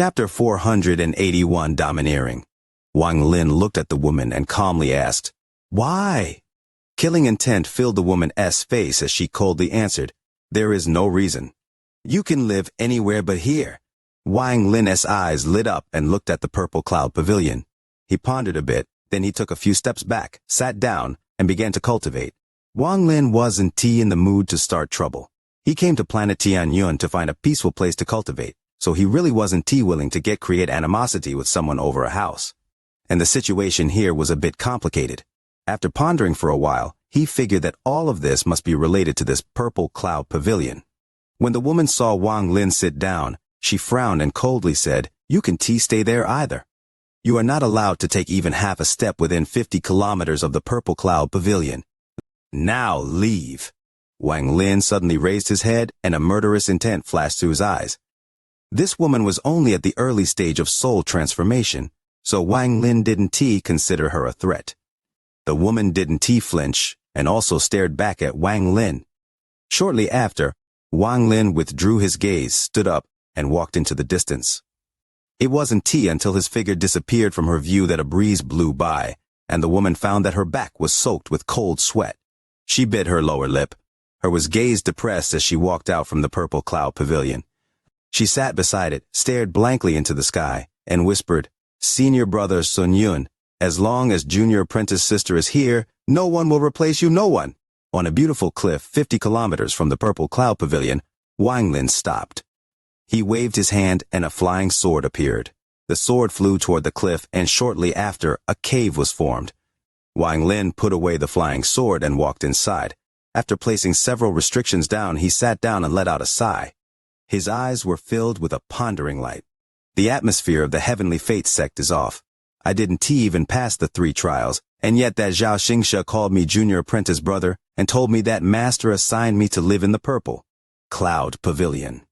Chapter 481 Domineering. Wang Lin looked at the woman and calmly asked, "Why?" Killing intent filled the woman's face as she coldly answered, "There is no reason. You can live anywhere but here." Wang Lin's eyes lit up and looked at the purple cloud pavilion. He pondered a bit, then he took a few steps back, sat down, and began to cultivate. Wang Lin wasn't in the mood to start trouble. He came to planet Tianyun to find a peaceful place to cultivate, so he really wasn't willing to create animosity with someone over a house. And the situation here was a bit complicated. After pondering for a while, he figured that all of this must be related to this purple cloud pavilion. When the woman saw Wang Lin sit down, she frowned and coldly said, "You can stay there either. You are not allowed to take even half a step within 50 kilometers of the purple cloud pavilion. Now leave." Wang Lin suddenly raised his head and a murderous intent flashed through his eyes. This woman was only at the early stage of soul transformation, so Wang Lin didn't consider her a threat. The woman didn't flinch and also stared back at Wang Lin. Shortly after, Wang Lin withdrew his gaze, stood up, and walked into the distance. It wasn't until his figure disappeared from her view that a breeze blew by, and the woman found that her back was soaked with cold sweat. She bit her lower lip. Her gaze depressed as she walked out from the purple cloud pavilion. She sat beside it, stared blankly into the sky, and whispered, "Senior brother Sun Yun, as long as junior apprentice sister is here, no one will replace you, no one." On a beautiful cliff 50 kilometers from the purple cloud pavilion, Wang Lin stopped. He waved his hand and a flying sword appeared. The sword flew toward the cliff and shortly after, a cave was formed. Wang Lin put away the flying sword and walked inside. After placing several restrictions down, he sat down and let out a sigh. His eyes were filled with a pondering light. The atmosphere of the heavenly fate sect is off. I didn't even pass the 3 trials, and yet that Xianxia called me junior apprentice brother and told me that master assigned me to live in the purple cloud pavilion.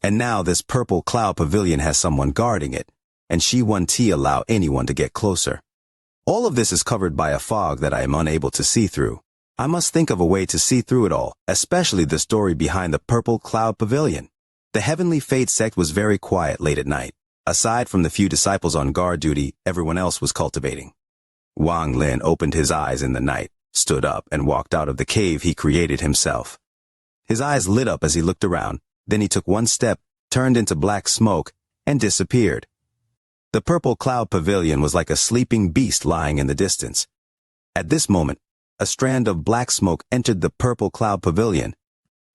And now this purple cloud pavilion has someone guarding it, and she won't allow anyone to get closer. All of this is covered by a fog that I am unable to see through. I must think of a way to see through it all, especially the story behind the purple cloud pavilion. The heavenly fate sect was very quiet late at night. Aside from the few disciples on guard duty, everyone else was cultivating. Wang Lin opened his eyes in the night, stood up, and walked out of the cave he created himself. His eyes lit up as he looked around, then he took one step, turned into black smoke, and disappeared. The purple cloud pavilion was like a sleeping beast lying in the distance. At this moment, a strand of black smoke entered the purple cloud pavilion.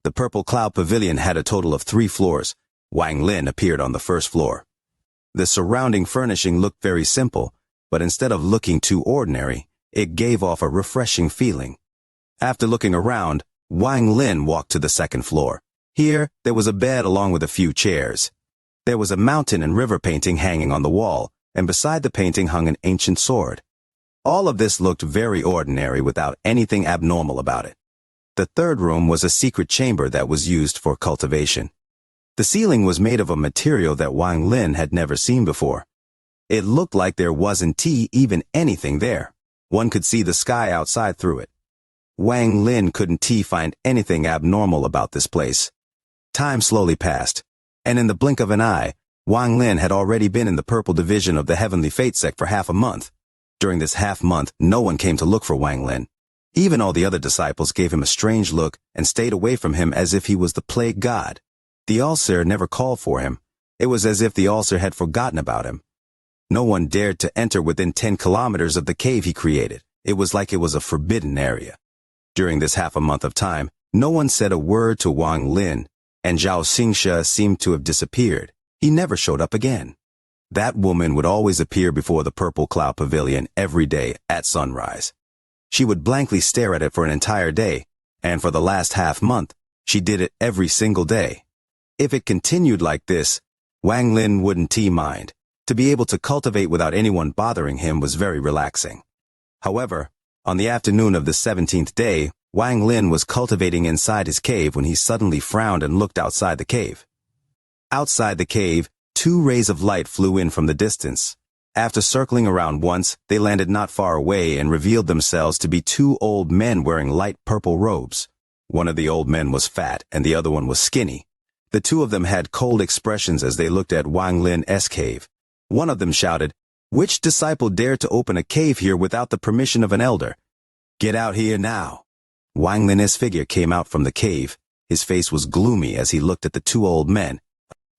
The purple cloud pavilion had a total of 3 floors. Wang Lin appeared on the first floor. The surrounding furnishing looked very simple, but instead of looking too ordinary, it gave off a refreshing feeling. After looking around, Wang Lin walked to the second floor. Here, there was a bed along with a few chairs. There was a mountain and river painting hanging on the wall, and beside the painting hung an ancient sword. All of this looked very ordinary without anything abnormal about it. The third room was a secret chamber that was used for cultivation. The ceiling was made of a material that Wang Lin had never seen before. It looked like there wasn't even anything there. One could see the sky outside through it. Wang Lin couldn't find anything abnormal about this place. Time slowly passed, and in the blink of an eye, Wang Lin had already been in the purple division of the heavenly fate sect for half a month. During this half month, no one came to look for Wang Lin. Even all the other disciples gave him a strange look and stayed away from him as if he was the plague god. The Ulcer never called for him. It was as if the Ulcer had forgotten about him. No one dared to enter within 10 kilometers of the cave he created. It was like it was a forbidden area. During this half a month of time, no one said a word to Wang Lin, and Xianxia seemed to have disappeared. He never showed up again. That woman would always appear before the purple cloud pavilion every day at sunrise. She would blankly stare at it for an entire day, and for the last half month, she did it every single day. If it continued like this, Wang Lin wouldn't mind. To be able to cultivate without anyone bothering him was very relaxing. However, on the afternoon of the 17th day, Wang Lin was cultivating inside his cave when he suddenly frowned and looked outside the cave. Outside the cave, 2 rays of light flew in from the distance. After circling around once, they landed not far away and revealed themselves to be 2 old men wearing light purple robes. One of the old men was fat and the other one was skinny. The two of them had cold expressions as they looked at Wang Lin's cave. One of them shouted, "Which disciple dared to open a cave here without the permission of an elder? Get out here now." Wang Lin's figure came out from the cave. His face was gloomy as he looked at the two old men.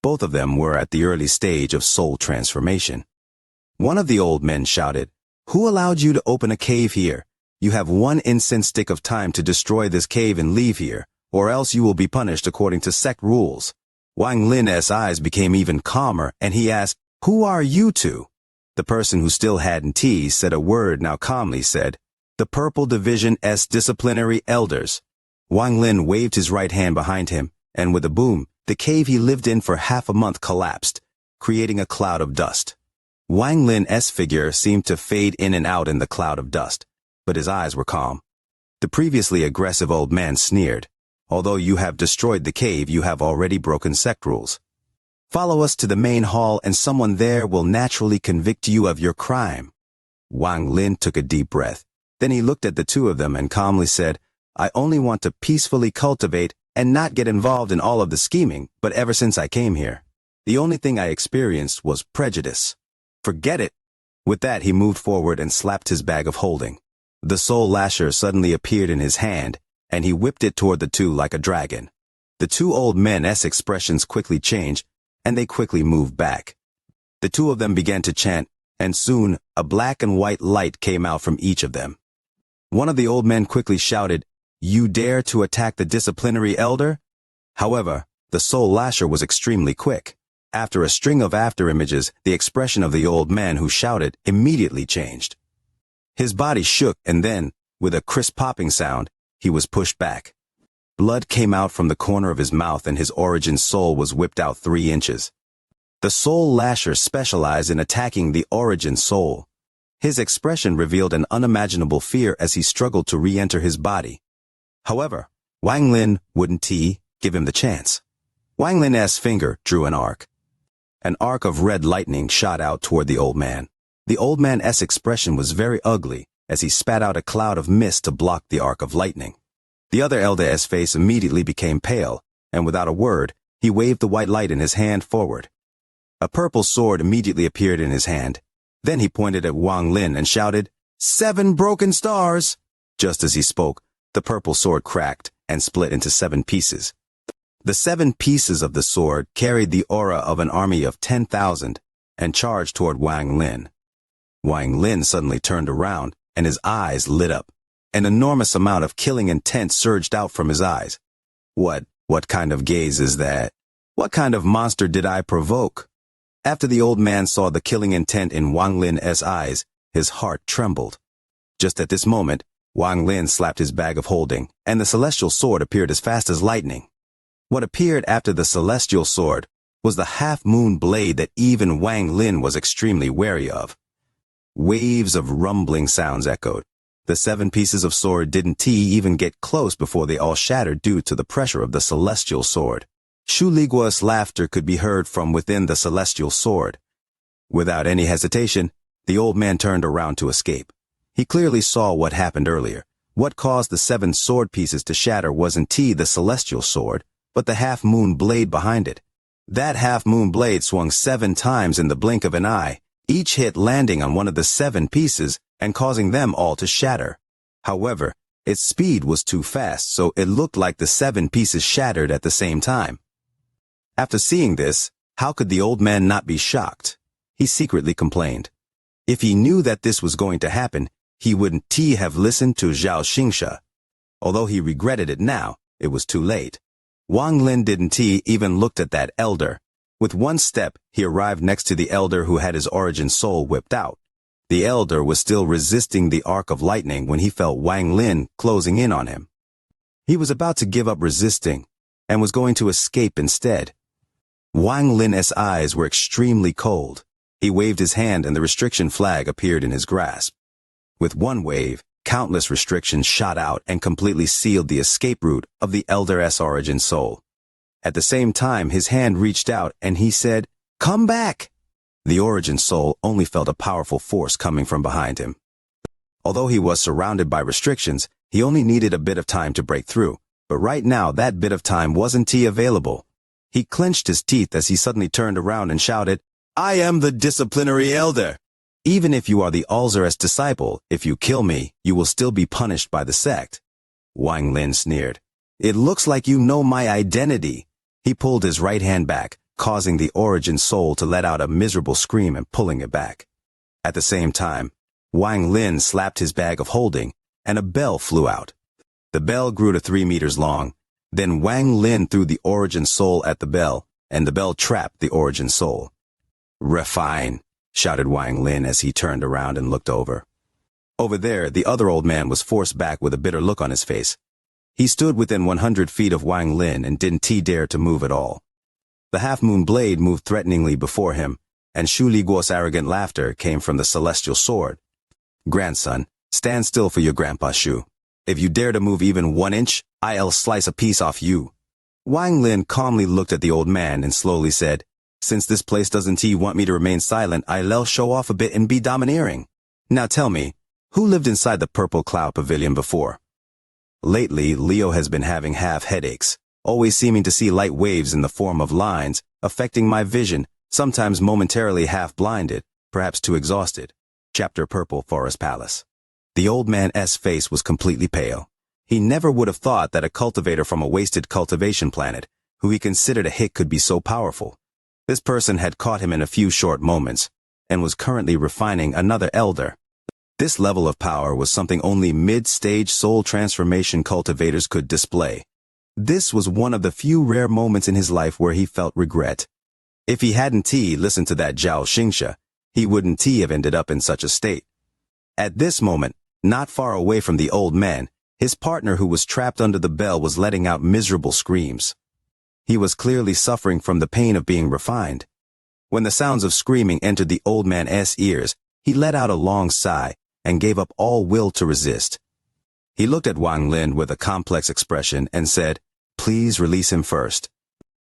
Both of them were at the early stage of soul transformation. One of the old men shouted, "Who allowed you to open a cave here? You have 1 incense stick of time to destroy this cave and leave here, or else you will be punished according to sect rules." Wang Lin's eyes became even calmer, and he asked, "Who are you two?" The person who still hadn't said a word now calmly said, "The Purple Division's disciplinary elders." Wang Lin waved his right hand behind him, and with a boom, the cave he lived in for half a month collapsed, creating a cloud of dust. Wang Lin's figure seemed to fade in and out in the cloud of dust, but his eyes were calm. The previously aggressive old man sneered, "Although you have destroyed the cave, you have already broken sect rules. Follow us to the main hall and someone there will naturally convict you of your crime." Wang Lin took a deep breath. Then he looked at the two of them and calmly said, "I only want to peacefully cultivate and not get involved in all of the scheming, but ever since I came here, the only thing I experienced was prejudice. Forget it." With that, he moved forward and slapped his bag of holding. The soul lasher suddenly appeared in his hand, and he whipped it toward the two like a dragon. The two old men's expressions quickly changed, and they quickly moved back. The two of them began to chant, and soon a black and white light came out from each of them. One of the old men quickly shouted, "You dare to attack the disciplinary elder?" However, the soul lasher was extremely quick. After a string of after-images, the expression of the old man who shouted immediately changed. His body shook, and then, with a crisp popping sound, he was pushed back. Blood came out from the corner of his mouth and his origin soul was whipped out 3 inches. The soul lasher specialized in attacking the origin soul. His expression revealed an unimaginable fear as he struggled to re-enter his body. However, Wang Lin wouldn't give him the chance. Wang Lin's finger drew an arc. An arc of red lightning shot out toward the old man. The old man's expression was very ugly as he spat out a cloud of mist to block the arc of lightning. The other elder's face immediately became pale, and without a word, he waved the white light in his hand forward. A purple sword immediately appeared in his hand. Then he pointed at Wang Lin and shouted, "7 broken stars!" Just as he spoke, the purple sword cracked and split into 7 pieces. The 7 pieces of the sword carried the aura of an army of 10,000 and charged toward Wang Lin. Wang Lin suddenly turned around and his eyes lit up. An enormous amount of killing intent surged out from his eyes. What kind of gaze is that? What kind of monster did I provoke? After the old man saw the killing intent in Wang Lin's eyes, his heart trembled. Just at this moment, Wang Lin slapped his bag of holding, and the celestial sword appeared as fast as lightning. What appeared after the celestial sword was the half-moon blade that even Wang Lin was extremely wary of. Waves of rumbling sounds echoed. The 7 pieces of sword didn't even get close before they all shattered due to the pressure of the celestial sword. Shu Ligua's laughter could be heard from within the celestial sword. Without any hesitation, the old man turned around to escape. He clearly saw what happened earlier. What caused the 7 sword pieces to shatter wasn't the celestial sword, but the half-moon blade behind it. That half-moon blade swung 7 times in the blink of an eye, each hit landing on one of the 7 pieces and causing them all to shatter. However, its speed was too fast, so it looked like the 7 pieces shattered at the same time. After seeing this, how could the old man not be shocked? He secretly complained. If he knew that this was going to happen, he wouldn't have listened to Xianxia. Although he regretted it now, it was too late. Wang Lin didn't even look at that elder. With one step, he arrived next to the elder who had his origin soul whipped out. The elder was still resisting the arc of lightning when he felt Wang Lin closing in on him. He was about to give up resisting and was going to escape instead. Wang Lin's eyes were extremely cold. He waved his hand and the restriction flag appeared in his grasp. With one wave, countless restrictions shot out and completely sealed the escape route of the elder's origin soul. At the same time, his hand reached out and he said, "Come back!" The origin soul only felt a powerful force coming from behind him. Although he was surrounded by restrictions, he only needed a bit of time to break through, but right now that bit of time wasn't available. He clenched his teeth as he suddenly turned around and shouted, "I am the disciplinary elder! Even if you are the Alzar's disciple, if you kill me, you will still be punished by the sect." Wang Lin sneered. "It looks like you know my identity." He pulled his right hand back, causing the origin soul to let out a miserable scream and pulling it back. At the same time, Wang Lin slapped his bag of holding, and a bell flew out. The bell grew to 3 meters long. Then Wang Lin threw the origin soul at the bell, and the bell trapped the origin soul. "Refine," shouted Wang Lin as he turned around and looked over. Over there, the other old man was forced back with a bitter look on his face. He stood within 100 feet of Wang Lin and didn't dare to move at all. The half-moon blade moved threateningly before him, and Shu Liguo's arrogant laughter came from the celestial sword. "Grandson, stand still for your grandpa Shu. If you dare to move even 1 inch, I'll slice a piece off you." Wang Lin calmly looked at the old man and slowly said, "Since this place doesn't want me to remain silent, I'll show off a bit and be domineering. Now tell me, who lived inside the Purple Cloud Pavilion before?" Lately, Leo has been having half headaches, always seeming to see light waves in the form of lines, affecting my vision, sometimes momentarily half blinded, perhaps too exhausted. Chapter Purple Forest Palace. The old man's face was completely pale. He never would have thought that a cultivator from a wasted cultivation planet, who he considered a hick, could be so powerful. This person had caught him in a few short moments, and was currently refining another elder. This level of power was something only mid-stage soul transformation cultivators could display. This was one of the few rare moments in his life where he felt regret. If he hadn't listened to that Xianxia, he wouldn't have ended up in such a state. At this moment, not far away from the old man, his partner who was trapped under the bell was letting out miserable screams. He was clearly suffering from the pain of being refined. When the sounds of screaming entered the old man's ears, he let out a long sigh and gave up all will to resist. He looked at Wang Lin with a complex expression and said, "Please release him first.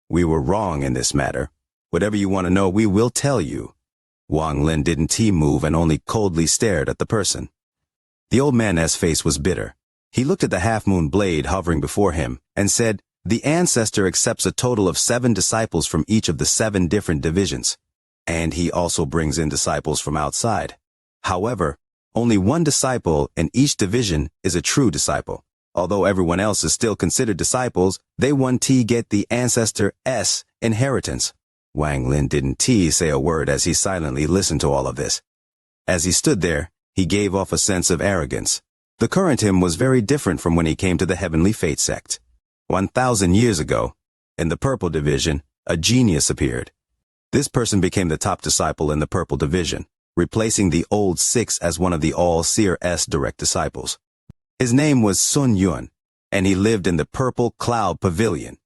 We were wrong in this matter. Whatever you want to know, we will tell you." Wang Lin didn't move and only coldly stared at the person. The old man's face was bitter. He looked at the half-moon blade hovering before him and said, "The ancestor accepts a total of 7 disciples from each of the 7 different divisions, and he also brings in disciples from outside. However, only 1 disciple in each division is a true disciple. Although everyone else is still considered disciples, they won't get the ancestor's inheritance." Wang Lin didn't say a word as he silently listened to all of this. As he stood there, he gave off a sense of arrogance. The current him was very different from when he came to the Heavenly Fate sect. 1,000 years ago, in the Purple Division, a genius appeared. This person became the top disciple in the Purple Division, replacing the old 6 as one of the All-Seer's direct disciples. His name was Sun Yun, and he lived in the Purple Cloud Pavilion.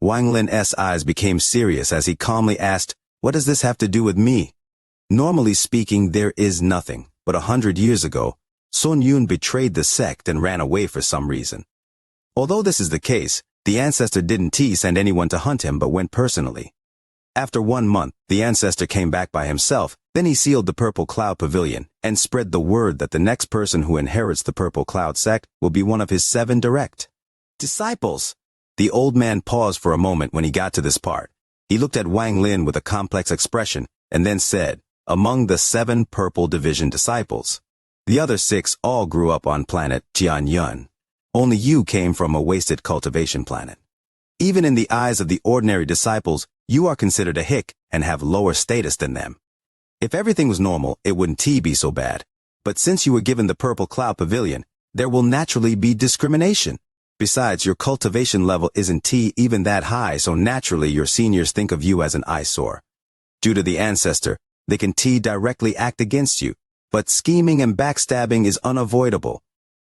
Wang Lin's eyes became serious as he calmly asked, "What does this have to do with me?" Normally speaking, there is nothing, but 100 years ago, Sun Yun betrayed the sect and ran away for some reason. Although this is the case, the ancestor didn't send anyone to hunt him but went personally. After 1 month, the ancestor came back by himself, then he sealed the Purple Cloud Pavilion and spread the word that the next person who inherits the Purple Cloud sect will be one of his 7 direct disciples. The old man paused for a moment when he got to this part. He looked at Wang Lin with a complex expression and then said, "Among the 7 Purple Division disciples, the other 6 all grew up on planet Tianyun. Only you came from a wasted cultivation planet. Even in the eyes of the ordinary disciples, you are considered a hick and have lower status than them. If everything was normal, it wouldn't be so bad. But since you were given the Purple Cloud Pavilion, there will naturally be discrimination. Besides, your cultivation level isn't even that high, so naturally your seniors think of you as an eyesore. Due to the ancestor, they can directly act against you, but scheming and backstabbing is unavoidable.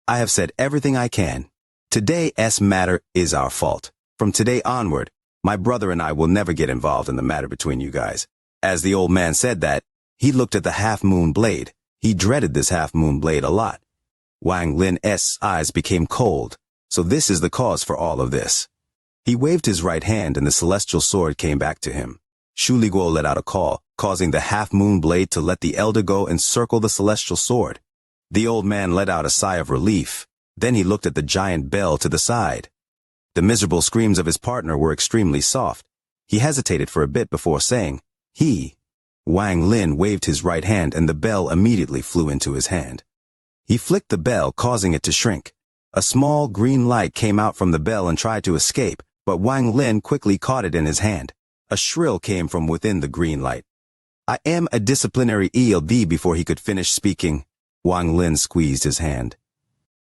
I have said everything I can. Today's matter is our fault. From today onward, my brother and I will never get involved in the matter between you guys." As the old man said that, he looked at the half-moon blade. He dreaded this half-moon blade a lot. Wang Lin's eyes became cold. So this is the cause for all of this. He waved his right hand and the celestial sword came back to him. Shu Liguo let out a call, causing the half-moon blade to let the elder go and circle the celestial sword. The old man let out a sigh of relief. Then he looked at the giant bell to the side. The miserable screams of his partner were extremely soft. He hesitated for a bit before saying, "He." Wang Lin waved his right hand and the bell immediately flew into his hand. He flicked the bell, causing it to shrink. A small green light came out from the bell and tried to escape, but Wang Lin quickly caught it in his hand. A shrill came from within the green light. "I am a disciplinary ELD." Before he could finish speaking, Wang Lin squeezed his hand.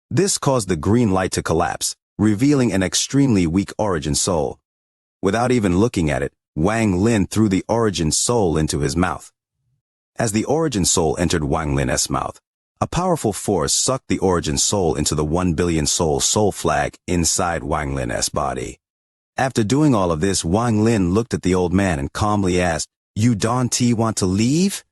This caused the green light to collapse, revealing an extremely weak origin soul. Without even looking at it, Wang Lin threw the origin soul into his mouth. As the origin soul entered Wang Lin's mouth, a powerful force sucked the origin soul into the 1 billion soul flag inside Wang Lin's body. After doing all of this, Wang Lin looked at the old man and calmly asked, "You don't want to leave?"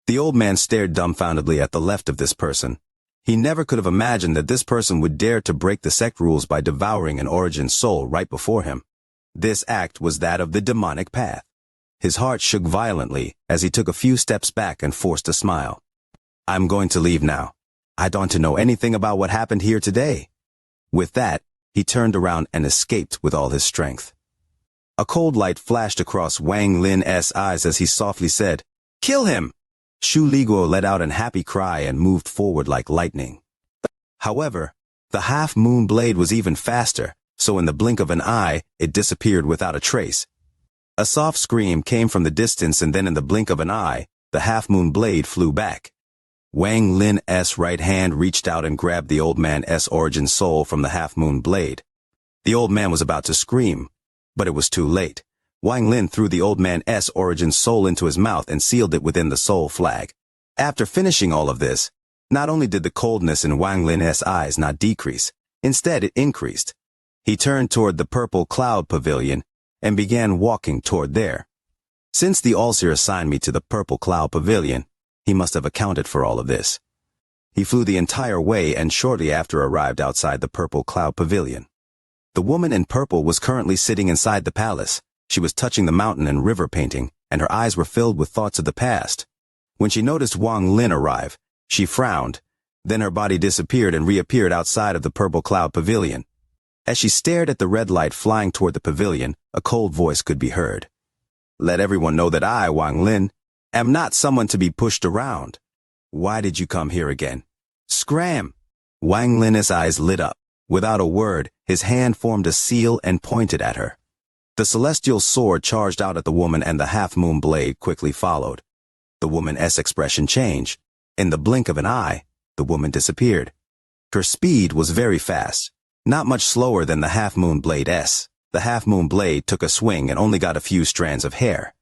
The old man stared dumbfoundedly at the left of this person. He never could have imagined that this person would dare to break the sect rules by devouring an origin soul right before him. This act was that of the demonic path. His heart shook violently as he took a few steps back and forced a smile. "I'm going to leave now. I don't know anything about what happened here today." With that, he turned around and escaped with all his strength. A cold light flashed across Wang Lin's eyes as he softly said, "Kill him!" Shu Liguo let out an happy cry and moved forward like lightning. However, the half-moon blade was even faster, so in the blink of an eye, it disappeared without a trace. A soft scream came from the distance, and then in the blink of an eye, the half-moon blade flew back. Wang Lin's right hand reached out and grabbed the old man's origin soul from the half-moon blade. The old man was about to scream, but it was too late. Wang Lin threw the old man's origin soul into his mouth and sealed it within the soul flag. After finishing all of this, not only did the coldness in Wang Lin's eyes not decrease, instead it increased. He turned toward the purple cloud pavilion and began walking toward there. Since the Allseer assigned me to the purple cloud pavilion, he must have accounted for all of this. He flew the entire way and shortly after arrived outside the purple cloud pavilion. The woman in purple was currently sitting inside the palace. She was touching the mountain and river painting, and her eyes were filled with thoughts of the past. When she noticed Wang Lin arrive, she frowned. Then her body disappeared and reappeared outside of the purple cloud pavilion. As she stared at the red light flying toward the pavilion, a cold voice could be heard. "Let everyone know that I, Wang Lin, am not someone to be pushed around. Why did you come here again? Scram!" Wang Lin's eyes lit up. Without a word, his hand formed a seal and pointed at her. The celestial sword charged out at the woman and the half-moon blade quickly followed. The woman's expression changed. In the blink of an eye, the woman disappeared. Her speed was very fast, not much slower than the half-moon blade's. The half-moon blade took a swing and only got a few strands of hair.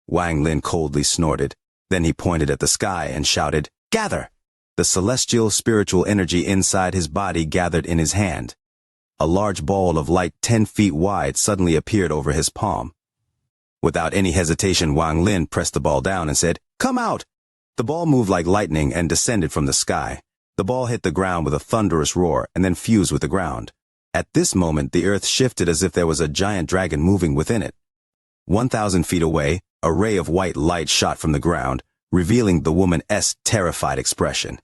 Wang Lin coldly snorted. Then he pointed at the sky and shouted, "Gather!" The celestial spiritual energy inside his body gathered in his hand. A large ball of light 10 feet wide suddenly appeared over his palm. Without any hesitation, Wang Lin pressed the ball down and said, "Come out!" The ball moved like lightning and descended from the sky. The ball hit the ground with a thunderous roar and then fused with the ground. At this moment, the earth shifted as if there was a giant dragon moving within it. 1,000 feet away, a ray of white light shot from the ground, revealing the woman's terrified expression.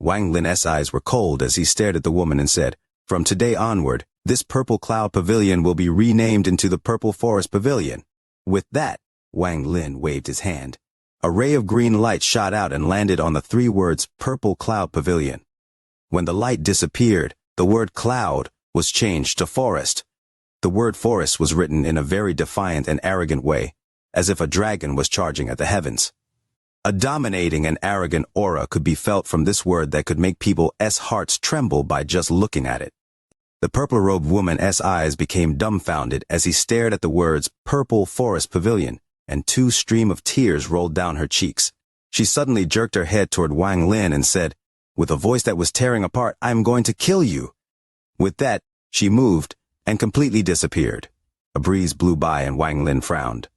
Wang Lin's eyes were cold as he stared at the woman and said, "From today onward, this purple cloud pavilion will be renamed into the Purple Forest Pavilion." With that, Wang Lin waved his hand. A ray of green light shot out and landed on the 3 words Purple Cloud Pavilion. When the light disappeared, the word cloud was changed to forest. The word forest was written in a very defiant and arrogant way, as if a dragon was charging at the heavens. A dominating and arrogant aura could be felt from this word that could make people's hearts tremble by just looking at it. The purple-robed woman's eyes became dumbfounded as he stared at the words Purple Forest Pavilion, and 2 streams of tears rolled down her cheeks. She suddenly jerked her head toward Wang Lin and said, with a voice that was tearing apart, "I'm going to kill you." With that, she moved and completely disappeared. A breeze blew by and Wang Lin frowned.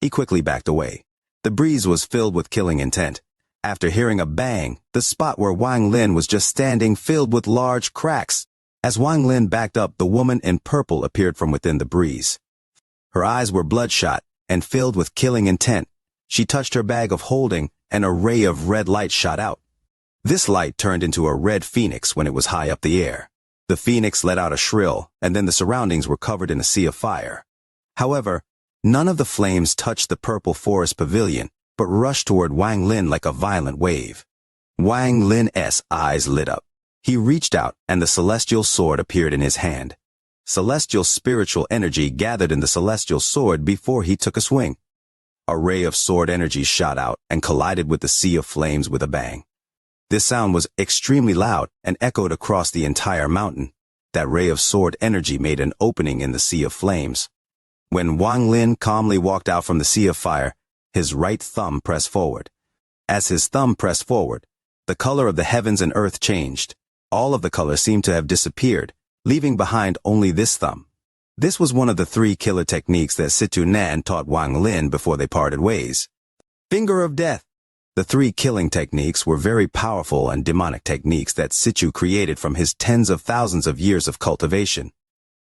He quickly backed away. The breeze was filled with killing intent. After hearing a bang, the spot where Wang Lin was just standing filled with large cracks. As Wang Lin backed up, the woman in purple appeared from within the breeze. Her eyes were bloodshot and filled with killing intent. She touched her bag of holding, and a ray of red light shot out. This light turned into a red phoenix when it was high up the air. The phoenix let out a shrill, and then the surroundings were covered in a sea of fire. However, None of the flames touched the purple forest pavilion, but rushed toward Wang Lin like a violent wave. Wang Lin's eyes lit up. He reached out, and the celestial sword appeared in his hand. Celestial spiritual energy gathered in the celestial sword before he took a swing. A ray of sword energy shot out and collided with the sea of flames with a bang. This sound was extremely loud and echoed across the entire mountain. That ray of sword energy made an opening in the sea of flames. When Wang Lin calmly walked out from the sea of fire, his right thumb pressed forward. As his thumb pressed forward, the color of the heavens and earth changed. All of the color seemed to have disappeared, leaving behind only this thumb. This was one of the 3 killer techniques that Situ Nan taught Wang Lin before they parted ways. Finger of Death. The 3 killing techniques were very powerful and demonic techniques that Situ created from his tens of thousands of years of cultivation.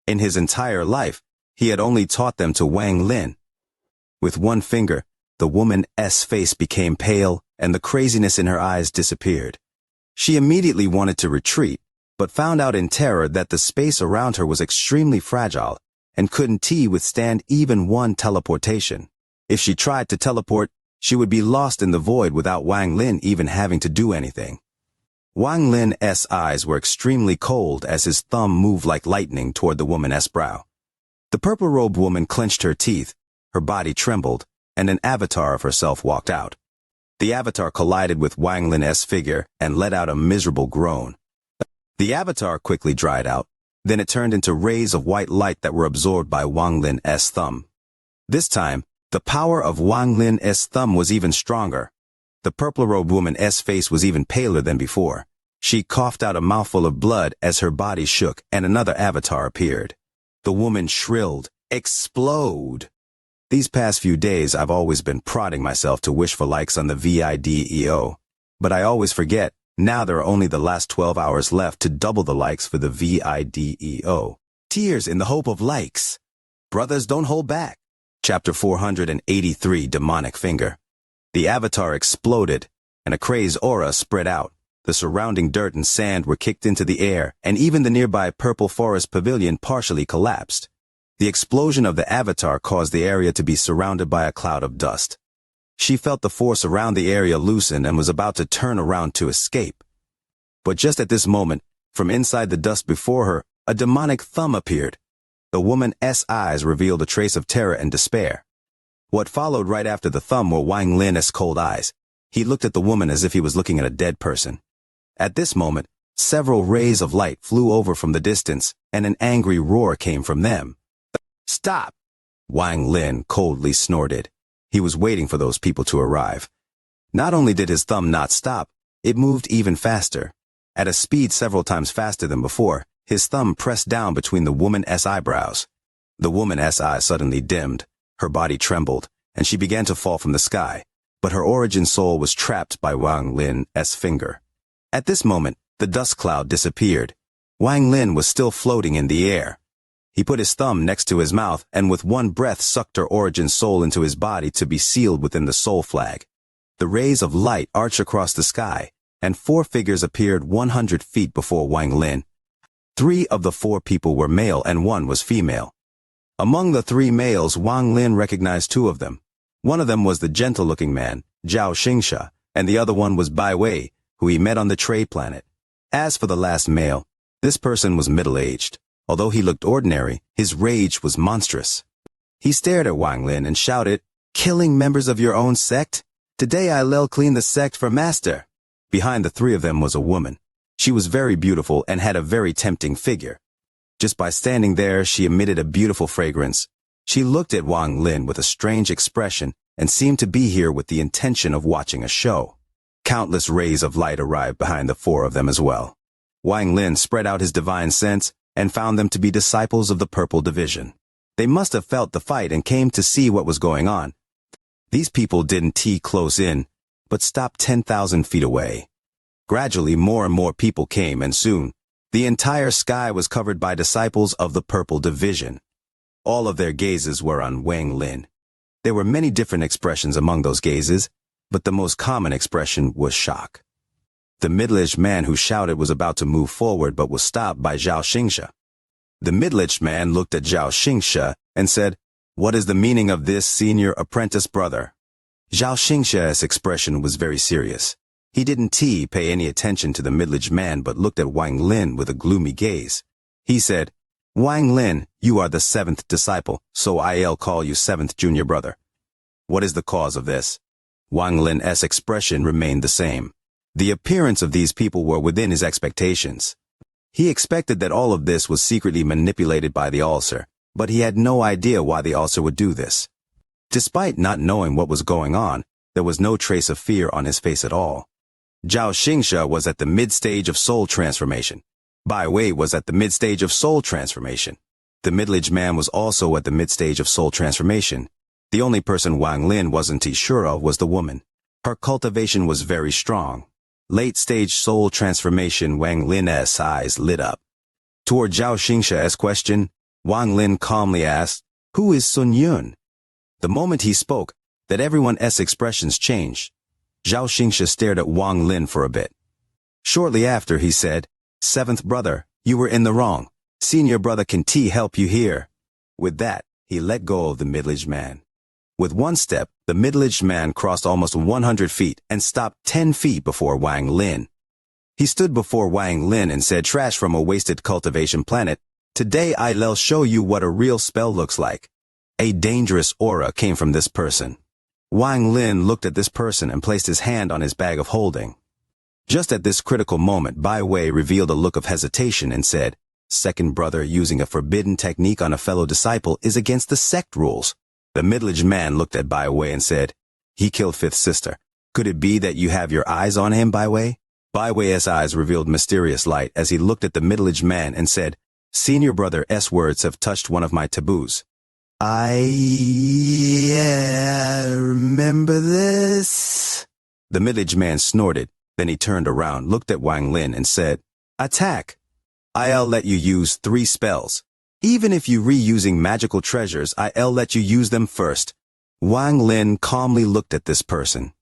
In his entire life, he had only taught them to Wang Lin. With one finger, the woman's face became pale and the craziness in her eyes disappeared. She immediately wanted to retreat, but found out in terror that the space around her was extremely fragile and couldn't withstand even one teleportation. If she tried to teleport, she would be lost in the void without Wang Lin even having to do anything. Wang Lin's eyes were extremely cold as his thumb moved like lightning toward the woman's brow. The purple-robed woman clenched her teeth, her body trembled, and an avatar of herself walked out. The avatar collided with Wang Lin's figure and let out a miserable groan. The avatar quickly dried out, then it turned into rays of white light that were absorbed by Wang Lin's thumb. This time, the power of Wang Lin's thumb was even stronger. The purple-robed woman's face was even paler than before. She coughed out a mouthful of blood as her body shook and another avatar appeared. The woman shrilled, "Explode!" These past few days I've always been prodding myself to wish for likes on the video, but I always forget. Now there are only the last 12 hours left to double the likes for the video. Tears in the hope of likes. Brothers, don't hold back. Chapter 483, Demonic Finger. The avatar exploded, and a crazed aura spread out. The surrounding dirt and sand were kicked into the air, and even the nearby purple forest pavilion partially collapsed. The explosion of the avatar caused the area to be surrounded by a cloud of dust. She felt the force around the area loosen and was about to turn around to escape. But just at this moment, from inside the dust before her, a demonic thumb appeared. The woman's eyes revealed a trace of terror and despair. What followed right after the thumb were Wang Lin's cold eyes. He looked at the woman as if he was looking at a dead person. At this moment, several rays of light flew over from the distance, and an angry roar came from them. "Stop!" Wang Lin coldly snorted. He was waiting for those people to arrive. Not only did his thumb not stop, it moved even faster. At a speed several times faster than before, his thumb pressed down between the woman's eyebrows. The woman's eyes suddenly dimmed, her body trembled, and she began to fall from the sky, but her origin soul was trapped by Wang Lin's finger. At this moment, the dust cloud disappeared. Wang Lin was still floating in the air. He put his thumb next to his mouth and with one breath sucked her origin soul into his body to be sealed within the soul flag. The rays of light arched across the sky, and 4 figures appeared 100 feet before Wang Lin. 3 of the 4 people were male and 1 was female. Among the 3 males, Wang Lin recognized 2 of them. One of them was the gentle-looking man, Xianxia, and the other one was Bai Wei, who he met on the trade planet. As for the last male, this person was middle-aged. Although he looked ordinary, his rage was monstrous. He stared at Wang Lin and shouted, "Killing members of your own sect? Today I'll clean the sect for master." Behind the 3 of them was a woman. She was very beautiful and had a very tempting figure. Just by standing there, she emitted a beautiful fragrance. She looked at Wang Lin with a strange expression and seemed to be here with the intention of watching a show. Countless rays of light arrived behind the 4 of them as well. Wang Lin spread out his divine sense and found them to be disciples of the Purple Division. They must have felt the fight and came to see what was going on. These people didn't tee close in, but stopped 10,000 feet away. Gradually, more and more people came, and soon, the entire sky was covered by disciples of the Purple Division. All of their gazes were on Wang Lin. There were many different expressions among those gazes, but the most common expression was shock. The middle-aged man who shouted was about to move forward but was stopped by Xianxia. The middle-aged man looked at Xianxia and said, What is the meaning of this, senior apprentice brother? Xianxia's expression was very serious. He didn't pay any attention to the middle-aged man but looked at Wang Lin with a gloomy gaze. He said, Wang Lin, you are the 7th disciple, so I'll call you 7th junior brother. What is the cause of this? Wang Lin's expression remained the same. The appearance of these people were within his expectations. He expected that all of this was secretly manipulated by the ulcer, but he had no idea why the ulcer would do this. Despite not knowing what was going on, there was no trace of fear on his face at all. Xianxia was at the mid-stage of soul transformation. Bai Wei was at the mid-stage of soul transformation. The middle-aged man was also at the mid-stage of soul transformation. The only person Wang Lin wasn't sure of was the woman. Her cultivation was very strong. Late-stage soul transformation. Wang Lin's eyes lit up. Toward Xianxia's question, Wang Lin calmly asked, Who is Sun Yun? The moment he spoke, that everyone's expressions changed. Xianxia stared at Wang Lin for a bit. Shortly after, he said, 7th brother, you were in the wrong. Senior brother can help you here. With that, he let go of the middle-aged man. With one step, the middle-aged man crossed almost 100 feet and stopped 10 feet before Wang Lin. He stood before Wang Lin and said, Trash from a wasted cultivation planet, today I'll show you what a real spell looks like. A dangerous aura came from this person. Wang Lin looked at this person and placed his hand on his bag of holding. Just at this critical moment, Bai Wei revealed a look of hesitation and said, 2nd brother using a forbidden technique on a fellow disciple is against the sect rules. The middle-aged man looked at Bai Wei and said, He killed 5th sister. Could it be that you have your eyes on him, Bai Wei? Bai Wei's eyes revealed mysterious light as he looked at the middle-aged man and said, Senior brother's words have touched one of my taboos. I remember this. The middle-aged man snorted. Then he turned around, looked at Wang Lin and said, Attack. I'll let you use 3 spells. Even if you reusing magical treasures, I'll let you use them first. Wang Lin calmly looked at this person.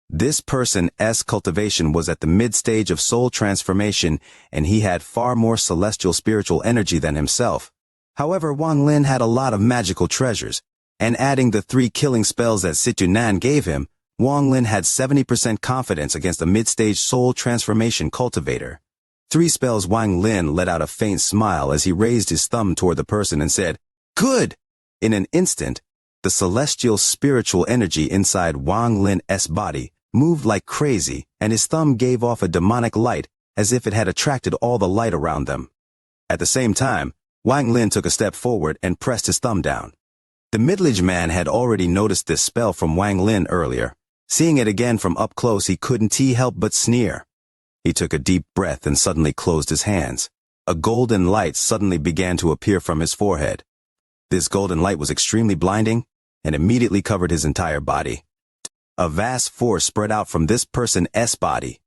This person's cultivation was at the mid-stage of soul transformation, and he had far more celestial spiritual energy than himself. However, Wang Lin had a lot of magical treasures, and adding the 3 killing spells that Situnan gave him, Wang Lin had 70% confidence against a mid-stage soul transformation cultivator. 3 spells. Wang Lin let out a faint smile as he raised his thumb toward the person and said, Good! In an instant, the celestial spiritual energy inside Wang Lin's body moved like crazy, and his thumb gave off a demonic light as if it had attracted all the light around them. At the same time, Wang Lin took a step forward and pressed his thumb down. The middle-aged man had already noticed this spell from Wang Lin earlier. Seeing it again from up close, he couldn't help but sneer. He took a deep breath and suddenly closed his hands. A golden light suddenly began to appear from his forehead. This golden light was extremely blinding and immediately covered his entire body. A vast force spread out from this person's body.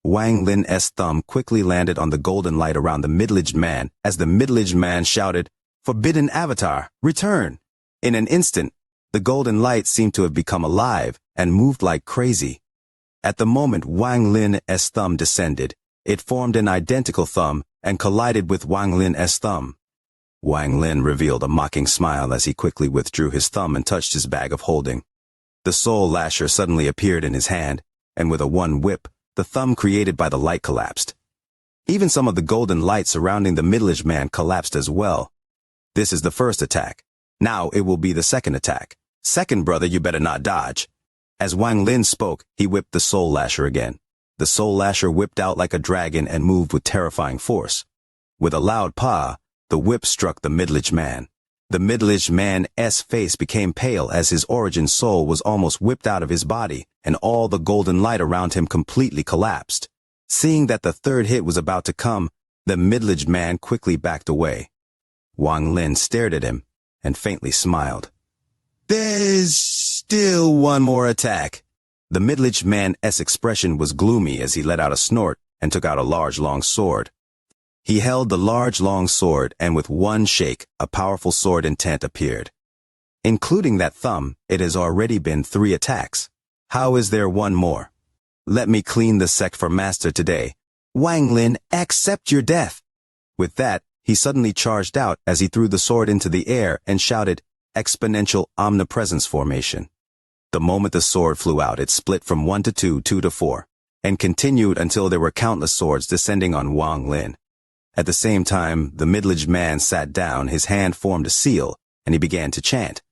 Wang Lin's thumb quickly landed on the golden light around the middle-aged man as the middle-aged man shouted, Forbidden Avatar, return! In an instant, the golden light seemed to have become alive and moved like crazy. At the moment Wang Lin's thumb descended, it formed an identical thumb and collided with Wang Lin's thumb. Wang Lin revealed a mocking smile as he quickly withdrew his thumb and touched his bag of holding. The soul lasher suddenly appeared in his hand, and with a one whip, the thumb created by the light collapsed. Even some of the golden light surrounding the middle-aged man collapsed as well. This is the first attack. Now it will be the second attack. 2nd brother, you better not dodge. As Wang Lin spoke, he whipped the soul lasher again. The soul lasher whipped out like a dragon and moved with terrifying force. With a loud paw, the whip struck the middle-aged man. The middle-aged man's face became pale as his origin soul was almost whipped out of his body, and all the golden light around him completely collapsed. Seeing that the 3rd hit was about to come, the middle-aged man quickly backed away. Wang Lin stared at him and faintly smiled. There's still one more attack. The middle-aged man's expression was gloomy as he let out a snort and took out a large long sword. He held the large long sword, and with one shake, a powerful sword intent appeared. Including that thumb, it has already been 3 attacks. How is there one more? Let me clean the sect for master today. Wang Lin, accept your death. With that, he suddenly charged out as he threw the sword into the air and shouted, exponential omnipresence formation. The moment the sword flew out, it split from 1 to 2, 2 to 4, and continued until there were countless swords descending on Wang Lin. At the same time, the middle-aged man sat down, his hand formed a seal, and he began to chant.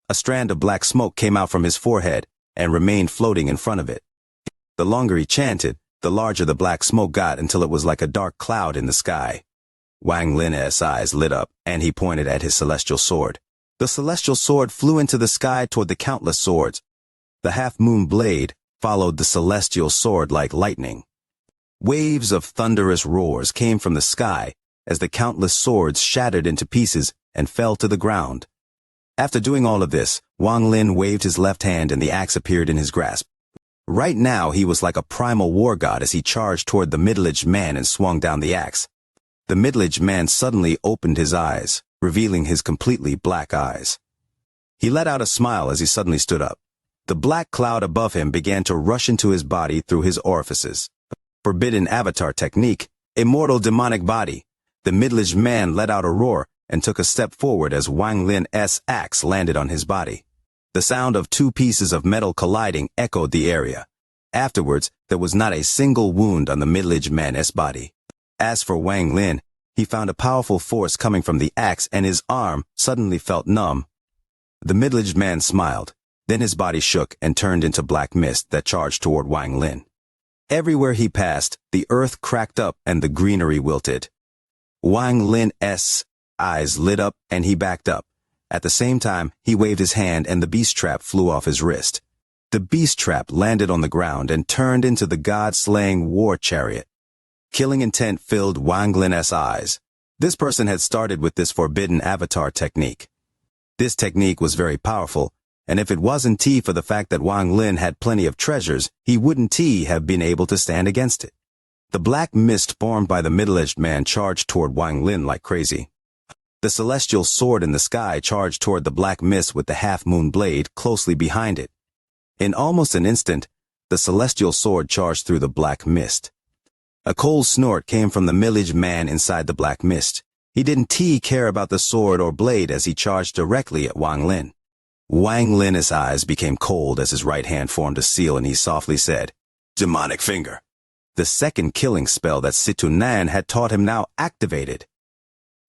A strand of black smoke came out from his forehead and remained floating in front of it. The longer he chanted, the larger the black smoke got until it was like a dark cloud in the sky. Wang Lin's eyes lit up, and he pointed at his celestial sword. The celestial sword flew into the sky toward the countless swords. The half-moon blade followed the celestial sword like lightning. Waves of thunderous roars came from the sky as the countless swords shattered into pieces and fell to the ground. After doing all of this, Wang Lin waved his left hand and the axe appeared in his grasp. Right now he was like a primal war god as he charged toward the middle-aged man and swung down the axe. The middle-aged man suddenly opened his eyes, revealing his completely black eyes. He let out a smile as he suddenly stood up. The black cloud above him began to rush into his body through his orifices. Forbidden avatar technique, immortal demonic body. The middle-aged man let out a roar and took a step forward as Wang Lin's axe landed on his body. The sound of two pieces of metal colliding echoed the area. Afterwards, there was not a single wound on the middle-aged man's body. As for Wang Lin, he found a powerful force coming from the axe and his arm suddenly felt numb. The middle-aged man smiled, then his body shook and turned into black mist that charged toward Wang Lin. Everywhere he passed, the earth cracked up and the greenery wilted. Wang Lin's eyes lit up and he backed up. At the same time, he waved his hand and the beast trap flew off his wrist. The beast trap landed on the ground and turned into the god-slaying war chariot. Killing intent filled Wang Lin's eyes. This person had started with this forbidden avatar technique. This technique was very powerful, and if it wasn't for the fact that Wang Lin had plenty of treasures, he wouldn't have been able to stand against it. The black mist formed by the middle-aged man charged toward Wang Lin like crazy. The celestial sword in the sky charged toward the black mist with the half-moon blade closely behind it. In almost an instant, the celestial sword charged through the black mist. A cold snort came from the middle-aged man inside the black mist. He didn't care about the sword or blade as he charged directly at Wang Lin. Wang Lin's eyes became cold as his right hand formed a seal and he softly said, "Demonic finger." The second killing spell that Situnan had taught him now activated.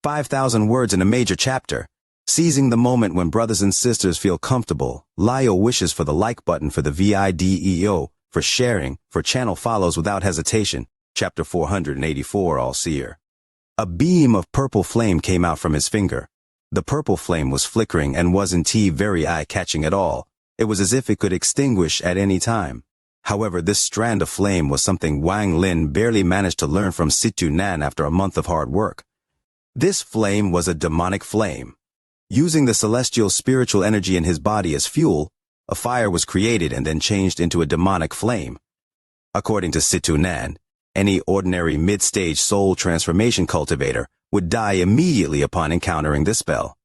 5,000 words in a major chapter. Seizing the moment when brothers and sisters feel comfortable, Lio wishes for the like button for the video, for sharing, for channel follows without hesitation. Chapter 484, All-Seer. A beam of purple flame came out from his finger. The purple flame was flickering and wasn't very eye-catching at all. It was as if it could extinguish at any time. However, this strand of flame was something Wang Lin barely managed to learn from Situnan after a month of hard work. This flame was a demonic flame. Using the celestial spiritual energy in his body as fuel, a fire was created and then changed into a demonic flame. According to Situnan, any ordinary mid-stage soul transformation cultivator would die immediately upon encountering this spell.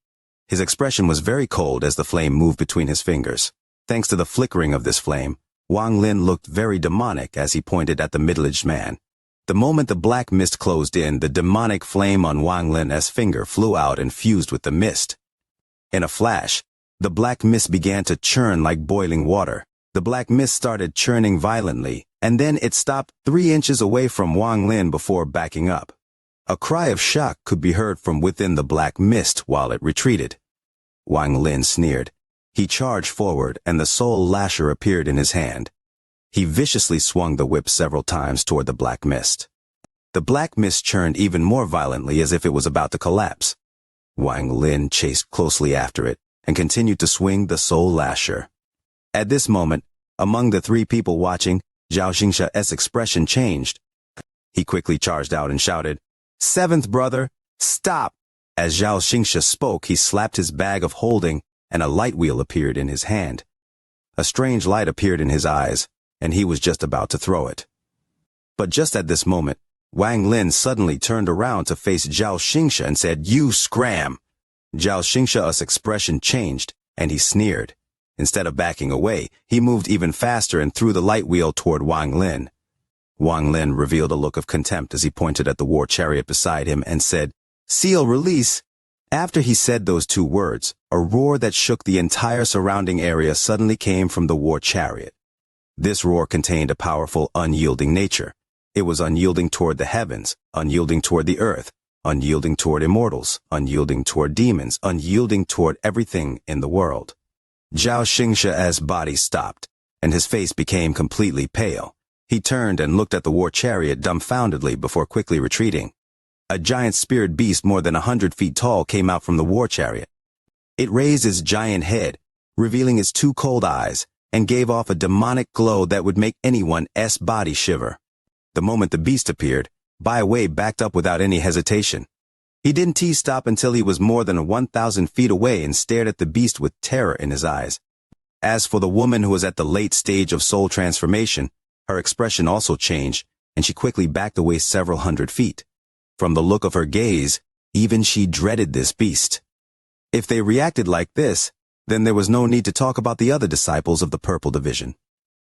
His expression was very cold as the flame moved between his fingers. Thanks to the flickering of this flame, Wang Lin looked very demonic as he pointed at the middle-aged man. The moment the black mist closed in, the demonic flame on Wang Lin's finger flew out and fused with the mist. In a flash, the black mist began to churn like boiling water. The black mist started churning violently, and then it stopped 3 inches away from Wang Lin before backing up. A cry of shock could be heard from within the black mist while it retreated. Wang Lin sneered. He charged forward, and the soul lasher appeared in his hand. He viciously swung the whip several times toward the black mist. The black mist churned even more violently as if it was about to collapse. Wang Lin chased closely after it and continued to swing the soul lasher. At this moment, among the 3 people watching, Xianxia's expression changed. He quickly charged out and shouted, "Seventh brother, stop!" As Xianxia spoke, he slapped his bag of holding, and a light wheel appeared in his hand. A strange light appeared in his eyes, and he was just about to throw it. But just at this moment, Wang Lin suddenly turned around to face Xianxia and said, "You scram!" Xianxia's expression changed, and he sneered. Instead of backing away, he moved even faster and threw the light wheel toward Wang Lin. Wang Lin revealed a look of contempt as he pointed at the war chariot beside him and said, "Seal release." After he said those 2 words, a roar that shook the entire surrounding area suddenly came from the war chariot. This roar contained a powerful, unyielding nature. It was unyielding toward the heavens, unyielding toward the earth, unyielding toward immortals, unyielding toward demons, unyielding toward everything in the world. Xianxia's body stopped, and his face became completely pale. He turned and looked at the war chariot dumbfoundedly before quickly retreating. A giant spirit beast more than 100 feet tall came out from the war chariot. It raised its giant head, revealing its two cold eyes, and gave off a demonic glow that would make anyone's body shiver. The moment the beast appeared, Bai Wei backed up without any hesitation. He didn't stop until he was more than 1,000 feet away and stared at the beast with terror in his eyes. As for the woman who was at the late stage of soul transformation, her expression also changed, and she quickly backed away several hundred feet. From the look of her gaze, even she dreaded this beast. If they reacted like this, then there was no need to talk about the other disciples of the Purple Division.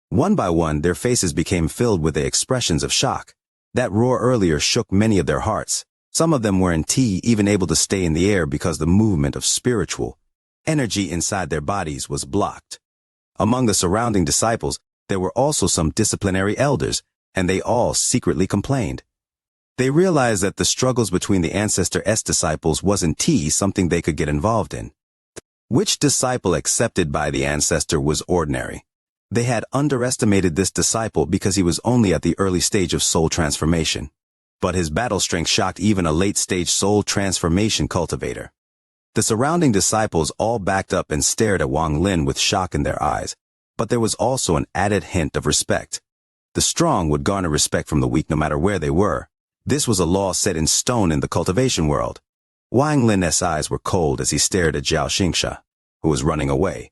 One by one, their faces became filled with the expressions of shock. That roar earlier shook many of their hearts. Some of them weren't even able to stay in the air because the movement of spiritual energy inside their bodies was blocked. Among the surrounding disciples, there were also some disciplinary elders, and they all secretly complained. They realized that the struggles between the Ancestor's disciples wasn't something they could get involved in. Which disciple accepted by the Ancestor was ordinary. They had underestimated this disciple because he was only at the early stage of soul transformation. But his battle strength shocked even a late-stage soul transformation cultivator. The surrounding disciples all backed up and stared at Wang Lin with shock in their eyes, but there was also an added hint of respect. The strong would garner respect from the weak no matter where they were. This was a law set in stone in the cultivation world. Wang Lin's eyes were cold as he stared at Xianxia, who was running away.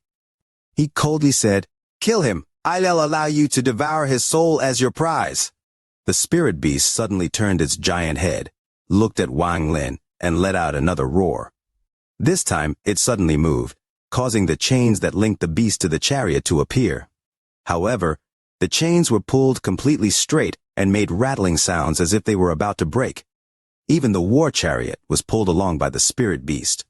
He coldly said, "Kill him. I'll allow you to devour his soul as your prize." The spirit beast suddenly turned its giant head, looked at Wang Lin, and let out another roar. This time, it suddenly moved, causing the chains that linked the beast to the chariot to appear. However, the chains were pulled completely straight and made rattling sounds as if they were about to break. Even the war chariot was pulled along by the spirit beast.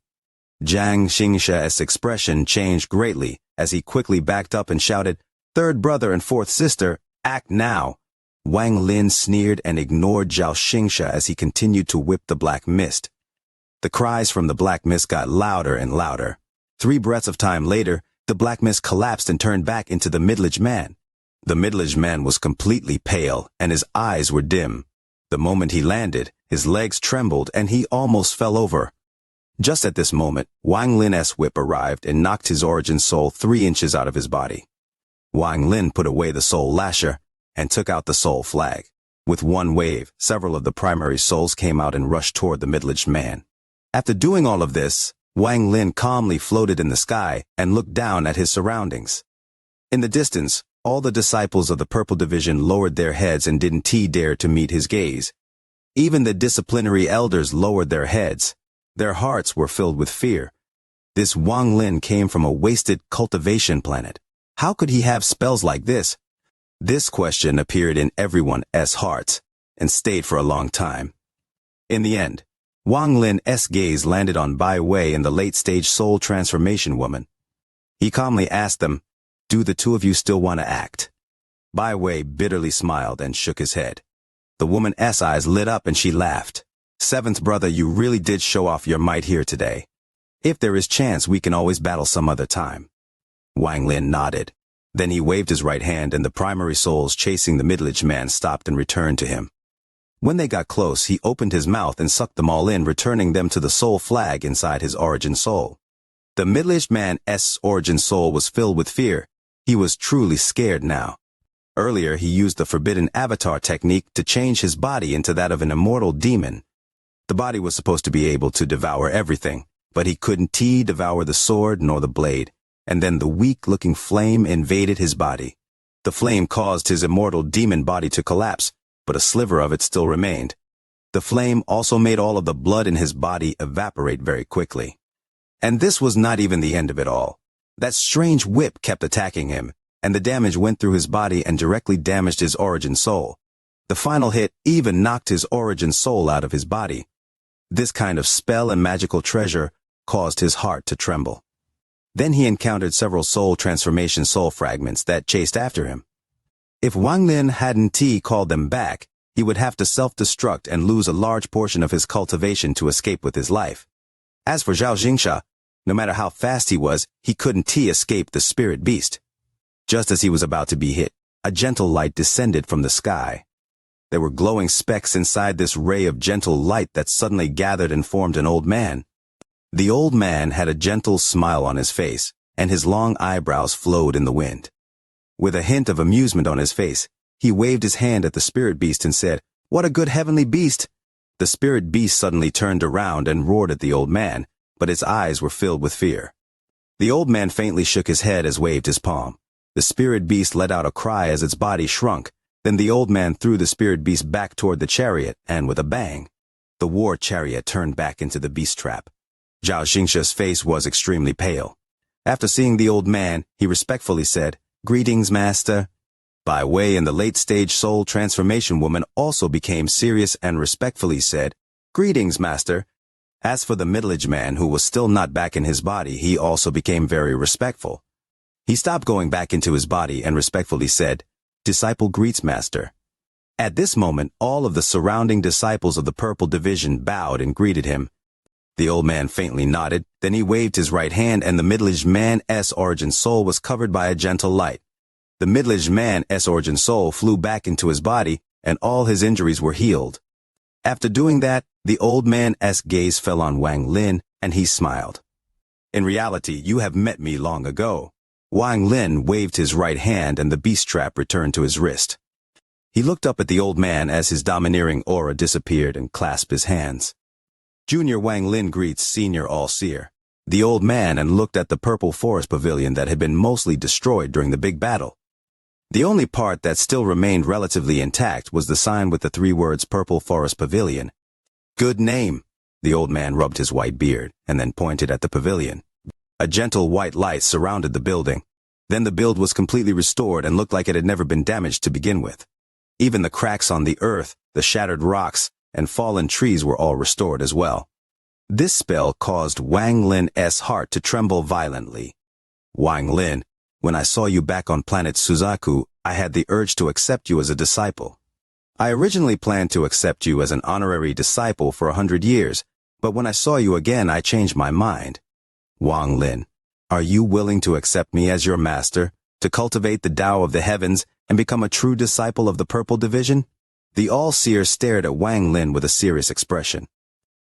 Xianxia's expression changed greatly as he quickly backed up and shouted, "Third brother and fourth sister, act now." Wang Lin sneered and ignored Xianxia as he continued to whip the black mist. The cries from the black mist got louder and louder. 3 breaths of time later, the black mist collapsed and turned back into the middle-aged man. The middle-aged man was completely pale, and his eyes were dim. The moment he landed, his legs trembled and he almost fell over. Just at this moment, Wang Lin's whip arrived and knocked his origin soul 3 inches out of his body. Wang Lin put away the soul lasher and took out the soul flag. With one wave, several of the primary souls came out and rushed toward the middle-aged man. After doing all of this, Wang Lin calmly floated in the sky and looked down at his surroundings. In the distance, all the disciples of the Purple Division lowered their heads and didn't dare to meet his gaze. Even the disciplinary elders lowered their heads. Their hearts were filled with fear. This Wang Lin came from a wasted cultivation planet. How could he have spells like this? This question appeared in everyone's hearts and stayed for a long time. In the end, Wang Lin's gaze landed on Bai Wei and the late-stage soul transformation woman. He calmly asked them, "Do the 2 of you still want to act?" Bai Wei bitterly smiled and shook his head. The woman's eyes lit up and she laughed. "Seventh brother, you really did show off your might here today. If there is chance, we can always battle some other time." Wang Lin nodded. Then he waved his right hand and the primary souls chasing the middle-aged man stopped and returned to him. When they got close, he opened his mouth and sucked them all in, returning them to the soul flag inside his origin soul. The middle-aged man's origin soul was filled with fear. He was truly scared now. Earlier, he used the forbidden avatar technique to change his body into that of an immortal demon. The body was supposed to be able to devour everything, but he couldn't devour the sword nor the blade. And then the weak-looking flame invaded his body. The flame caused his immortal demon body to collapse, but a sliver of it still remained. The flame also made all of the blood in his body evaporate very quickly. And this was not even the end of it all. That strange whip kept attacking him, and the damage went through his body and directly damaged his origin soul. The final hit even knocked his origin soul out of his body. This kind of spell and magical treasure caused his heart to tremble. Then he encountered several soul transformation soul fragments that chased after him. If Wang Lin hadn't called them back, he would have to self-destruct and lose a large portion of his cultivation to escape with his life. As for Xianxia, no matter how fast he was, he couldn't escape the spirit beast. Just as he was about to be hit, a gentle light descended from the sky. There were glowing specks inside this ray of gentle light that suddenly gathered and formed an old man. The old man had a gentle smile on his face, and his long eyebrows flowed in the wind. With a hint of amusement on his face, he waved his hand at the spirit beast and said, "What a good heavenly beast!" The spirit beast suddenly turned around and roared at the old man, but its eyes were filled with fear. The old man faintly shook his head as waved his palm. The spirit beast let out a cry as its body shrunk. Then the old man threw the spirit beast back toward the chariot, and with a bang, the war chariot turned back into the beast trap. Xianxia's face was extremely pale. After seeing the old man, he respectfully said, "Greetings, master." Bai Wei and the late-stage soul transformation woman also became serious and respectfully said, "Greetings, master." As for the middle-aged man who was still not back in his body, he also became very respectful. He stopped going back into his body and respectfully said, "Disciple greets master." At this moment, all of the surrounding disciples of the Purple Division bowed and greeted him. The old man faintly nodded, then he waved his right hand and the middle-aged man's origin soul was covered by a gentle light. The middle-aged man's origin soul flew back into his body and all his injuries were healed. After doing that, the old man's gaze fell on Wang Lin and he smiled. "In reality, you have met me long ago." Wang Lin waved his right hand and the beast trap returned to his wrist. He looked up at the old man as his domineering aura disappeared and clasped his hands. Junior Wang Lin greets Senior All-Seer, the old man, and looked at the purple forest pavilion that had been mostly destroyed during the big battle. The only part that still remained relatively intact was the sign with the 3 words Purple Forest Pavilion. "Good name." The old man rubbed his white beard and then pointed at the pavilion. A gentle white light surrounded the building. Then the build was completely restored and looked like it had never been damaged to begin with. Even the cracks on the earth, the shattered rocks, and fallen trees were all restored as well. This spell caused Wang Lin's heart to tremble violently. "Wang Lin, when I saw you back on planet Suzaku, I had the urge to accept you as a disciple. I originally planned to accept you as an honorary disciple for 100 years, but when I saw you again, I changed my mind. Wang Lin, are you willing to accept me as your master, to cultivate the Tao of the heavens, and become a true disciple of the Purple Division?" The All-Seer stared at Wang Lin with a serious expression.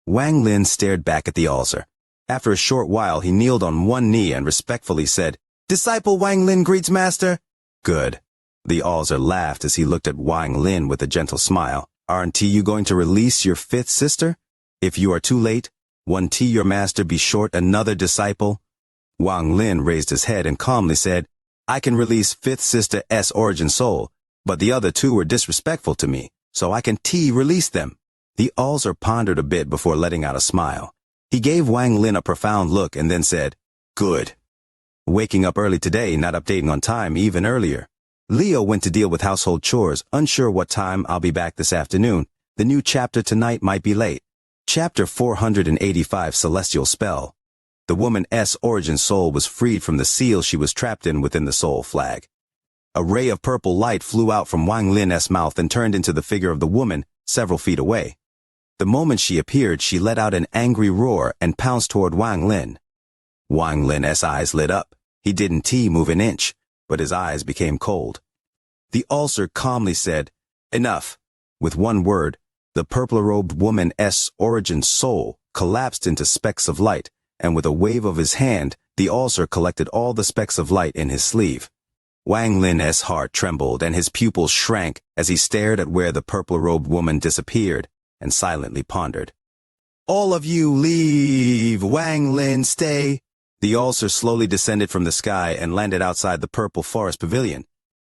Wang Lin stared back at the All-Seer. After a short while, he kneeled on one knee and respectfully said, "Disciple Wang Lin greets master." "Good." The All-Seer laughed as he looked at Wang Lin with a gentle smile. "Aren't you going to release your 5th sister? If you are too late, won't your master be short another disciple?" Wang Lin raised his head and calmly said, "I can release 5th sister's origin soul, but the other 2 were disrespectful to me, so I can release them." The All-Seer pondered a bit before letting out a smile. He gave Wang Lin a profound look and then said, "Good." Waking up early today, not updating on time even earlier. Leo went to deal with household chores, unsure what time I'll be back this afternoon. The new chapter tonight might be late. Chapter 485 Celestial Spell. The woman's origin soul was freed from the seal she was trapped in within the soul flag. A ray of purple light flew out from Wang Lin's mouth and turned into the figure of the woman several feet away. The moment she appeared, she let out an angry roar and pounced toward Wang Lin. Wang Lin's eyes lit up. He didn't move an inch, but his eyes became cold. The All-Seer calmly said, "Enough." With one word, the purple-robed woman's origin soul collapsed into specks of light, and with a wave of his hand, the All-Seer collected all the specks of light in his sleeve. Wang Lin's heart trembled and his pupils shrank as he stared at where the purple-robed woman disappeared and silently pondered. "All of you leave! Wang Lin, stay!" The All-Seer slowly descended from the sky and landed outside the Purple Forest Pavilion.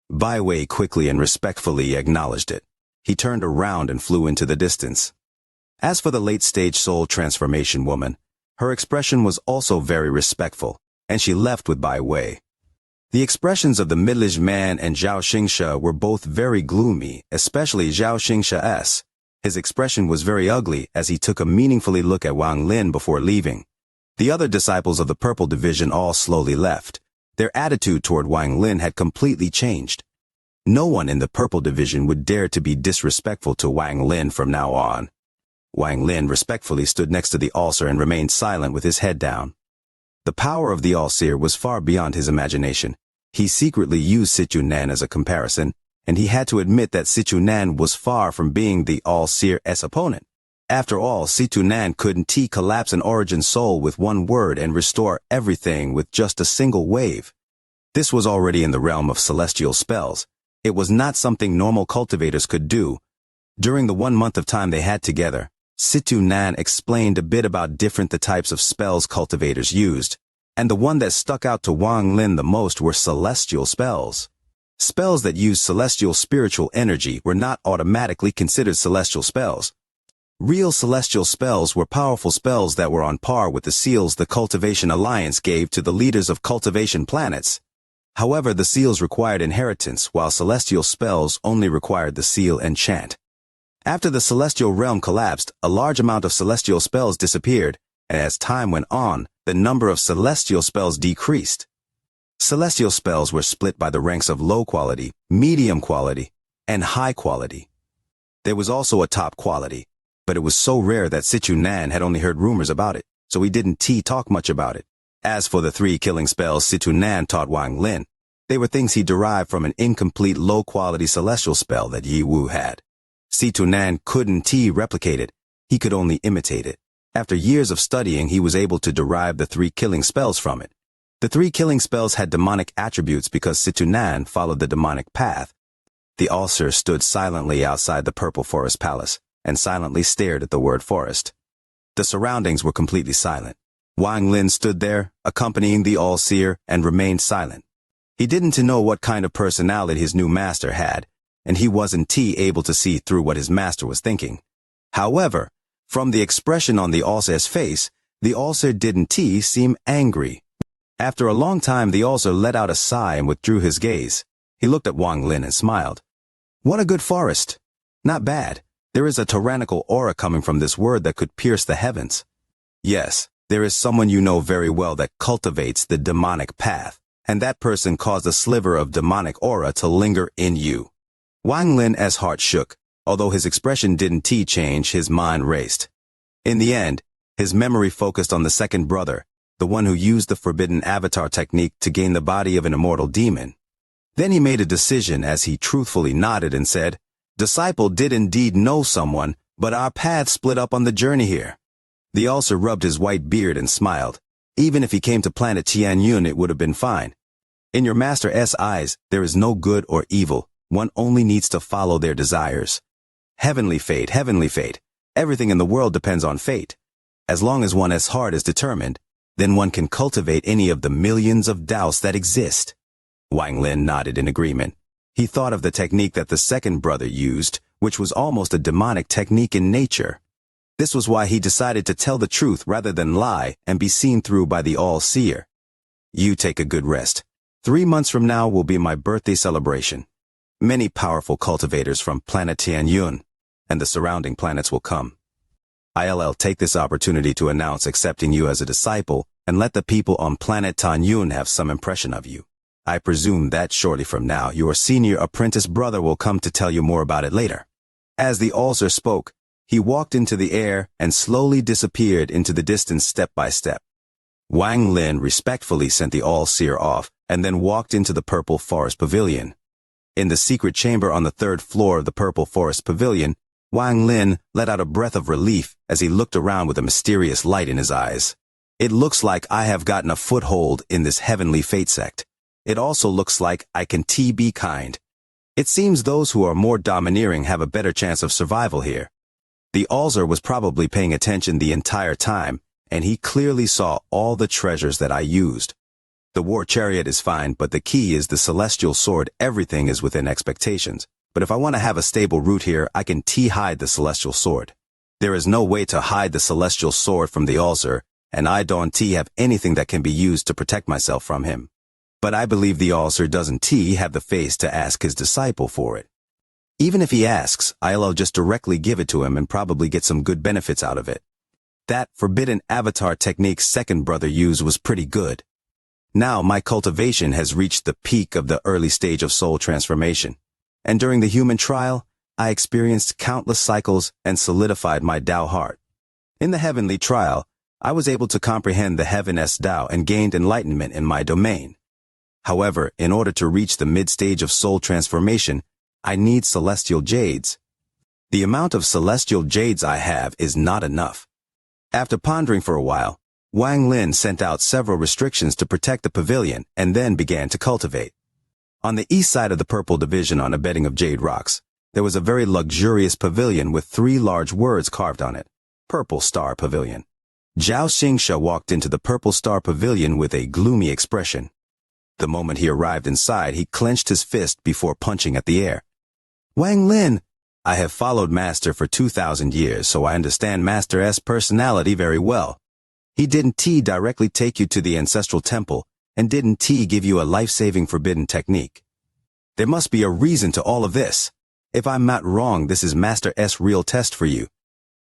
Bai Wei quickly and respectfully acknowledged it. He turned around and flew into the distance. As for the late-stage soul transformation woman, her expression was also very respectful, and she left with Bai Wei. The expressions of the middle-aged man and Xianxia were both very gloomy, especially Xianxia's. His expression was very ugly as he took a meaningfully look at Wang Lin before leaving. The other disciples of the Purple Division all slowly left. Their attitude toward Wang Lin had completely changed. No one in the Purple Division would dare to be disrespectful to Wang Lin from now on. Wang Lin respectfully stood next to the All-Seer and remained silent with his head down. The power of the All-Seer was far beyond his imagination. He secretly used Sichuan as a comparison, and he had to admit that Sichuan was far from being the All-Seer's opponent. After all, Sichuan couldn't collapse an origin soul with one word and restore everything with just a single wave. This was already in the realm of celestial spells. It was not something normal cultivators could do. During the 1 month of time they had together, Sichuan explained a bit about different the types of spells cultivators used, and the one that stuck out to Wang Lin the most were celestial spells. Spells that used celestial spiritual energy were not automatically considered celestial spells. Real celestial spells were powerful spells that were on par with the seals the Cultivation Alliance gave to the leaders of cultivation planets. However, the seals required inheritance, while celestial spells only required the seal enchant. After the celestial realm collapsed, a large amount of celestial spells disappeared, and as time went on, the number of celestial spells decreased. Celestial spells were split by the ranks of low quality, medium quality, and high quality. There was also a top quality, but it was so rare that Sichuan had only heard rumors about it, so he didn't talk much about it. As for the 3 killing spells Sichuan taught Wang Lin, they were things he derived from an incomplete low-quality celestial spell that Yi Wu had. Sichuan couldn't replicate it, he could only imitate it. After years of studying, he was able to derive the 3 killing spells from it. The 3 killing spells had demonic attributes because Sichuan followed the demonic path. The All-Seer stood silently outside the Purple Forest Palace and silently stared at the word forest. The surroundings were completely silent. Wang Lin stood there, accompanying the All-Seer, and remained silent. He didn't know what kind of personality his new master had, and he wasn't able to see through what his master was thinking. However, from the expression on the All-Seer's face, the All-Seer didn't seem angry. After a long time, the All-Seer let out a sigh and withdrew his gaze. He looked at Wang Lin and smiled. What a good forest. Not bad. There is a tyrannical aura coming from this word that could pierce the heavens. Yes, there is someone you know very well that cultivates the demonic path, and that person caused a sliver of demonic aura to linger in you. Wang Lin's heart shook. Although his expression didn't change, his mind raced. In the end, his memory focused on the second brother, the one who used the forbidden avatar technique to gain the body of an immortal demon. Then he made a decision as he truthfully nodded and said, "Disciple did indeed know someone, but our paths split up on the journey here." The All-Seer rubbed his white beard and smiled. Even if he came to planet Tianyun, it would have been fine. In your master's eyes, there is no good or evil. One only needs to follow their desires. Heavenly fate, heavenly fate. Everything in the world depends on fate. As long as one's heart is determined, then one can cultivate any of the millions of doubts that exist. Wang Lin nodded in agreement. He thought of the technique that the second brother used, which was almost a demonic technique in nature. This was why he decided to tell the truth rather than lie and be seen through by the All-Seer. You take a good rest. 3 months from now will be my birthday celebration. Many powerful cultivators from planet Tianyun and the surrounding planets will come. I'll take this opportunity to announce accepting you as a disciple and let the people on planet Tianyun have some impression of you. I presume that shortly from now, your senior apprentice brother will come to tell you more about it later. As the All-Seer spoke, he walked into the air and slowly disappeared into the distance step by step. Wang Lin respectfully sent the All-Seer off and then walked into the Purple Forest Pavilion. In the secret chamber on the 3rd floor of the Purple Forest Pavilion, Wang Lin let out a breath of relief as he looked around with a mysterious light in his eyes. It looks like I have gotten a foothold in this heavenly fate sect. It also looks like I can be kind. It seems those who are more domineering have a better chance of survival here. The All-Seer was probably paying attention the entire time, and he clearly saw all the treasures that I used. The war chariot is fine, but the key is the celestial sword. Everything is within expectations. But if I want to have a stable root here, I can hide the celestial sword. There is no way to hide the celestial sword from the All-Seer, and I don't have anything that can be used to protect myself from him. But I believe the All-Seer doesn't have the face to ask his disciple for it. Even if he asks, I'll just directly give it to him and probably get some good benefits out of it. That forbidden avatar technique second brother used was pretty good. Now my cultivation has reached the peak of the early stage of soul transformation. And during the human trial, I experienced countless cycles and solidified my Tao heart. In the heavenly trial, I was able to comprehend the heaven's Tao and gained enlightenment in my domain. However, in order to reach the mid-stage of soul transformation, I need celestial jades. The amount of celestial jades I have is not enough. After pondering for a while, Wang Lin sent out several restrictions to protect the pavilion and then began to cultivate. On the east side of the purple division on a bedding of jade rocks, there was a very luxurious pavilion with 3 large words carved on it. Purple Star Pavilion. Xianxia walked into the Purple Star Pavilion with a gloomy expression. The moment he arrived inside, he clenched his fist before punching at the air. Wang Lin, I have followed Master for 2,000 years, so I understand Master's personality very well. He didn't directly take you to the ancestral temple, and didn't give you a life-saving forbidden technique. There must be a reason to all of this. If I'm not wrong, this is Master's real test for you.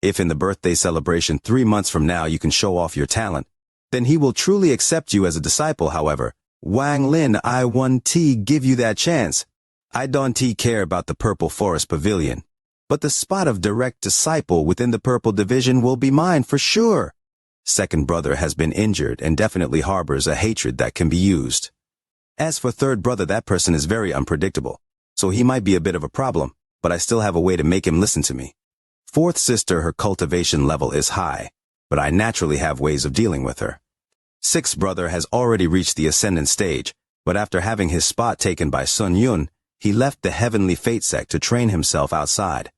If in the birthday celebration 3 months from now you can show off your talent, then he will truly accept you as a disciple. However, Wang Lin, I won't give you that chance. I don't care about the Purple Forest Pavilion, but the spot of direct disciple within the Purple Division will be mine for sure. Second brother has been injured and definitely harbors a hatred that can be used. As for third brother, that person is very unpredictable, so he might be a bit of a problem, but I still have a way to make him listen to me. Fourth sister, her cultivation level is high, but I naturally have ways of dealing with her. Sixth brother has already reached the ascendant stage, but after having his spot taken by Sun Yun, he left the heavenly fate sect to train himself outside.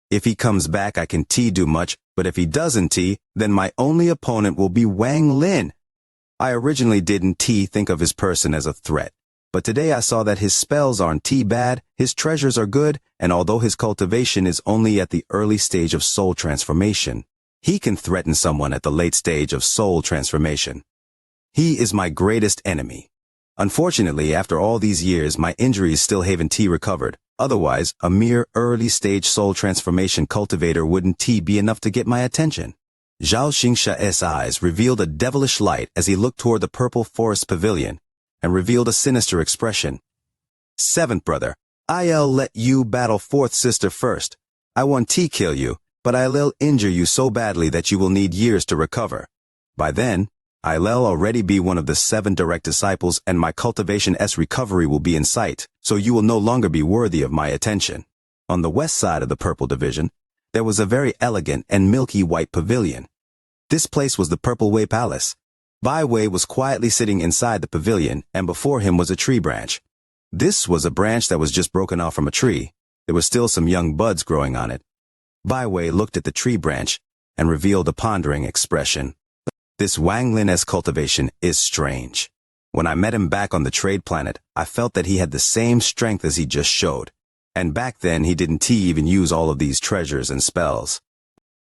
If he comes back, I can do much, but if he doesn't then my only opponent will be Wang Lin. I originally didn't think of his person as a threat, but today I saw that his spells aren't bad, his treasures are good, and although his cultivation is only at the early stage of soul transformation, he can threaten someone at the late stage of soul transformation. He is my greatest enemy. Unfortunately, after all these years, my injuries still haven't recovered. Otherwise, a mere early-stage soul transformation cultivator wouldn't be enough to get my attention. Xianxia's eyes revealed a devilish light as he looked toward the Purple Forest Pavilion, and revealed a sinister expression. Seventh brother, I'll let you battle fourth sister first. I won't kill you, but I'll injure you so badly that you will need years to recover. By then, I'll already be one of the 7 direct disciples, and my cultivation's recovery will be in sight, so you will no longer be worthy of my attention. On the west side of the Purple Division, there was a very elegant and milky white pavilion. This place was the Purple Way Palace. Bai Wei was quietly sitting inside the pavilion, and before him was a tree branch. This was a branch that was just broken off from a tree. There was still some young buds growing on it. Bai Wei looked at the tree branch and revealed a pondering expression. This Wang Lin's cultivation is strange. When I met him back on the trade planet, I felt that he had the same strength as he just showed. And back then he didn't even use all of these treasures and spells.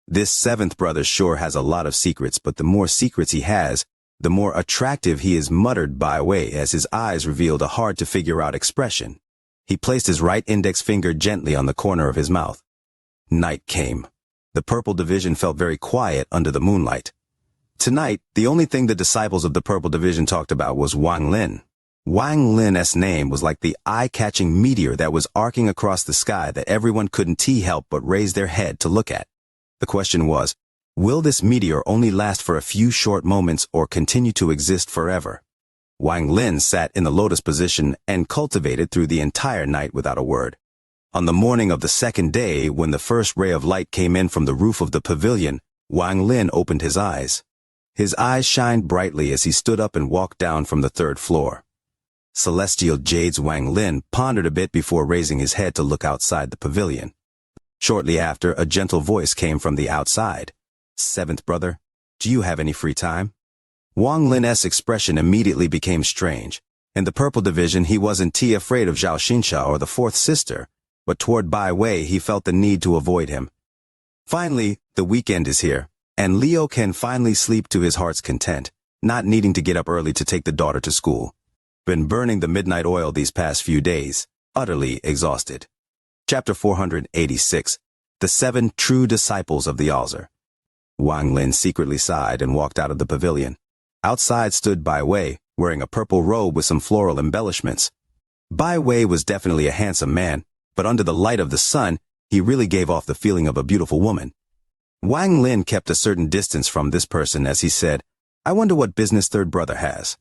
This seventh brother sure has a lot of secrets, but the more secrets he has, the more attractive he is, muttered Bai Wei as his eyes revealed a hard-to-figure-out expression. He placed his right index finger gently on the corner of his mouth. Night came. The Purple Division felt very quiet under the moonlight. Tonight, the only thing the disciples of the Purple Division talked about was Wang Lin. Wang Lin's name was like the eye-catching meteor that was arcing across the sky that everyone couldn't help but raise their head to look at. The question was, will this meteor only last for a few short moments or continue to exist forever? Wang Lin sat in the lotus position and cultivated through the entire night without a word. On the morning of the second day, when the first ray of light came in from the roof of the pavilion, Wang Lin opened his eyes. His eyes shined brightly as he stood up and walked down from the 3rd floor. Celestial Jade's Wang Lin pondered a bit before raising his head to look outside the pavilion. Shortly after, a gentle voice came from the outside. Seventh brother, do you have any free time? Wang Lin's expression immediately became strange. In the Purple Division, he wasn't afraid of Xianxia or the 4th sister, but toward Bai Wei he felt the need to avoid him. Finally, the weekend is here, and Leo can finally sleep to his heart's content, not needing to get up early to take the daughter to school. Been burning the midnight oil these past few days, utterly exhausted. Chapter 486, The 7 True Disciples of the Altar. Wang Lin secretly sighed and walked out of the pavilion. Outside stood Bai Wei, wearing a purple robe with some floral embellishments. Bai Wei was definitely a handsome man, but under the light of the sun, he really gave off the feeling of a beautiful woman. Wang Lin kept a certain distance from this person as he said, "I wonder what business third brother has."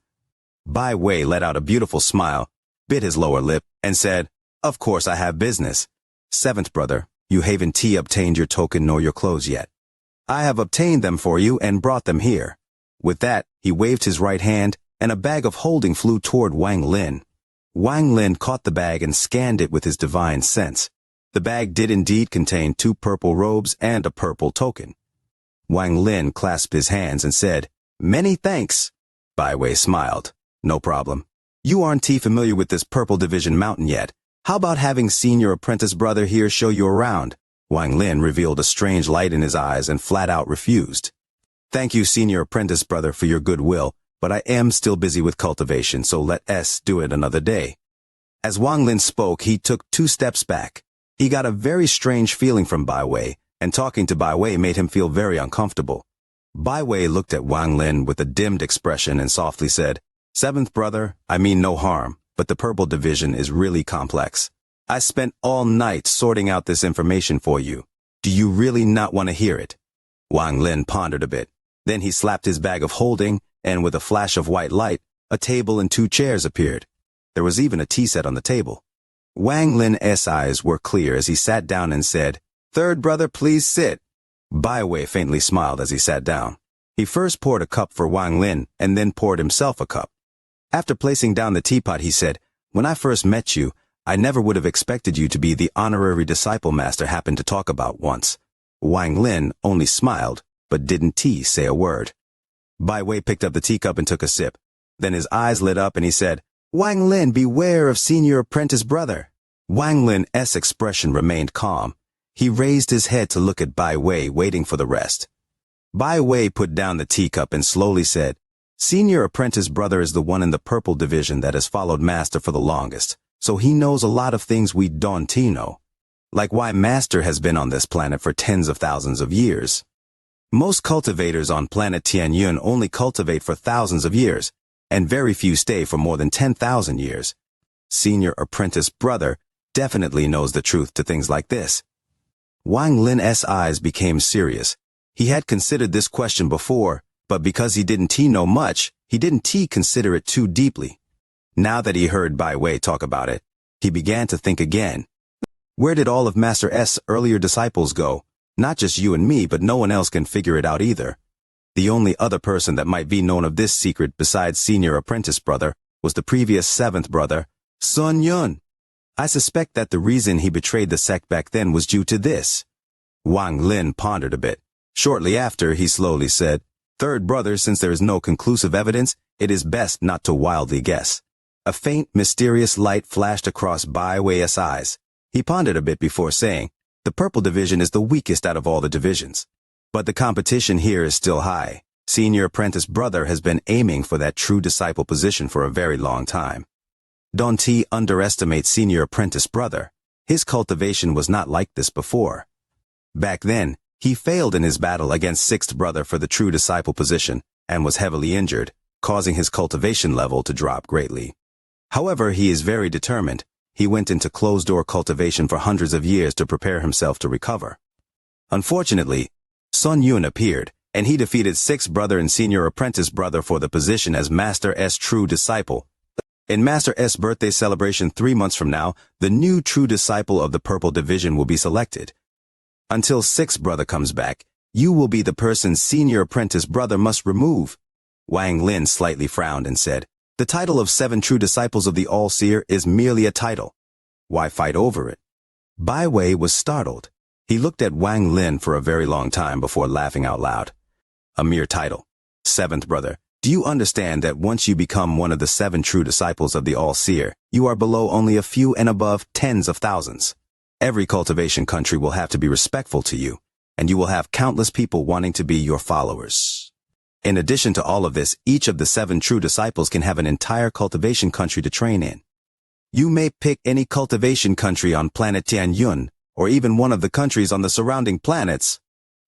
Bai Wei let out a beautiful smile, bit his lower lip, and said, "Of course I have business. Seventh brother, you haven't obtained your token nor your clothes yet. I have obtained them for you and brought them here." With that, he waved his right hand, and a bag of holding flew toward Wang Lin. Wang Lin caught the bag and scanned it with his divine sense. The bag did indeed contain 2 purple robes and a purple token. Wang Lin clasped his hands and said, "Many thanks." Bai Wei smiled. "No problem. You aren't familiar with this purple division mountain yet. How about having seen your apprentice brother here show you around?" Wang Lin revealed a strange light in his eyes and flat out refused. "Thank you, senior apprentice brother, for your goodwill, but I am still busy with cultivation, so let us do it another day." As Wang Lin spoke, he took 2 steps back. He got a very strange feeling from Bai Wei, and talking to Bai Wei made him feel very uncomfortable. Bai Wei looked at Wang Lin with a dimmed expression and softly said, "Seventh brother, I mean no harm, but the purple division is really complex. I spent all night sorting out this information for you. Do you really not want to hear it?" Wang Lin pondered a bit. Then he slapped his bag of holding, and with a flash of white light, a table and 2 chairs appeared. There was even a tea set on the table. Wang Lin's eyes were clear as he sat down and said, "Third brother, please sit." Bai Wei faintly smiled as he sat down. He first poured a cup for Wang Lin and then poured himself a cup. After placing down the teapot, he said, "When I first met you, I never would have expected you to be the honorary disciple master happened to talk about once." Wang Lin only smiled, but didn't say a word. Bai Wei picked up the teacup and took a sip. Then his eyes lit up and he said, "Wang Lin, beware of senior apprentice brother." Wang Lin's expression remained calm. He raised his head to look at Bai Wei, waiting for the rest. Bai Wei put down the teacup and slowly said, "Senior apprentice brother is the one in the purple division that has followed master for the longest, so he knows a lot of things we don't know. Like why master has been on this planet for tens of thousands of years. Most cultivators on planet Tianyun only cultivate for thousands of years, and very few stay for more than 10,000 years. Senior apprentice brother definitely knows the truth to things like this." Wang Lin's eyes became serious. He had considered this question before, but because he didn't know much, he didn't consider it too deeply. Now that he heard Bai Wei talk about it, he began to think again. Where did all of Master S' earlier disciples go? Not just you and me, but no one else can figure it out either. The only other person that might be known of this secret besides senior apprentice brother was the previous 7th brother, Sun Yun. I suspect that the reason he betrayed the sect back then was due to this. Wang Lin pondered a bit. Shortly after, he slowly said, "Third brother, since there is no conclusive evidence, it is best not to wildly guess." A faint, mysterious light flashed across Bai Wei's eyes. He pondered a bit before saying, "The purple division is the weakest out of all the divisions. But the competition here is still high. Senior apprentice brother has been aiming for that true disciple position for a very long time. Don't underestimate senior apprentice brother. His cultivation was not like this before. Back then, he failed in his battle against 6th brother for the true disciple position and was heavily injured, causing his cultivation level to drop greatly. However, he is very determined. He went into closed-door cultivation for hundreds of years to prepare himself to recover. Unfortunately, Sun Yun appeared, and he defeated 6th brother and senior apprentice brother for the position as Master S' true disciple. In Master S' birthday celebration 3 months from now, the new true disciple of the purple division will be selected. Until 6th brother comes back, you will be the person senior apprentice brother must remove." Wang Lin slightly frowned and said, "The title of 7 true disciples of the All-Seer is merely a title. Why fight over it?" Bai Wei was startled. He looked at Wang Lin for a very long time before laughing out loud. "A mere title. 7th brother, do you understand that once you become one of the 7 true disciples of the All-Seer, you are below only a few and above tens of thousands? Every cultivation country will have to be respectful to you, and you will have countless people wanting to be your followers. In addition to all of this, each of the 7 true disciples can have an entire cultivation country to train in. You may pick any cultivation country on planet Tianyun, or even one of the countries on the surrounding planets.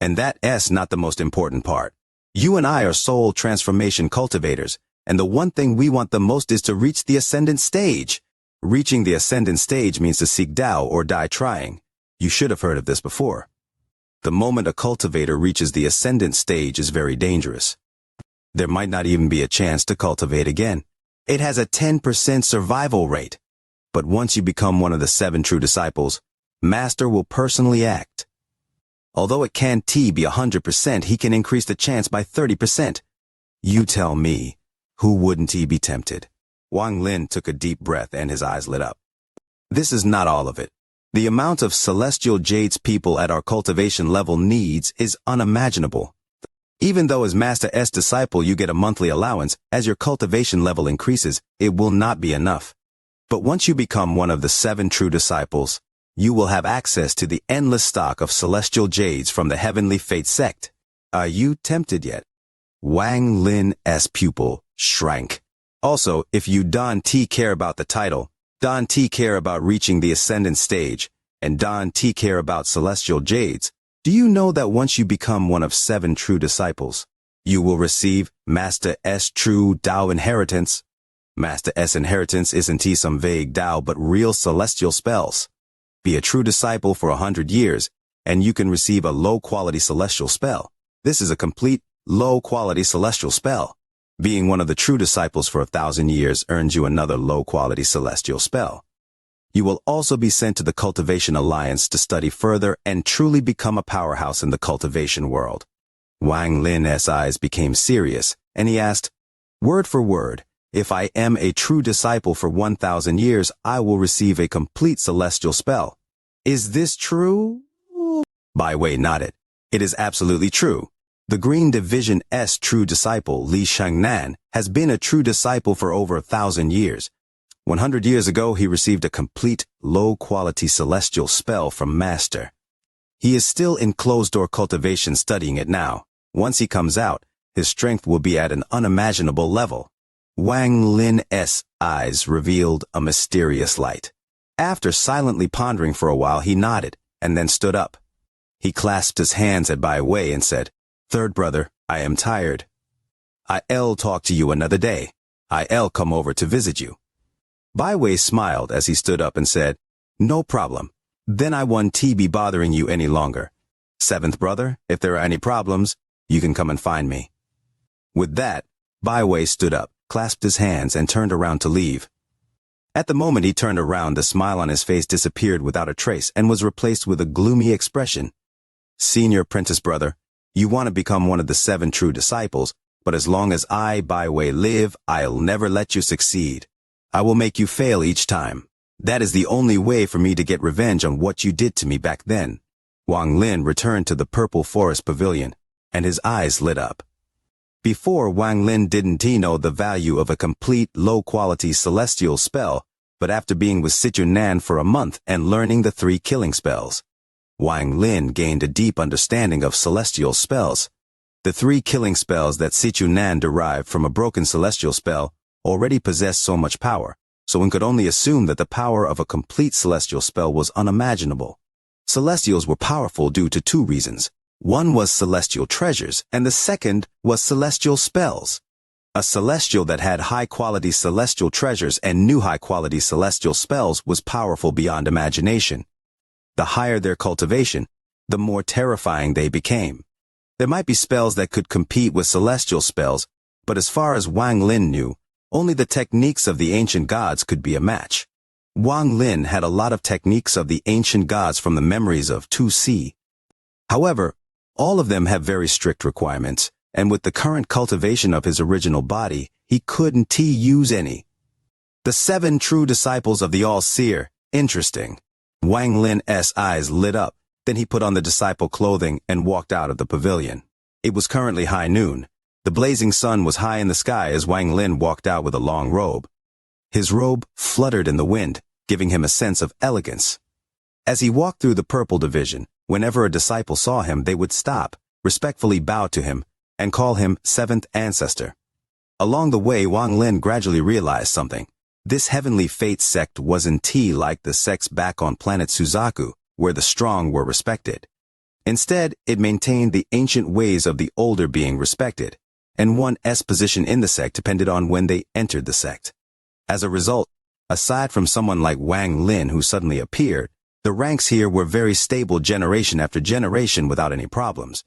And that S not the most important part. You and I are soul transformation cultivators, and the one thing we want the most is to reach the ascendant stage. Reaching the ascendant stage means to seek Tao or die trying. You should have heard of this before. The moment a cultivator reaches the ascendant stage is very dangerous. There might not even be a chance to cultivate again. It has a 10% survival rate. But once you become one of the 7 true disciples, Master will personally act. Although it can't be 100%, he can increase the chance by 30%. You tell me, who wouldn't he be tempted? Wang Lin took a deep breath and his eyes lit up. This is not all of it. The amount of celestial jades people at our cultivation level needs is unimaginable. Even though as Master S disciple you get a monthly allowance, as your cultivation level increases, it will not be enough. But once you become one of the 7 true disciples, you will have access to the endless stock of celestial jades from the Heavenly Fate sect. Are you tempted yet? Wang Lin's pupil shrank. Also, if you don't care about the title, don't care about reaching the ascendant stage, and don't care about celestial jades, do you know that once you become one of 7 true disciples, you will receive Master S true Tao inheritance? Master S inheritance isn't some vague Tao but real celestial spells. Be a true disciple for 100 years, and you can receive a low-quality celestial spell. This is a complete, low-quality celestial spell. Being one of the true disciples for 1,000 years earns you another low-quality celestial spell. You will also be sent to the Cultivation Alliance to study further and truly become a powerhouse in the cultivation world. Wang Lin's eyes became serious, and he asked, word for word, if I am a true disciple for 1,000 years, I will receive a complete celestial spell. Is this true? Bai Wei nodded. It is absolutely true. The Green Division S true disciple, Li Shangnan, has been a true disciple for over 1,000 years. 100 years ago, he received a complete, low-quality celestial spell from Master. He is still in closed-door cultivation studying it now. Once he comes out, his strength will be at an unimaginable level. Wang Lin's eyes revealed a mysterious light. After silently pondering for a while, he nodded, and then stood up. He clasped his hands at Bai Wei and said, Third brother, I am tired. I'll talk to you another day. I'll come over to visit you. Bai Wei smiled as he stood up and said, No problem. Then I won't be bothering you any longer. 7th brother, if there are any problems, you can come and find me. With that, Bai Wei stood up, clasped his hands, and turned around to leave. At the moment he turned around, the smile on his face disappeared without a trace and was replaced with a gloomy expression. Senior apprentice brother, you want to become one of the 7 true disciples, but as long as I, Bai Wei, live, I'll never let you succeed. I will make you fail each time. That is the only way for me to get revenge on what you did to me back then. Wang Lin returned to the Purple Forest Pavilion, and his eyes lit up. Before, Wang Lin didn't know the value of a complete, low-quality celestial spell, but after being with Situ Nan for a month and learning the 3 killing spells, Wang Lin gained a deep understanding of celestial spells. The 3 killing spells that Situ Nan derived from a broken celestial spell already possessed so much power, so one could only assume that the power of a complete celestial spell was unimaginable. Celestials were powerful due to 2 reasons. One was celestial treasures, and the second was celestial spells. A celestial that had high-quality celestial treasures and knew high-quality celestial spells was powerful beyond imagination. The higher their cultivation, the more terrifying they became. There might be spells that could compete with celestial spells, but as far as Wang Lin knew, only the techniques of the ancient gods could be a match. Wang Lin had a lot of techniques of the ancient gods from the memories of 2C. However, all of them have very strict requirements, and with the current cultivation of his original body, he couldn't use any. The 7 true disciples of the All-Seer, interesting. Wang Lin's eyes lit up, then he put on the disciple clothing and walked out of the pavilion. It was currently high noon. The blazing sun was high in the sky as Wang Lin walked out with a long robe. His robe fluttered in the wind, giving him a sense of elegance. As he walked through the Purple Division, whenever a disciple saw him, they would stop, respectfully bow to him, and call him 7th Ancestor. Along the way, Wang Lin gradually realized something. This Heavenly Fate sect wasn't like the sects back on planet Suzaku, where the strong were respected. Instead, it maintained the ancient ways of the older being respected, and one's position in the sect depended on when they entered the sect. As a result, aside from someone like Wang Lin who suddenly appeared, the ranks here were very stable generation after generation without any problems.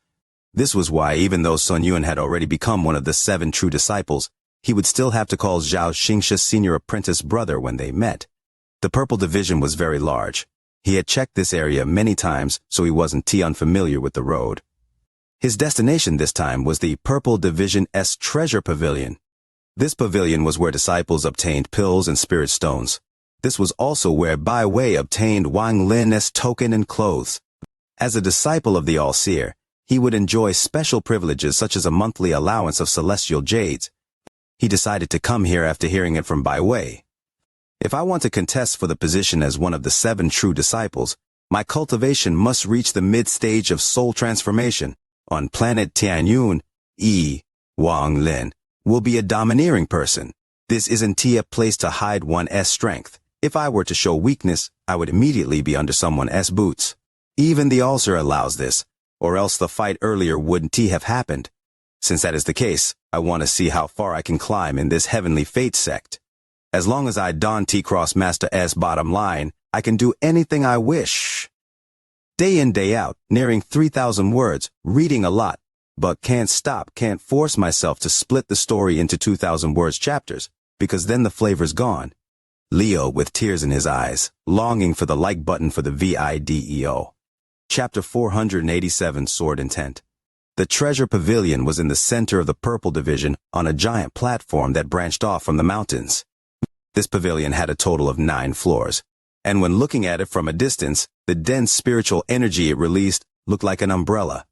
This was why, even though Sun Yuan had already become one of the 7 true disciples, he would still have to call Xianxia's senior apprentice brother when they met. The purple division was very large. He had checked this area many times, so he wasn't too unfamiliar with the road. His destination this time was the Purple Division's Treasure Pavilion. This pavilion was where disciples obtained pills and spirit stones. This was also where Bai Wei obtained Wang Lin's token and clothes. As a disciple of the All-Seer, he would enjoy special privileges such as a monthly allowance of celestial jades. He decided to come here after hearing it from Bai Wei. If I want to contest for the position as one of the 7 true disciples, my cultivation must reach the mid-stage of soul transformation. On planet Tianyun, Wang Lin will be a domineering person. This isn't a place to hide one's strength. If I were to show weakness, I would immediately be under someone's boots. Even the All-Seer allows this, or else the fight earlier wouldn't have happened. Since that is the case, I want to see how far I can climb in this heavenly fate sect. As long as I don't cross Master's bottom line, I can do anything I wish. Day in, day out, nearing 3,000 words, reading a lot, but can't force myself to split the story into 2,000 words chapters, because then the flavor's gone. Leo with tears in his eyes, longing for the like button for the video. Chapter 487, Sword Intent. The treasure pavilion was in the center of the Purple Division on a giant platform that branched off from the mountains. This pavilion had a total of 9 floors, and when looking at it from a distance, the dense spiritual energy it released looked like an umbrella.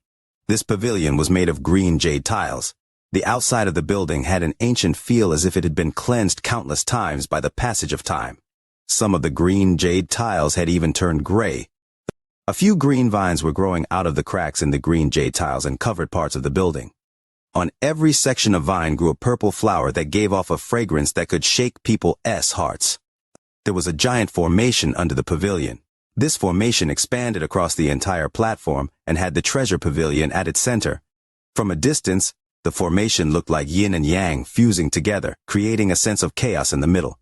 This pavilion was made of green jade tiles. The outside of the building had an ancient feel as if it had been cleansed countless times by the passage of time. Some of the green jade tiles had even turned gray. A few green vines were growing out of the cracks in the green jade tiles and covered parts of the building. On every section of vine grew a purple flower that gave off a fragrance that could shake people's hearts. There was a giant formation under the pavilion. This formation expanded across the entire platform and had the treasure pavilion at its center. From a distance, the formation looked like yin and yang fusing together, creating a sense of chaos in the middle.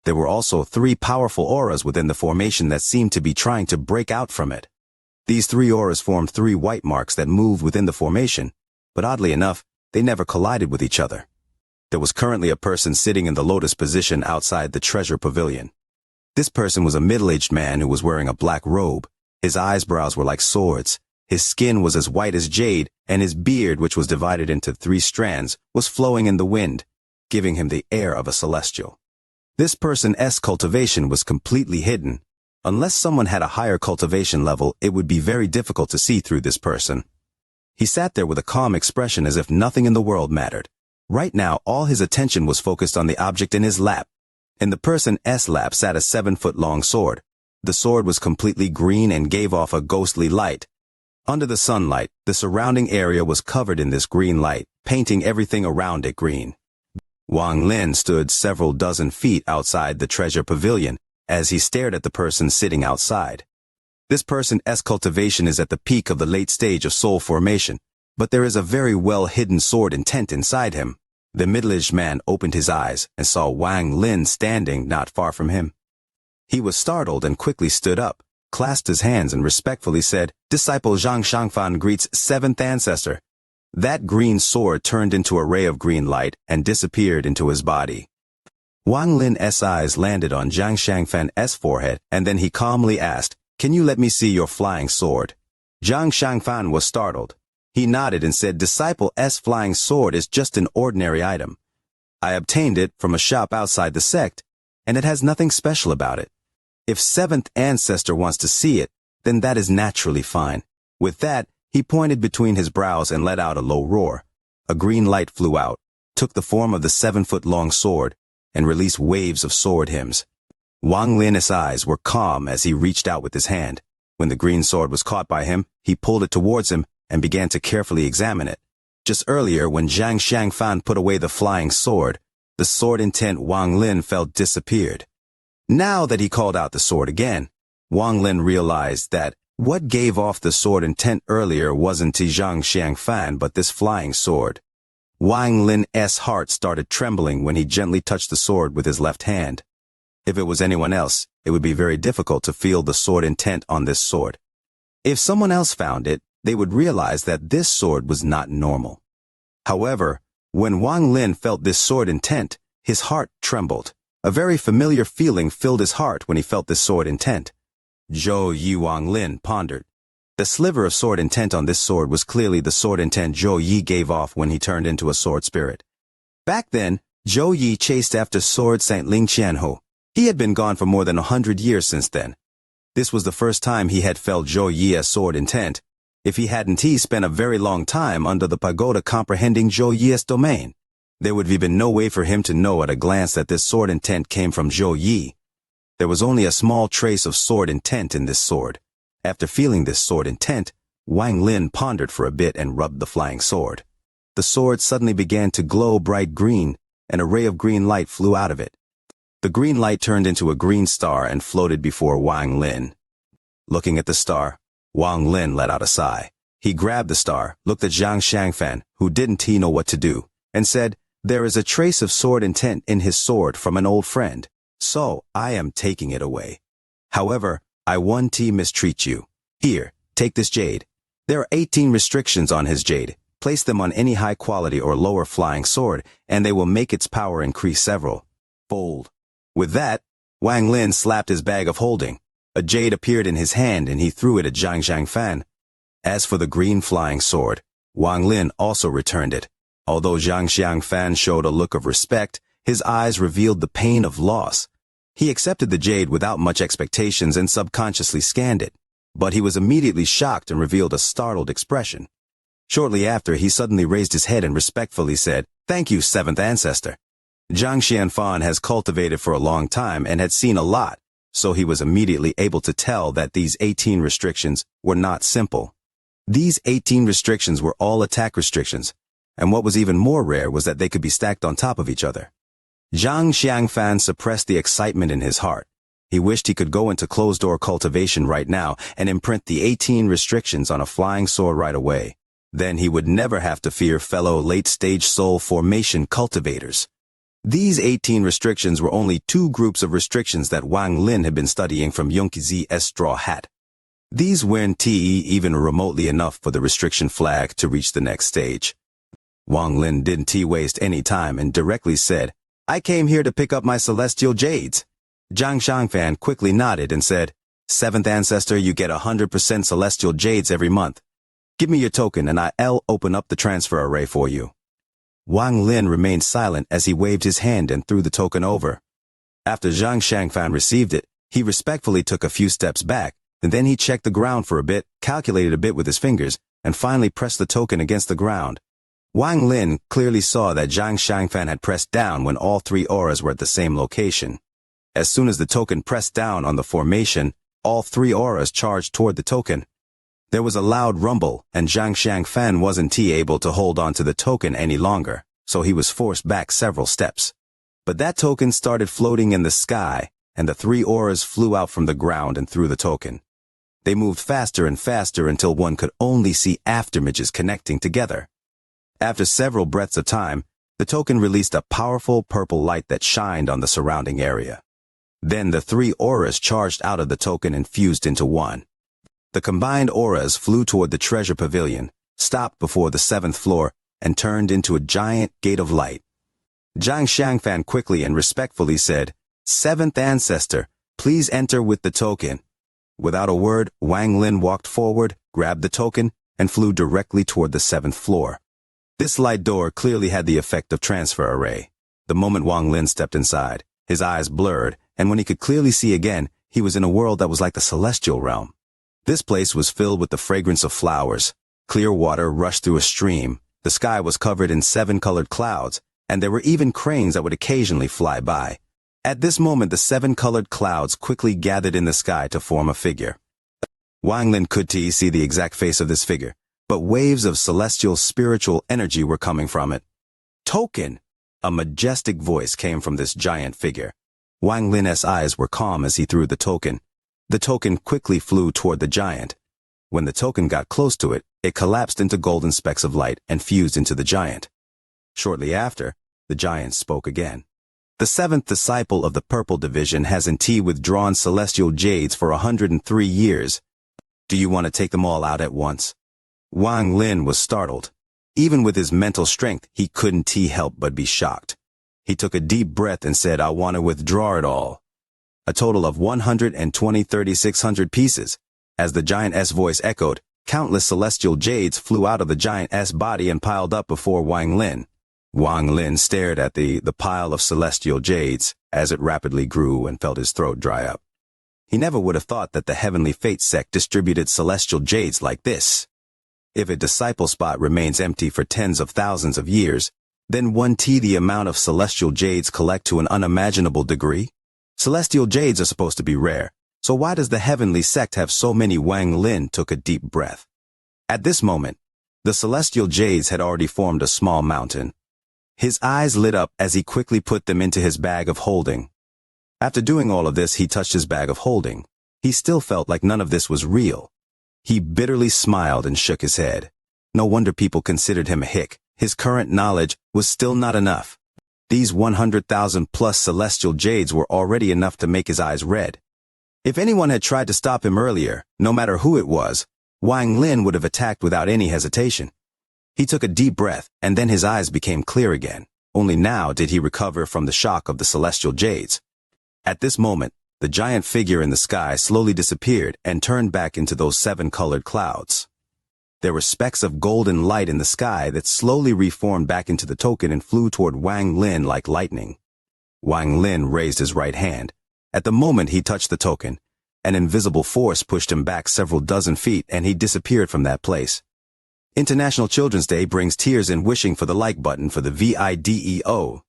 There were also 3 powerful auras within the formation that seemed to be trying to break out from it. These 3 auras formed 3 white marks that moved within the formation, but oddly enough, they never collided with each other. There was currently a person sitting in the lotus position outside the treasure pavilion. This person was a middle-aged man who was wearing a black robe. His eyebrows were like swords. His skin was as white as jade, and his beard, which was divided into 3 strands, was flowing in the wind, giving him the air of a celestial. This person's cultivation was completely hidden. Unless someone had a higher cultivation level, it would be very difficult to see through this person. He sat there with a calm expression as if nothing in the world mattered. Right now, all his attention was focused on the object in his lap. In the person's lap sat a 7-foot-long sword. The sword was completely green and gave off a ghostly light. Under the sunlight, the surrounding area was covered in this green light, painting everything around it green. Wang Lin stood several dozen feet outside the treasure pavilion as he stared at the person sitting outside. This person's cultivation is at the peak of the late stage of soul formation, but there is a very well-hidden sword intent inside him. The middle-aged man opened his eyes and saw Wang Lin standing not far from him. He was startled and quickly stood up, clasped his hands and respectfully said, "Disciple Zhang Shangfan greets 7th ancestor." That green sword turned into a ray of green light and disappeared into his body. Wang Lin's eyes landed on Zhang Shangfan's forehead, and then he calmly asked, "Can you let me see your flying sword?" Zhang Shangfan was startled. He nodded and said, "Disciple's flying sword is just an ordinary item. I obtained it from a shop outside the sect, and it has nothing special about it. If 7th ancestor wants to see it, then that is naturally fine." With that, he pointed between his brows and let out a low roar. A green light flew out, took the form of the 7-foot-long sword, and released waves of sword hymns. Wang Lin's eyes were calm as he reached out with his hand. When the green sword was caught by him, he pulled it towards him and began to carefully examine it. Just earlier, when Zhang Shangfan put away the flying sword, the sword intent Wang Lin felt disappeared. Now that he called out the sword again, Wang Lin realized that What gave off the sword intent earlier wasn't Zhang Xiangfan but this flying sword. Wang Lin's heart started trembling when he gently touched the sword with his left hand. If it was anyone else, it would be very difficult to feel the sword intent on this sword. If someone else found it, they would realize that this sword was not normal. However, when Wang Lin felt this sword intent, his heart trembled. A very familiar feeling filled his heart when he felt this sword intent. Zhou Yi Wang Lin pondered. The sliver of sword intent on this sword was clearly the sword intent Zhou Yi gave off when he turned into a sword spirit. Back then, Zhou Yi chased after sword Saint Ling Qianhu. He had been gone for more than 100 years since then. This was the first time he had felt Zhou Yi's sword intent. If he hadn't, he spent a very long time under the pagoda comprehending Zhou Yi's domain. There would have been no way for him to know at a glance that this sword intent came from Zhou Yi. There was only a small trace of sword intent in this sword. After feeling this sword intent, Wang Lin pondered for a bit and rubbed the flying sword. The sword suddenly began to glow bright green, and a ray of green light flew out of it. The green light turned into a green star and floated before Wang Lin. Looking at the star, Wang Lin let out a sigh. He grabbed the star, looked at Zhang Xiangfan, who didn't know what to do, and said, "There is a trace of sword intent in his sword from an old friend, so I am taking it away. However, I won't mistreat you. Here, take this jade. There are 18 restrictions on his jade. Place them on any high quality or lower flying sword, and they will make its power increase several fold." With that, Wang Lin slapped his bag of holding. A jade appeared in his hand and he threw it at Zhang Xiangfan. As for the green flying sword, Wang Lin also returned it. Although Zhang Xiangfan showed a look of respect, his eyes revealed the pain of loss. He accepted the jade without much expectations and subconsciously scanned it, but he was immediately shocked and revealed a startled expression. Shortly after, he suddenly raised his head and respectfully said, "Thank you, seventh ancestor." Zhang Xianfan has cultivated for a long time and had seen a lot, so he was immediately able to tell that these 18 restrictions were not simple. These 18 restrictions were all attack restrictions, and what was even more rare was that they could be stacked on top of each other. Zhang Xiangfan suppressed the excitement in his heart. He wished he could go into closed-door cultivation right now and imprint the 18 restrictions on a flying sword right away. Then he would never have to fear fellow late-stage soul formation cultivators. These 18 restrictions were only two groups of restrictions that Wang Lin had been studying from Yongqi's straw hat. These weren't even remotely enough for the restriction flag to reach the next stage. Wang Lin didn't waste any time and directly said, "I came here to pick up my celestial jades." Zhang Xiangfan quickly nodded and said, "Seventh ancestor, you get 100% celestial jades every month. Give me your token and I'll open up the transfer array for you." Wang Lin remained silent as he waved his hand and threw the token over. After Zhang Xiangfan received it, he respectfully took a few steps back, and then he checked the ground for a bit, calculated a bit with his fingers, and finally pressed the token against the ground. Wang Lin clearly saw that Zhang Xiangfan had pressed down when all three auras were at the same location. As soon as the token pressed down on the formation, all three auras charged toward the token. There was a loud rumble, and Zhang Xiangfan wasn't able to hold on to the token any longer, so he was forced back several steps. But that token started floating in the sky, and the three auras flew out from the ground and through the token. They moved faster and faster until one could only see afterimages connecting together. After several breaths of time, the token released a powerful purple light that shined on the surrounding area. Then the three auras charged out of the token and fused into one. The combined auras flew toward the treasure pavilion, stopped before the 7th floor, and turned into a giant gate of light. Zhang Xiangfan quickly and respectfully said, "Seventh ancestor, please enter with the token." Without a word, Wang Lin walked forward, grabbed the token, and flew directly toward the 7th floor. This light door clearly had the effect of transfer array. The moment Wang Lin stepped inside, his eyes blurred, and when he could clearly see again, he was in a world that was like the celestial realm. This place was filled with the fragrance of flowers. Clear water rushed through a stream. The sky was covered in 7-colored clouds, and there were even cranes that would occasionally fly by. At this moment, the 7-colored clouds quickly gathered in the sky to form a figure. Wang Lin could see the exact face of this figure, but waves of celestial spiritual energy were coming from it. "Token!" A majestic voice came from this giant figure. Wang Lin's eyes were calm as he threw the token. The token quickly flew toward the giant. When the token got close to it, it collapsed into golden specks of light and fused into the giant. Shortly after, the giant spoke again. The seventh disciple of the Purple Division has withdrawn celestial jades for 103 years. Do you want to take them all out at once? Wang Lin was startled. Even with his mental strength, he couldn't help but be shocked. He took a deep breath and said, I want to withdraw it all. A total of 120,600 pieces. As the giant's voice echoed, countless celestial jades flew out of the giant's body and piled up before Wang Lin. Wang Lin stared at the pile of celestial jades as it rapidly grew and felt his throat dry up. He never would have thought that the Heavenly Fate sect distributed celestial jades like this. If a disciple spot remains empty for tens of thousands of years, then the amount of celestial jades collect to an unimaginable degree? Celestial jades are supposed to be rare, so why does the Heavenly Sect have so many? Wang Lin took a deep breath. At this moment, the celestial jades had already formed a small mountain. His eyes lit up as he quickly put them into his bag of holding. After doing all of this, he touched his bag of holding. He still felt like none of this was real. He bitterly smiled and shook his head. No wonder people considered him a hick. His current knowledge was still not enough. These 100,000 plus celestial jades were already enough to make his eyes red. If anyone had tried to stop him earlier, no matter who it was, Wang Lin would have attacked without any hesitation. He took a deep breath, and then his eyes became clear again. Only now did he recover from the shock of the celestial jades. At this moment, the giant figure in the sky slowly disappeared and turned back into those 7 colored clouds. There were specks of golden light in the sky that slowly reformed back into the token and flew toward Wang Lin like lightning. Wang Lin raised his right hand. At the moment he touched the token, an invisible force pushed him back several dozen feet and he disappeared from that place. International Children's Day brings tears and wishing for the like button for the video.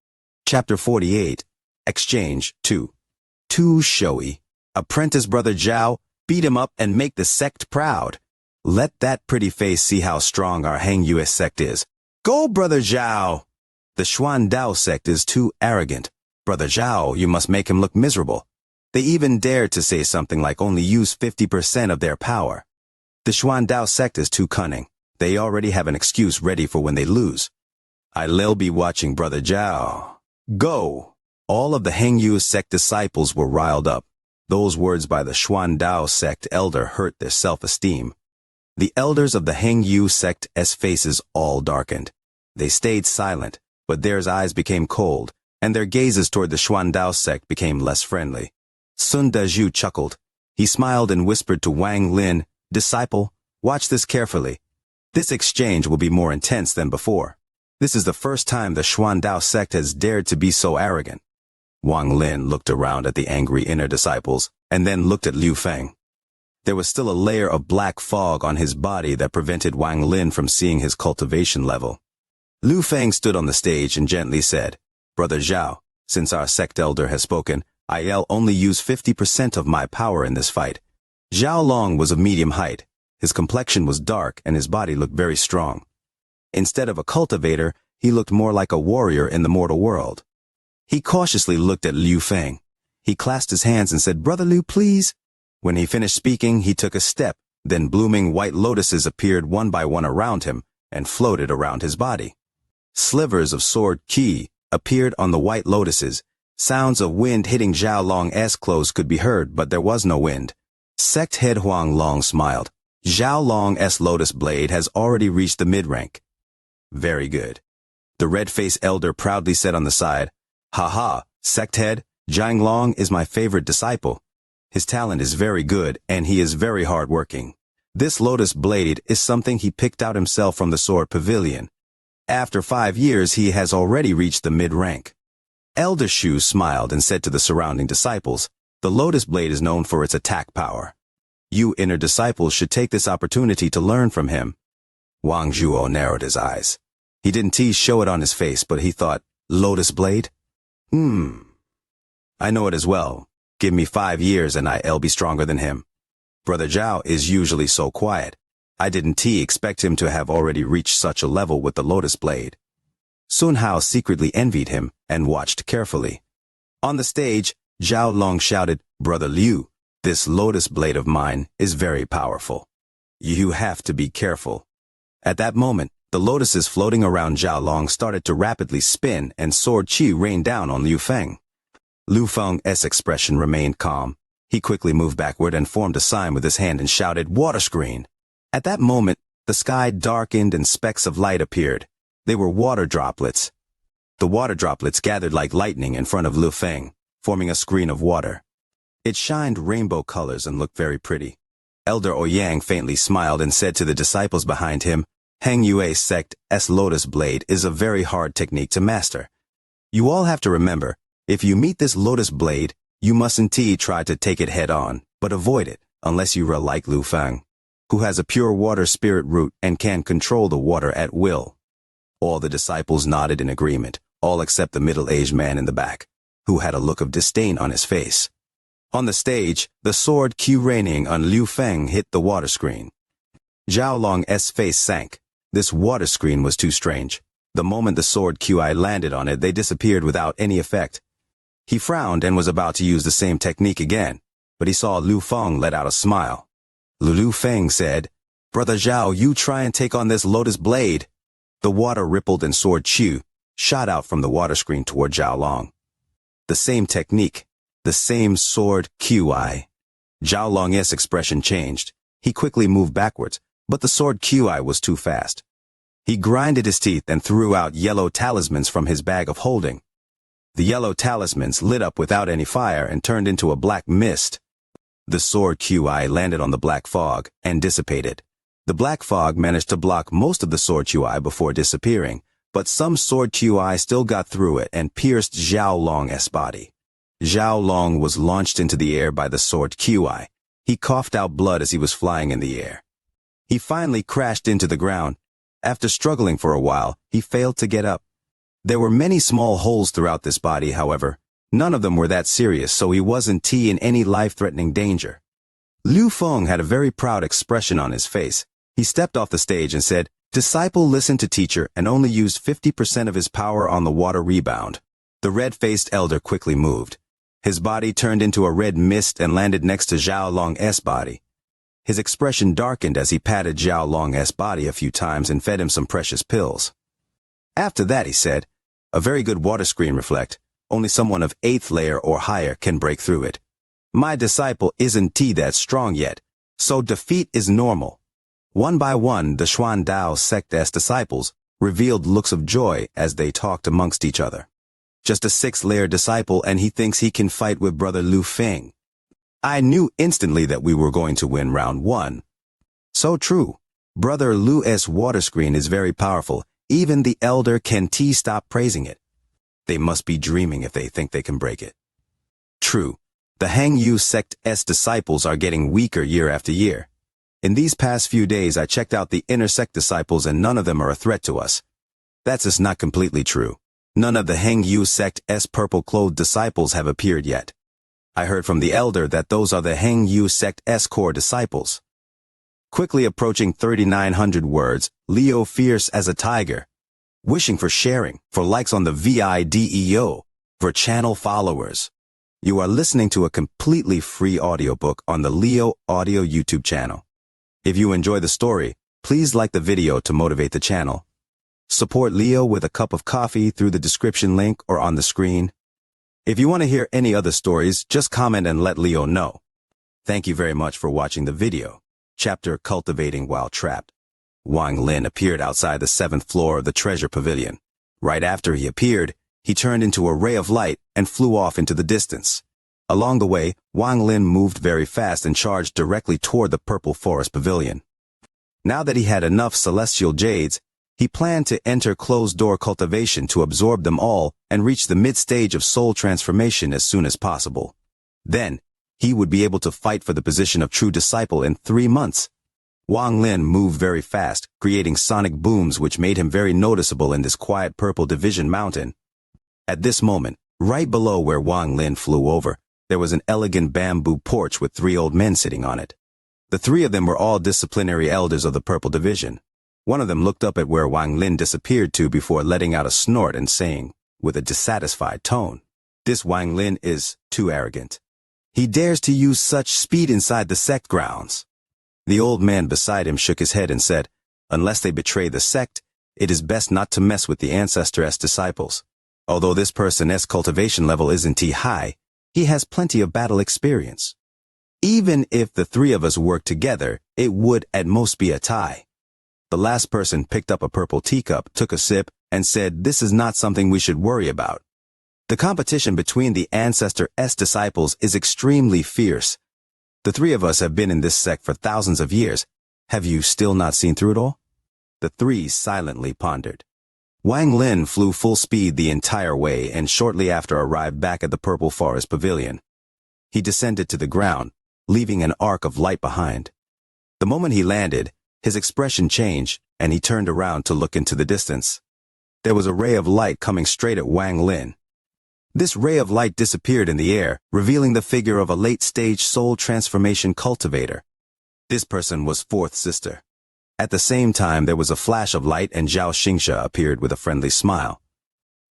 Chapter 48. Exchange 2. Too showy. Apprentice Brother Zhao, beat him up and make the sect proud. Let that pretty face see how strong our Hang US sect is. Go, Brother Zhao! The Xuan Dao sect is too arrogant. Brother Zhao, you must make him look miserable. They even dared to say something like only use 50% of their power. The Xuan Dao sect is too cunning. They already have an excuse ready for when they lose. I'll be watching Brother Zhao. Go! All of the Hang US sect disciples were riled up. Those words by the Xuan Dao sect elder hurt their self-esteem. The elders of the Hang Yu sect's faces all darkened. They stayed silent, but their eyes became cold, and their gazes toward the Xuan Dao sect became less friendly. Sun Dazhu chuckled. He smiled and whispered to Wang Lin, Disciple, watch this carefully. This exchange will be more intense than before. This is the first time the Xuan Dao sect has dared to be so arrogant. Wang Lin looked around at the angry inner disciples, and then looked at Liu Feng. There was still a layer of black fog on his body that prevented Wang Lin from seeing his cultivation level. Liu Feng stood on the stage and gently said, Brother Zhao, since our sect elder has spoken, I'll only use 50% of my power in this fight. Zhao Long was of medium height. His complexion was dark and his body looked very strong. Instead of a cultivator, he looked more like a warrior in the mortal world. He cautiously looked at Liu Feng. He clasped his hands and said, Brother Liu, please. When he finished speaking, he took a step, then blooming white lotuses appeared one by one around him and floated around his body. Slivers of sword qi appeared on the white lotuses. Sounds of wind hitting Zhao Long's clothes could be heard, but there was no wind. Sect head Huang Long smiled. Zhao Long's lotus blade has already reached the mid-rank. Very good. The red-faced elder proudly said on the side, Ha, sect head, Zhang Long is my favorite disciple. His talent is very good and he is very hard-working. This lotus blade is something he picked out himself from the sword pavilion. After 5 years, he has already reached the mid-rank. Elder Shu smiled and said to the surrounding disciples, The lotus blade is known for its attack power. You inner disciples should take this opportunity to learn from him. Wang Zhuo narrowed his eyes. He didn't show it on his face, but he thought, Lotus blade? I know it as well. Give me 5 years and I'll be stronger than him. Brother Zhao is usually so quiet. I didn't expect him to have already reached such a level with the lotus blade. Sun Hao secretly envied him and watched carefully. On the stage, Zhao Long shouted, Brother Liu, this lotus blade of mine is very powerful. You have to be careful. At that moment, the lotuses floating around Zhao Long started to rapidly spin and Sword Qi rained down on Liu Feng. Liu Feng's expression remained calm. He quickly moved backward and formed a sign with his hand and shouted, "Water screen!" At that moment, the sky darkened and specks of light appeared. They were water droplets. The water droplets gathered like lightning in front of Liu Feng, forming a screen of water. It shined rainbow colors and looked very pretty. Elder Ouyang faintly smiled and said to the disciples behind him, "Hang Yue sect's lotus blade is a very hard technique to master. You all have to remember, if you meet this lotus blade, you mustn't try to take it head on, but avoid it, unless you are like Liu Feng, who has a pure water spirit root and can control the water at will." All the disciples nodded in agreement, all except the middle-aged man in the back, who had a look of disdain on his face. On the stage, the sword Q raining on Liu Feng hit the water screen. Zhao Long's face sank. This water screen was too strange. The moment the sword QI landed on it, they disappeared without any effect. He frowned and was about to use the same technique again, but he saw Liu Feng let out a smile. Liu Feng said, "Brother Zhao, you try and take on this lotus blade." The water rippled and sword Chu shot out from the water screen toward Zhao Long. The same technique. The same sword QI. Zhao Long's expression changed. He quickly moved backwards, but the sword QI was too fast. He grinded his teeth and threw out yellow talismans from his bag of holding. The yellow talismans lit up without any fire and turned into a black mist. The sword QI landed on the black fog and dissipated. The black fog managed to block most of the sword QI before disappearing, but some sword QI still got through it and pierced Zhao Long's body. Zhao Long was launched into the air by the sword QI. He coughed out blood as he was flying in the air. He finally crashed into the ground. After struggling for a while, he failed to get up. There were many small holes throughout this body, however. None of them were that serious, so he wasn't in any life-threatening danger. Liu Feng had a very proud expression on his face. He stepped off the stage and said, "Disciple listened to teacher and only used 50% of his power on the water rebound." The red-faced elder quickly moved. His body turned into a red mist and landed next to Zhao Long's body. His expression darkened as he patted Zhao Long's body a few times and fed him some precious pills. After that, he said, "A very good water screen reflect. Only someone of 8th layer or higher can break through it. My disciple isn't that strong yet, so defeat is normal." One by one, the Xuan Dao sect's disciples revealed looks of joy as they talked amongst each other. Just a 6th-layer disciple and he thinks he can fight with brother Liu Feng. I knew instantly that we were going to win round 1. So true. Brother Liu's water screen is very powerful. Even the elder can't stop praising it. They must be dreaming if they think they can break it. True. The Hang Yu sect's disciples are getting weaker year after year. In these past few days I checked out the inner sect disciples and none of them are a threat to us. That's just not completely true. None of the Hang Yu sect's purple-clothed disciples have appeared yet. I heard from the elder that those are the Hang Yu sect's core disciples. Quickly approaching 3,900 words, Leo fierce as a tiger. Wishing for sharing, for likes on the video, for channel followers. You are listening to a completely free audiobook on the Leo Audio YouTube channel. If you enjoy the story, please like the video to motivate the channel. Support Leo with a cup of coffee through the description link or on the screen. If you want to hear any other stories, just comment and let Leo know. Thank you very much for watching the video. Chapter Cultivating While Trapped. Wang Lin appeared outside the 7th floor of the treasure pavilion. Right after he appeared, he turned into a ray of light and flew off into the distance. Along the way, Wang Lin moved very fast and charged directly toward the Purple Forest Pavilion. Now that he had enough celestial jades, he planned to enter closed-door cultivation to absorb them all and reach the mid-stage of soul transformation as soon as possible. Then, he would be able to fight for the position of true disciple in 3 months. Wang Lin moved very fast, creating sonic booms which made him very noticeable in this quiet purple division mountain. At this moment, right below where Wang Lin flew over, there was an elegant bamboo porch with 3 old men sitting on it. The 3 of them were all disciplinary elders of the purple division. One of them looked up at where Wang Lin disappeared to before letting out a snort and saying, with a dissatisfied tone, "This Wang Lin is too arrogant. He dares to use such speed inside the sect grounds." The old man beside him shook his head and said, "Unless they betray the sect, it is best not to mess with the ancestor's disciples. Although this person's cultivation level isn't high, he has plenty of battle experience. Even if the three of us work together, it would at most be a tie." The last person picked up a purple teacup, took a sip, and said, "This is not something we should worry about. The competition between the ancestor's disciples is extremely fierce. The three of us have been in this sect for thousands of years. Have you still not seen through it all?" The three silently pondered. Wang Lin flew full speed the entire way and shortly after arrived back at the Purple Forest Pavilion. He descended to the ground, leaving an arc of light behind. The moment he landed, his expression changed, and he turned around to look into the distance. There was a ray of light coming straight at Wang Lin. This ray of light disappeared in the air, revealing the figure of a late-stage soul transformation cultivator. This person was fourth sister. At the same time, there was a flash of light and Xianxia appeared with a friendly smile.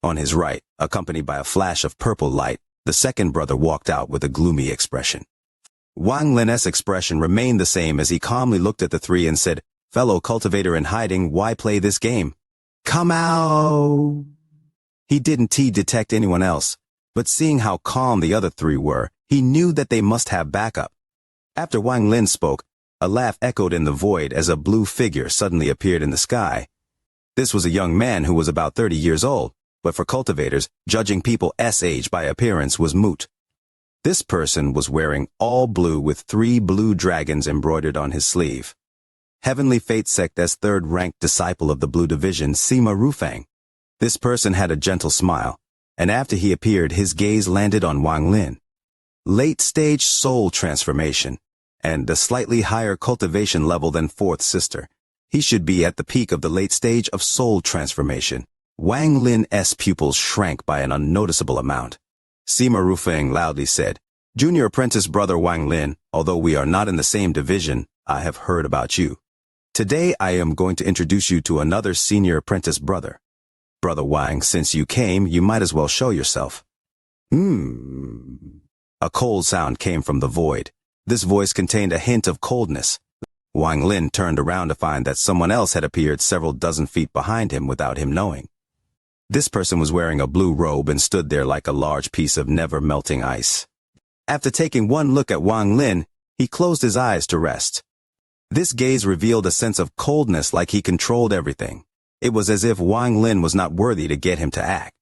On his right, accompanied by a flash of purple light, the second brother walked out with a gloomy expression. Wang Lin's expression remained the same as he calmly looked at the three and said, "Fellow cultivator in hiding, why play this game? Come out!" He didn't detect anyone else, but seeing how calm the other three were, he knew that they must have backup. After Wang Lin spoke, a laugh echoed in the void as a blue figure suddenly appeared in the sky. This was a young man who was about 30 years old, but for cultivators, judging people's age by appearance was moot. This person was wearing all blue with 3 blue dragons embroidered on his sleeve. Heavenly Fate Sect's third-ranked disciple of the Blue Division, Sima Rufang. This person had a gentle smile, and after he appeared, his gaze landed on Wang Lin. Late-stage soul transformation, and a slightly higher cultivation level than fourth sister. He should be at the peak of the late stage of soul transformation. Wang Lin's pupils shrank by an unnoticeable amount. Sima Rufang loudly said, "Junior apprentice brother Wang Lin, although we are not in the same division, I have heard about you. Today I am going to introduce you to another senior apprentice brother. Brother Wang, since you came, you might as well show yourself." A cold sound came from the void. This voice contained a hint of coldness. Wang Lin turned around to find that someone else had appeared several dozen feet behind him without him knowing. This person was wearing a blue robe and stood there like a large piece of never-melting ice. After taking one look at Wang Lin, he closed his eyes to rest. This gaze revealed a sense of coldness, like he controlled everything. It was as if Wang Lin was not worthy to get him to act.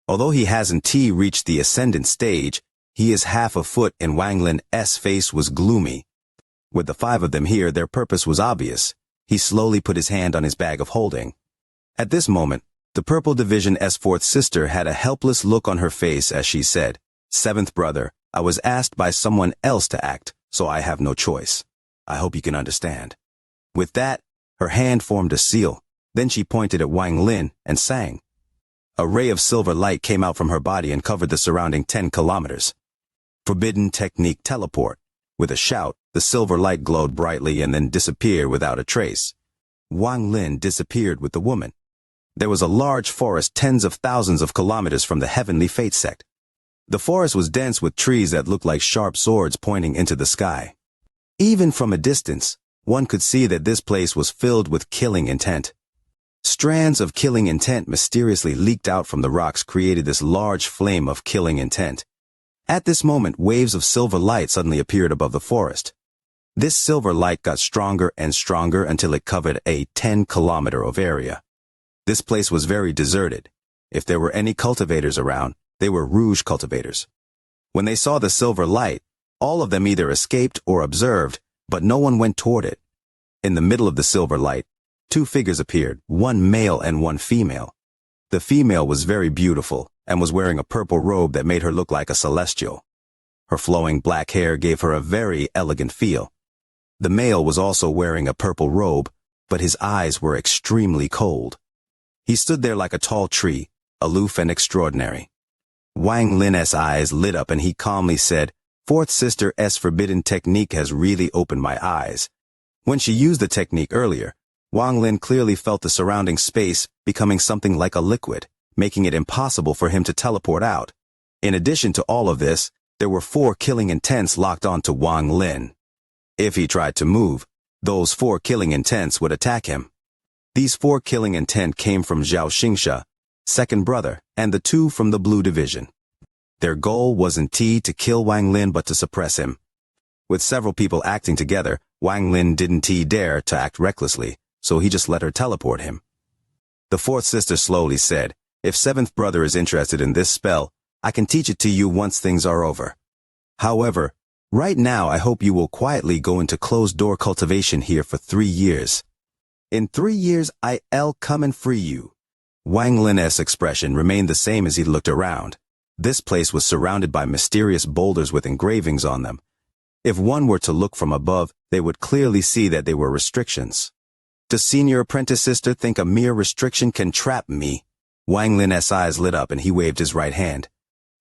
Although he hasn't reached the ascendant stage, he is half a foot and Wang Lin's face was gloomy. With the 5 of them here, their purpose was obvious. He slowly put his hand on his bag of holding. At this moment, the Purple Division's fourth sister had a helpless look on her face as she said, "Seventh brother, I was asked by someone else to act, so I have no choice. I hope you can understand." With that, her hand formed a seal. Then she pointed at Wang Lin and sang. A ray of silver light came out from her body and covered the surrounding 10 kilometers. Forbidden technique teleport. With a shout, the silver light glowed brightly and then disappeared without a trace. Wang Lin disappeared with the woman. There was a large forest tens of thousands of kilometers from the Heavenly Fate sect. The forest was dense with trees that looked like sharp swords pointing into the sky. Even from a distance, one could see that this place was filled with killing intent. Strands of killing intent mysteriously leaked out from the rocks, created this large flame of killing intent. At this moment, waves of silver light suddenly appeared above the forest. This silver light got stronger and stronger until it covered a 10-kilometer of area. This place was very deserted. If there were any cultivators around, they were rouge cultivators. When they saw the silver light, all of them either escaped or observed, but no one went toward it. In the middle of the silver light, 2 figures appeared, one male and one female. The female was very beautiful and was wearing a purple robe that made her look like a celestial. Her flowing black hair gave her a very elegant feel. The male was also wearing a purple robe, but his eyes were extremely cold. He stood there like a tall tree, aloof and extraordinary. Wang Lin's eyes lit up and he calmly said, "Fourth sister's forbidden technique has really opened my eyes." When she used the technique earlier, Wang Lin clearly felt the surrounding space becoming something like a liquid, making it impossible for him to teleport out. In addition to all of this, there were 4 killing intents locked onto Wang Lin. If he tried to move, those 4 killing intents would attack him. These 4 killing intent came from Xianxia, second brother, and the 2 from the Blue Division. Their goal wasn't to kill Wang Lin but to suppress him. With several people acting together, Wang Lin didn't dare to act recklessly, so he just let her teleport him. The 4th sister slowly said, "If 7th brother is interested in this spell, I can teach it to you once things are over. However, right now I hope you will quietly go into closed-door cultivation here for 3 years. In 3 years I'll come and free you." Wang Lin's expression remained the same as he looked around. This place was surrounded by mysterious boulders with engravings on them. If one were to look from above, they would clearly see that they were restrictions. Does senior apprentice sister think a mere restriction can trap me? Wang Lin's eyes lit up and he waved his right hand.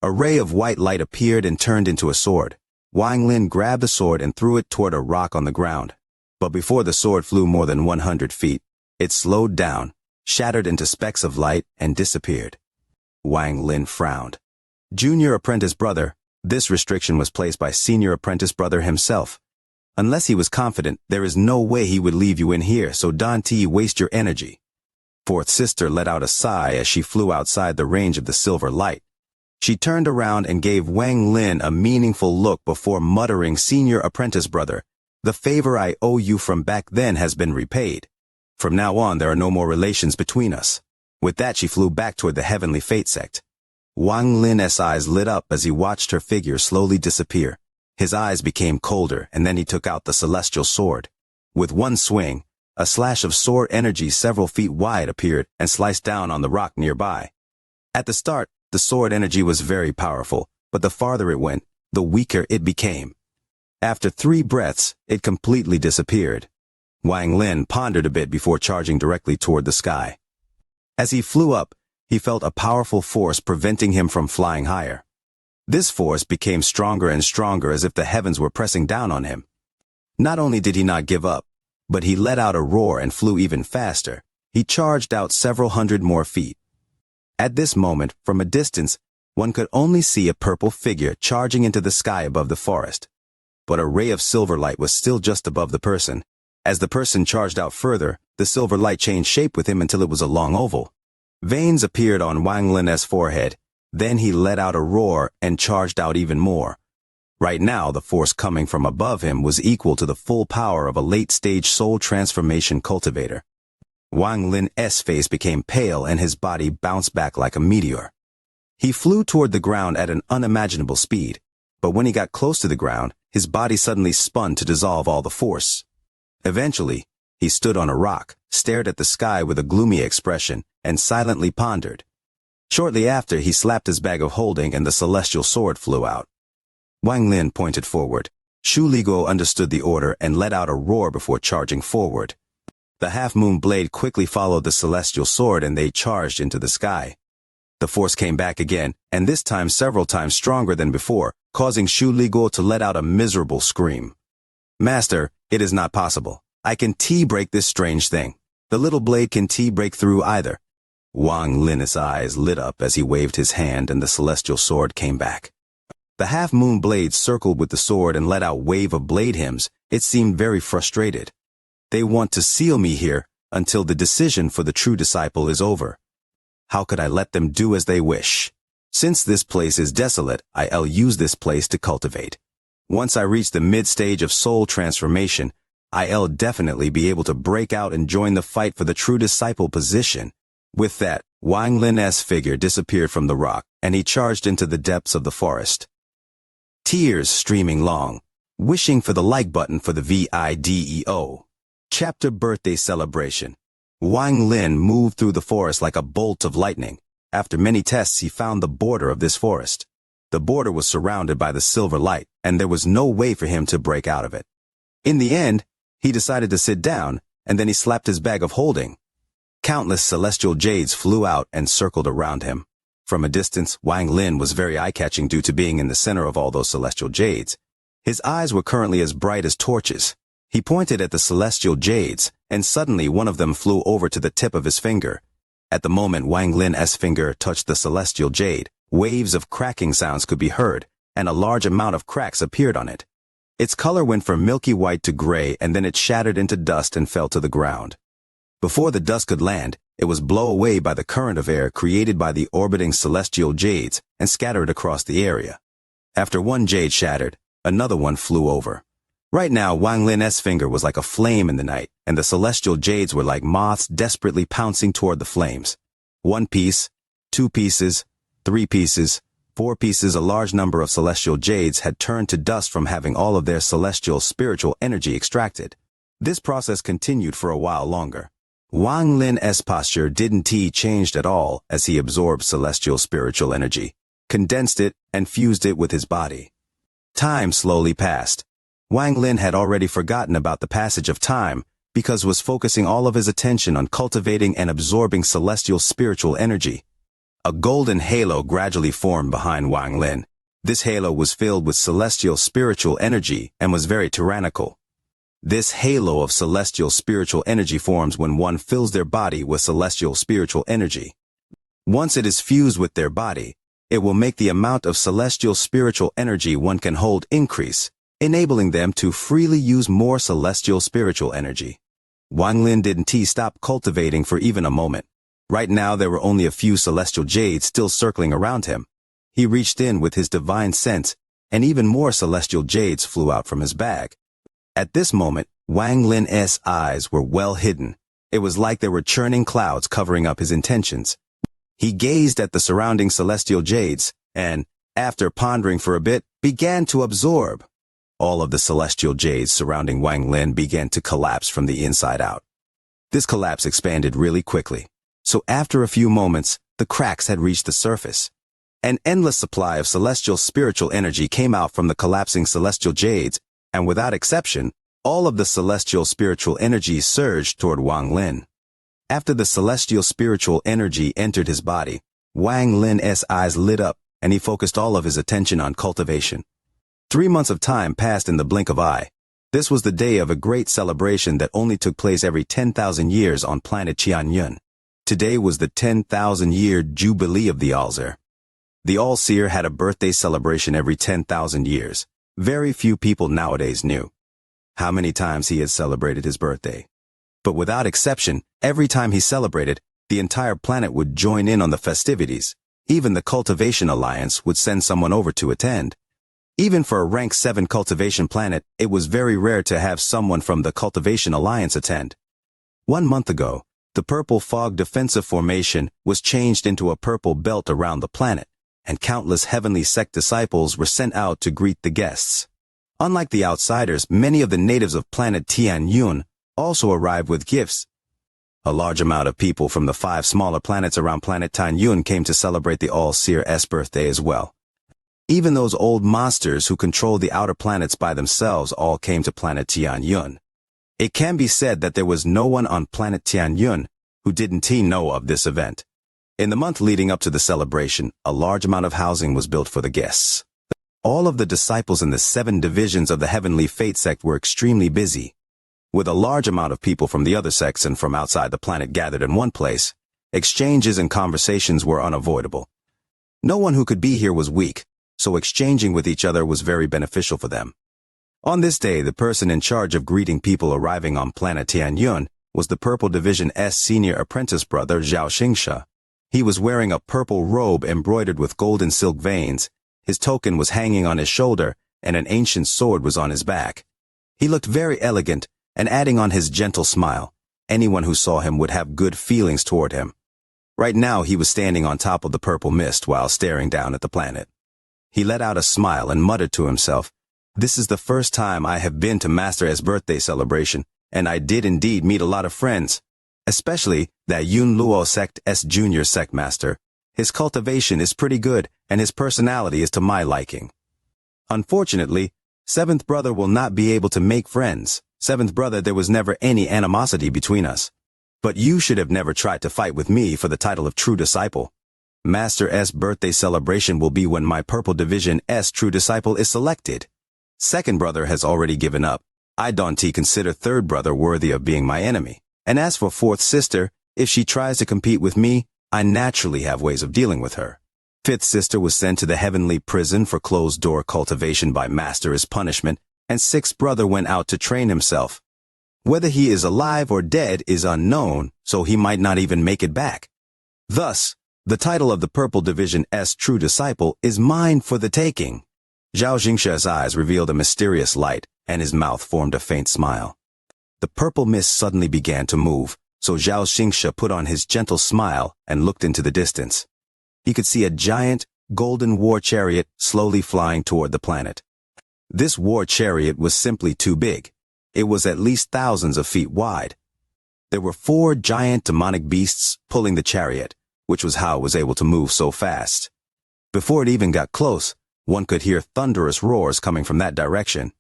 A ray of white light appeared and turned into a sword. Wang Lin grabbed the sword and threw it toward a rock on the ground. But before the sword flew more than 100 feet, it slowed down, shattered into specks of light, and disappeared. Wang Lin frowned. Junior apprentice brother, this restriction was placed by senior apprentice brother himself. Unless he was confident, there is no way he would leave you in here, so don't waste your energy. 4th sister let out a sigh as she flew outside the range of the silver light. She turned around and gave Wang Lin a meaningful look before muttering, "Senior apprentice brother, the favor I owe you from back then has been repaid. From now on there are no more relations between us." With that she flew back toward the heavenly fate sect. Wang Lin's eyes lit up as he watched her figure slowly disappear. His eyes became colder, and then he took out the celestial sword. With one swing, a slash of sword energy several feet wide appeared and sliced down on the rock nearby. At the start, the sword energy was very powerful, but the farther it went, the weaker it became. After 3 breaths, it completely disappeared. Wang Lin pondered a bit before charging directly toward the sky. As he flew up, he felt a powerful force preventing him from flying higher. This force became stronger and stronger as if the heavens were pressing down on him. Not only did he not give up, but he let out a roar and flew even faster. He charged out several hundred more feet. At this moment, from a distance, one could only see a purple figure charging into the sky above the forest. But a ray of silver light was still just above the person. As the person charged out further, the silver light changed shape with him until it was a long oval. Veins appeared on Wang Lin's forehead. Then he let out a roar and charged out even more. Right now, the force coming from above him was equal to the full power of a late-stage soul transformation cultivator. Wang Lin's face became pale and his body bounced back like a meteor. He flew toward the ground at an unimaginable speed, but when he got close to the ground, his body suddenly spun to dissolve all the force. Eventually, he stood on a rock, stared at the sky with a gloomy expression, and silently pondered. Shortly after, he slapped his bag of holding and the celestial sword flew out. Wang Lin pointed forward. Shu Liguo understood the order and let out a roar before charging forward. The half-moon blade quickly followed the celestial sword and they charged into the sky. The force came back again, and this time several times stronger than before, causing Shu Liguo to let out a miserable scream. "Master, it is not possible. I can break this strange thing. The little blade can break through either." Wang Lin's eyes lit up as he waved his hand and the celestial sword came back. The half-moon blade circled with the sword and let out wave of blade hymns. It seemed very frustrated. "They want to seal me here until the decision for the true disciple is over. How could I let them do as they wish? Since this place is desolate, I'll use this place to cultivate. Once I reach the mid-stage of soul transformation, I'll definitely be able to break out and join the fight for the true disciple position." With that, Wang Lin's figure disappeared from the rock, and he charged into the depths of the forest. Tears streaming long, wishing for the like button for the video. Chapter Birthday Celebration. Wang Lin moved through the forest like a bolt of lightning. After many tests, he found the border of this forest. The border was surrounded by the silver light, and there was no way for him to break out of it. In the end, he decided to sit down, and then he slapped his bag of holding. Countless celestial jades flew out and circled around him. From a distance, Wang Lin was very eye-catching due to being in the center of all those celestial jades. His eyes were currently as bright as torches. He pointed at the celestial jades, and suddenly one of them flew over to the tip of his finger. At the moment Wang Lin's finger touched the celestial jade, waves of cracking sounds could be heard, and a large amount of cracks appeared on it. Its color went from milky white to gray, and then it shattered into dust and fell to the ground. Before the dust could land, it was blown away by the current of air created by the orbiting celestial jades and scattered across the area. After one jade shattered, another one flew over. Right now, Wang Lin's finger was like a flame in the night, and the celestial jades were like moths desperately pouncing toward the flames. 1 piece, 2 pieces, 3 pieces, 4 pieces. A large number of celestial jades had turned to dust from having all of their celestial spiritual energy extracted. This process continued for a while longer. Wang Lin's posture didn't change at all as he absorbed celestial spiritual energy, condensed it, and fused it with his body. Time slowly passed. Wang Lin had already forgotten about the passage of time because was focusing all of his attention on cultivating and absorbing celestial spiritual energy. A golden halo gradually formed behind Wang Lin. This halo was filled with celestial spiritual energy and was very tyrannical. This halo of celestial spiritual energy forms when one fills their body with celestial spiritual energy. Once it is fused with their body, it will make the amount of celestial spiritual energy one can hold increase, enabling them to freely use more celestial spiritual energy. Wang Lin didn't stop cultivating for even a moment. Right now there were only a few celestial jades still circling around him. He reached in with his divine sense, and even more celestial jades flew out from his bag. At this moment, Wang Lin's eyes were well hidden. It was like there were churning clouds covering up his intentions. He gazed at the surrounding celestial jades, and, after pondering for a bit, began to absorb. All of the celestial jades surrounding Wang Lin began to collapse from the inside out. This collapse expanded really quickly, so after a few moments, the cracks had reached the surface. An endless supply of celestial spiritual energy came out from the collapsing celestial jades, and without exception, all of the celestial spiritual energy surged toward Wang Lin. After the celestial spiritual energy entered his body, Wang Lin's eyes lit up, and he focused all of his attention on cultivation. 3 months of time passed in the blink of eye. This was the day of a great celebration that only took place every 10,000 years on planet Xianxia. Today was the 10,000-year Jubilee of the All-Seer. The All-Seer had a birthday celebration every 10,000 years. Very few people nowadays knew how many times he had celebrated his birthday. But without exception, every time he celebrated, the entire planet would join in on the festivities. Even the Cultivation Alliance would send someone over to attend. Even for a rank 7 cultivation planet, it was very rare to have someone from the Cultivation Alliance attend. 1 month ago, the purple fog defensive formation was changed into a purple belt around the planet, and countless heavenly sect disciples were sent out to greet the guests. Unlike the outsiders, many of the natives of planet Tianyun also arrived with gifts. A large amount of people from the 5 smaller planets around planet Tianyun came to celebrate the All-Seer's birthday as well. Even those old monsters who control the outer planets by themselves all came to planet Tianyun. It can be said that there was no one on planet Tianyun who didn't know of this event. In the month leading up to the celebration, a large amount of housing was built for the guests. All of the disciples in the 7 divisions of the Heavenly Fate sect were extremely busy. With a large amount of people from the other sects and from outside the planet gathered in one place, exchanges and conversations were unavoidable. No one who could be here was weak, so exchanging with each other was very beneficial for them. On this day, the person in charge of greeting people arriving on planet Tianyun was the Purple Division's senior apprentice brother Xianxia. He was wearing a purple robe embroidered with golden silk veins. His token was hanging on his shoulder, and an ancient sword was on his back. He looked very elegant, and adding on his gentle smile, anyone who saw him would have good feelings toward him. Right now he was standing on top of the purple mist while staring down at the planet. He let out a smile and muttered to himself, "This is the first time I have been to Master's birthday celebration, and I did indeed meet a lot of friends, especially that Yun Luo sect's junior sect master. His cultivation is pretty good, and his personality is to my liking. Unfortunately, 7th brother will not be able to make friends. 7th brother, there was never any animosity between us. But you should have never tried to fight with me for the title of true disciple. Master's birthday celebration will be when my Purple Division's true disciple is selected. 2nd brother has already given up. I don't consider 3rd brother worthy of being my enemy. And as for 4th sister, if she tries to compete with me, I naturally have ways of dealing with her. 5th sister was sent to the heavenly prison for closed-door cultivation by Master as punishment, and sixth brother went out to train himself. Whether he is alive or dead is unknown, so he might not even make it back. Thus, the title of the Purple Division's true disciple is mine for the taking. Xianxia's eyes revealed a mysterious light, and his mouth formed a faint smile. The purple mist suddenly began to move, so Xianxia put on his gentle smile and looked into the distance. He could see a giant, golden war chariot slowly flying toward the planet. This war chariot was simply too big. It was at least thousands of feet wide. There were 4 giant demonic beasts pulling the chariot, which was how it was able to move so fast. Before it even got close, one could hear thunderous roars coming from that direction.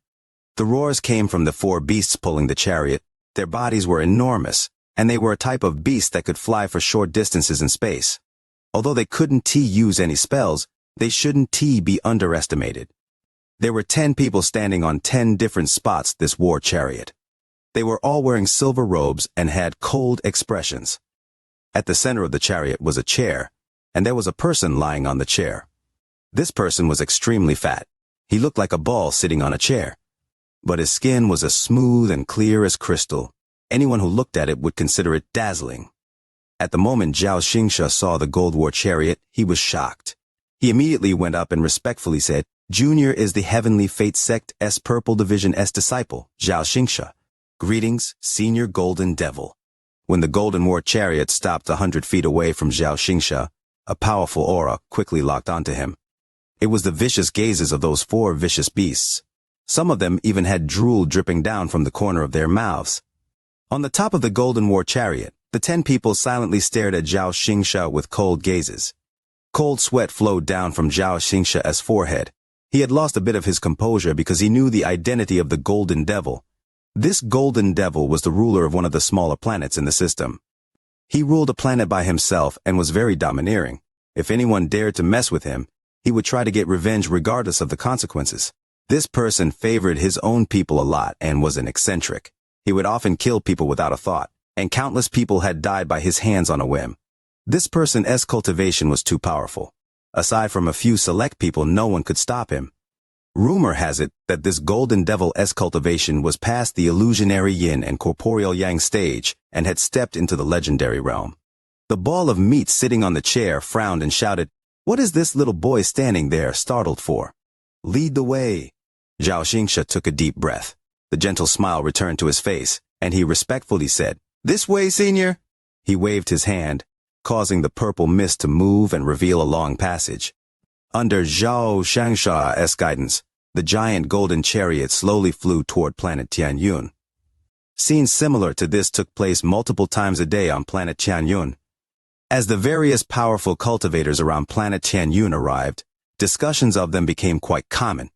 The roars came from the 4 beasts pulling the chariot. Their bodies were enormous, and they were a type of beast that could fly for short distances in space. Although they couldn't use any spells, they shouldn't be underestimated. There were 10 people standing on 10 different spots this war chariot. They were all wearing silver robes and had cold expressions. At the center of the chariot was a chair, and there was a person lying on the chair. This person was extremely fat. He looked like a ball sitting on a chair. But his skin was as smooth and clear as crystal. Anyone who looked at it would consider it dazzling. At the moment Xianxia saw the gold war chariot, he was shocked. He immediately went up and respectfully said, "Junior is the Heavenly Fate Sect's Purple Division's disciple, Xianxia. Greetings, Senior Golden Devil." When the golden war chariot stopped 100 feet away from Xianxia, a powerful aura quickly locked onto him. It was the vicious gazes of those 4 vicious beasts. Some of them even had drool dripping down from the corner of their mouths. On the top of the golden war chariot, the 10 people silently stared at Xianxia with cold gazes. Cold sweat flowed down from Xianxia's forehead. He had lost a bit of his composure because he knew the identity of the Golden Devil. This Golden Devil was the ruler of one of the smaller planets in the system. He ruled a planet by himself and was very domineering. If anyone dared to mess with him, he would try to get revenge regardless of the consequences. This person favored his own people a lot and was an eccentric. He would often kill people without a thought, and countless people had died by his hands on a whim. This person's cultivation was too powerful. Aside from a few select people, no one could stop him. Rumor has it that this Golden Devil's cultivation was past the illusionary yin and corporeal yang stage and had stepped into the legendary realm. The ball of meat sitting on the chair frowned and shouted, "What is this little boy standing there startled for? Lead the way." Xianxia took a deep breath. The gentle smile returned to his face, and he respectfully said, "This way, Senior." He waved his hand, causing the purple mist to move and reveal a long passage. Under Xianxia's guidance, the giant golden chariot slowly flew toward planet Tianyun. Scenes similar to this took place multiple times a day on planet Tianyun. As the various powerful cultivators around planet Tianyun arrived, discussions of them became quite common.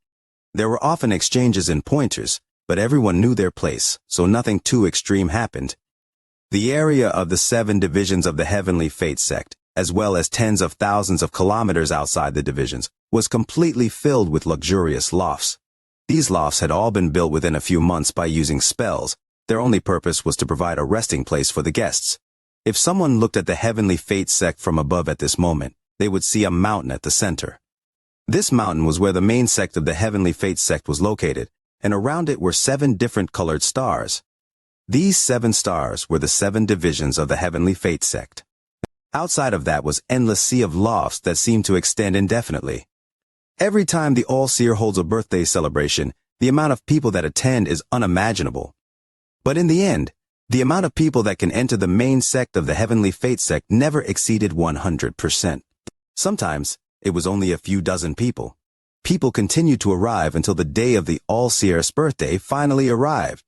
There were often exchanges in pointers, but everyone knew their place, so nothing too extreme happened. The area of the 7 divisions of the Heavenly Fate Sect, as well as tens of thousands of kilometers outside the divisions, was completely filled with luxurious lofts. These lofts had all been built within a few months by using spells. Their only purpose was to provide a resting place for the guests. If someone looked at the Heavenly Fate Sect from above at this moment, they would see a mountain at the center. This mountain was where the main sect of the Heavenly Fate Sect was located, and around it were 7 different colored stars. These 7 stars were the 7 divisions of the Heavenly Fate Sect. Outside of that was endless sea of lofts that seemed to extend indefinitely. Every time the All-Seer holds a birthday celebration, the amount of people that attend is unimaginable. But in the end, the amount of people that can enter the main sect of the Heavenly Fate Sect never exceeded 100%. Sometimes, it was only a few dozen people. People continued to arrive until the day of the All-Seer's birthday finally arrived.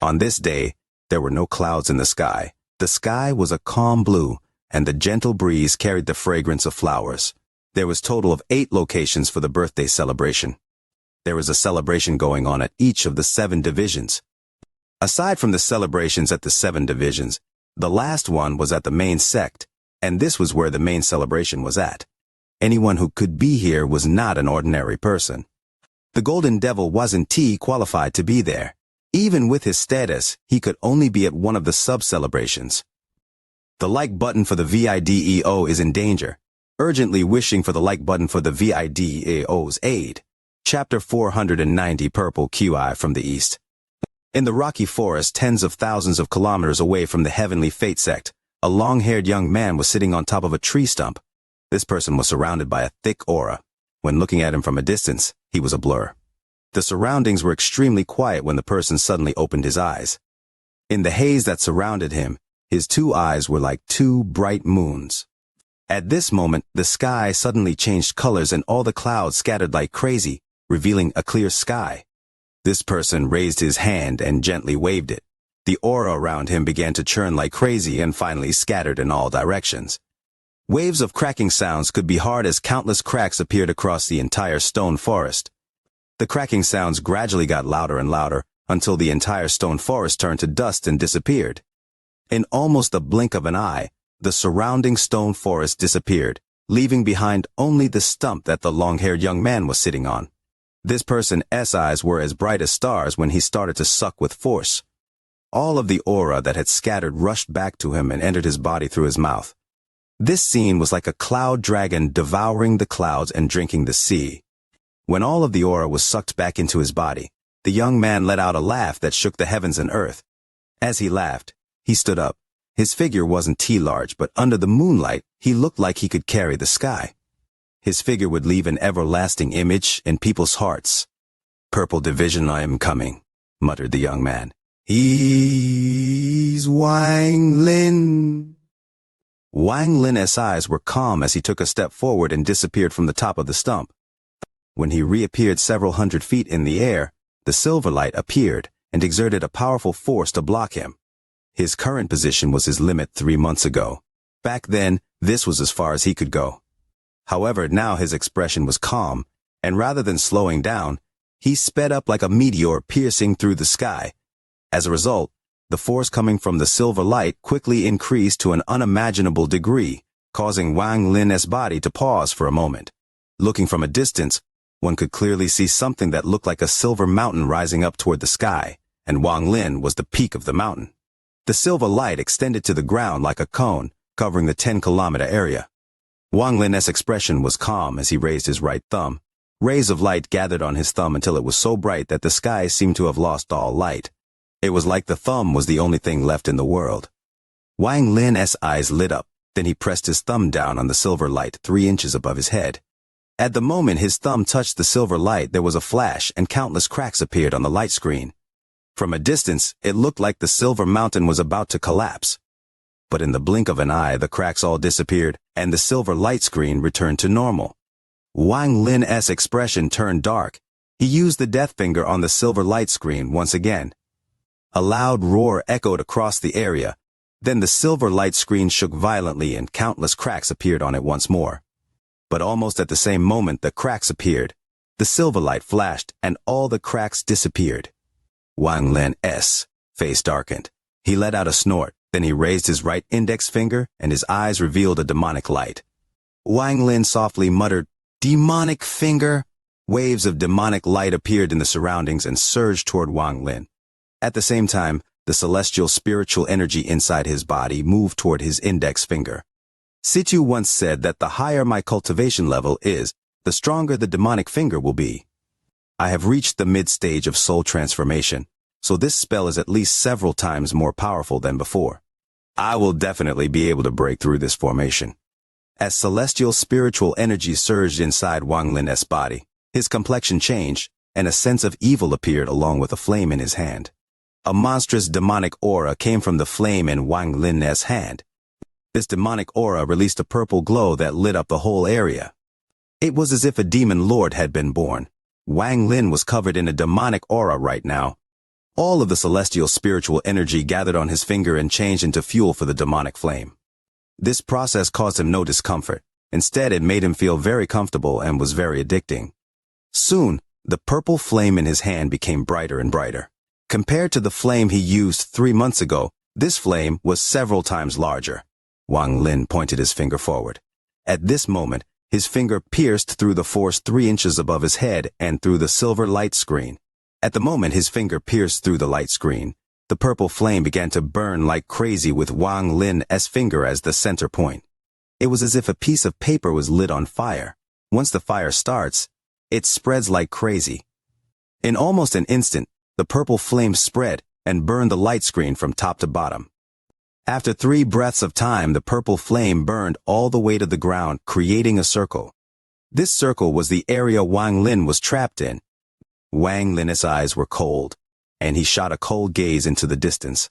On this day, there were no clouds in the sky. The sky was a calm blue, and the gentle breeze carried the fragrance of flowers. There was a total of 8 locations for the birthday celebration. There was a celebration going on at each of the 7 divisions. Aside from the celebrations at the 7 divisions, the last one was at the main sect, and this was where the main celebration was at. Anyone who could be here was not an ordinary person. The Golden Devil wasn't qualified to be there. Even with his status, he could only be at one of the sub-celebrations. The like button for the VIDEO is in danger. Urgently wishing for the like button for the VIDEO's aid. Chapter 490 Purple QI from the East. In the rocky forest tens of thousands of kilometers away from the heavenly fate sect, a long-haired young man was sitting on top of a tree stump. This person was surrounded by a thick aura. When looking at him from a distance, he was a blur. The surroundings were extremely quiet when the person suddenly opened his eyes. In the haze that surrounded him, his two eyes were like two bright moons. At this moment, the sky suddenly changed colors and all the clouds scattered like crazy, revealing a clear sky. This person raised his hand and gently waved it. The aura around him began to churn like crazy and finally scattered in all directions. Waves of cracking sounds could be heard as countless cracks appeared across the entire stone forest. The cracking sounds gradually got louder and louder until the entire stone forest turned to dust and disappeared. In almost the blink of an eye, the surrounding stone forest disappeared, leaving behind only the stump that the long-haired young man was sitting on. This person's eyes were as bright as stars when he started to suck with force. All of the aura that had scattered rushed back to him and entered his body through his mouth. This scene was like a cloud dragon devouring the clouds and drinking the sea. When all of the aura was sucked back into his body, the young man let out a laugh that shook the heavens and earth. As he laughed, he stood up. His figure wasn't T-large, but under the moonlight, he looked like he could carry the sky. His figure would leave an everlasting image in people's hearts. "Purple Division, I am coming," muttered the young man. "He's Wang Lin." Wang Lin's eyes were calm as he took a step forward and disappeared from the top of the stump. When he reappeared several hundred feet in the air, the silver light appeared and exerted a powerful force to block him. His current position was his limit 3 months ago. Back then, this was as far as he could go. However, now his expression was calm, and rather than slowing down, he sped up like a meteor piercing through the sky. As a result, the force coming from the silver light quickly increased to an unimaginable degree, causing Wang Lin's body to pause for a moment. Looking from a distance, one could clearly see something that looked like a silver mountain rising up toward the sky, and Wang Lin was the peak of the mountain. The silver light extended to the ground like a cone, covering the 10-kilometer area. Wang Lin's expression was calm as he raised his right thumb. Rays of light gathered on his thumb until it was so bright that the sky seemed to have lost all light. It was like the thumb was the only thing left in the world. Wang Lin's eyes lit up, then he pressed his thumb down on the silver light 3 inches above his head. At the moment his thumb touched the silver light, there was a flash and countless cracks appeared on the light screen. From a distance, it looked like the silver mountain was about to collapse. But in the blink of an eye, the cracks all disappeared, and the silver light screen returned to normal. Wang Lin's expression turned dark. He used the death finger on the silver light screen once again. A loud roar echoed across the area. Then the silver light screen shook violently and countless cracks appeared on it once more. But almost at the same moment the cracks appeared. The silver light flashed, and all the cracks disappeared. Wang Lin's face darkened. He let out a snort. Then he raised his right index finger, and his eyes revealed a demonic light. Wang Lin softly muttered, "Demonic finger!" Waves of demonic light appeared in the surroundings and surged toward Wang Lin. At the same time, the celestial spiritual energy inside his body moved toward his index finger. Situ once said that the higher my cultivation level is, the stronger the demonic finger will be. I have reached the mid-stage of soul transformation, so this spell is at least several times more powerful than before. I will definitely be able to break through this formation. As celestial spiritual energy surged inside Wang Lin's body, his complexion changed, and a sense of evil appeared along with a flame in his hand. A monstrous demonic aura came from the flame in Wang Lin's hand. This demonic aura released a purple glow that lit up the whole area. It was as if a demon lord had been born. Wang Lin was covered in a demonic aura right now. All of the celestial spiritual energy gathered on his finger and changed into fuel for the demonic flame. This process caused him no discomfort. Instead, it made him feel very comfortable and was very addicting. Soon, the purple flame in his hand became brighter and brighter. Compared to the flame he used 3 months ago, this flame was several times larger. Wang Lin pointed his finger forward. At this moment, his finger pierced through the force 3 inches above his head and through the silver light screen. At the moment his finger pierced through the light screen, the purple flame began to burn like crazy with Wang Lin's finger as the center point. It was as if a piece of paper was lit on fire. Once the fire starts, it spreads like crazy. In almost an instant, the purple flame spread and burned the light screen from top to bottom. After 3 breaths of time, the purple flame burned all the way to the ground, creating a circle. This circle was the area Wang Lin was trapped in. Wang Lin's eyes were cold, and he shot a cold gaze into the distance.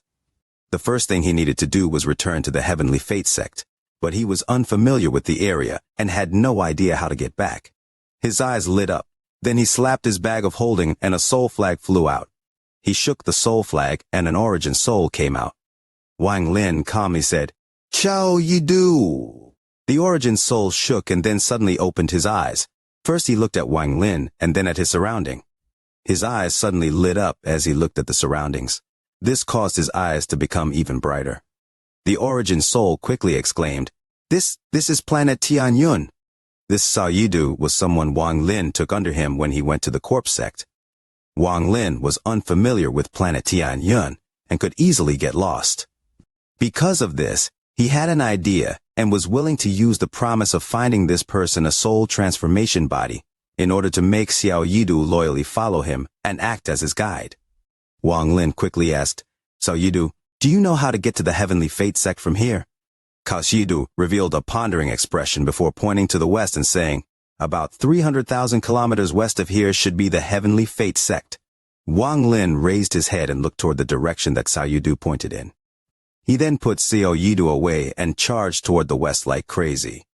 The first thing he needed to do was return to the Heavenly Fate sect, but he was unfamiliar with the area and had no idea how to get back. His eyes lit up. Then he slapped his bag of holding and a soul flag flew out. He shook the soul flag and an origin soul came out. Wang Lin calmly said, "Xiao Yi do." The origin soul shook and then suddenly opened his eyes. First he looked at Wang Lin and then at his surrounding. His eyes suddenly lit up as he looked at the surroundings. This caused his eyes to become even brighter. The origin soul quickly exclaimed, This is planet Tianyun." This Xiao Yidu was someone Wang Lin took under him when he went to the corpse sect. Wang Lin was unfamiliar with planet Tianyun and could easily get lost. Because of this, he had an idea and was willing to use the promise of finding this person a soul transformation body in order to make Xiao Yidu loyally follow him and act as his guide. Wang Lin quickly asked, "Xiao Yidu, do you know how to get to the Heavenly Fate sect from here?" Xiao Yidu revealed a pondering expression before pointing to the west and saying, "About 300,000 kilometers west of here should be the Heavenly Fate sect." Wang Lin raised his head and looked toward the direction that Xiao Yidu pointed in. He then put Xiao Yidu away and charged toward the west like crazy.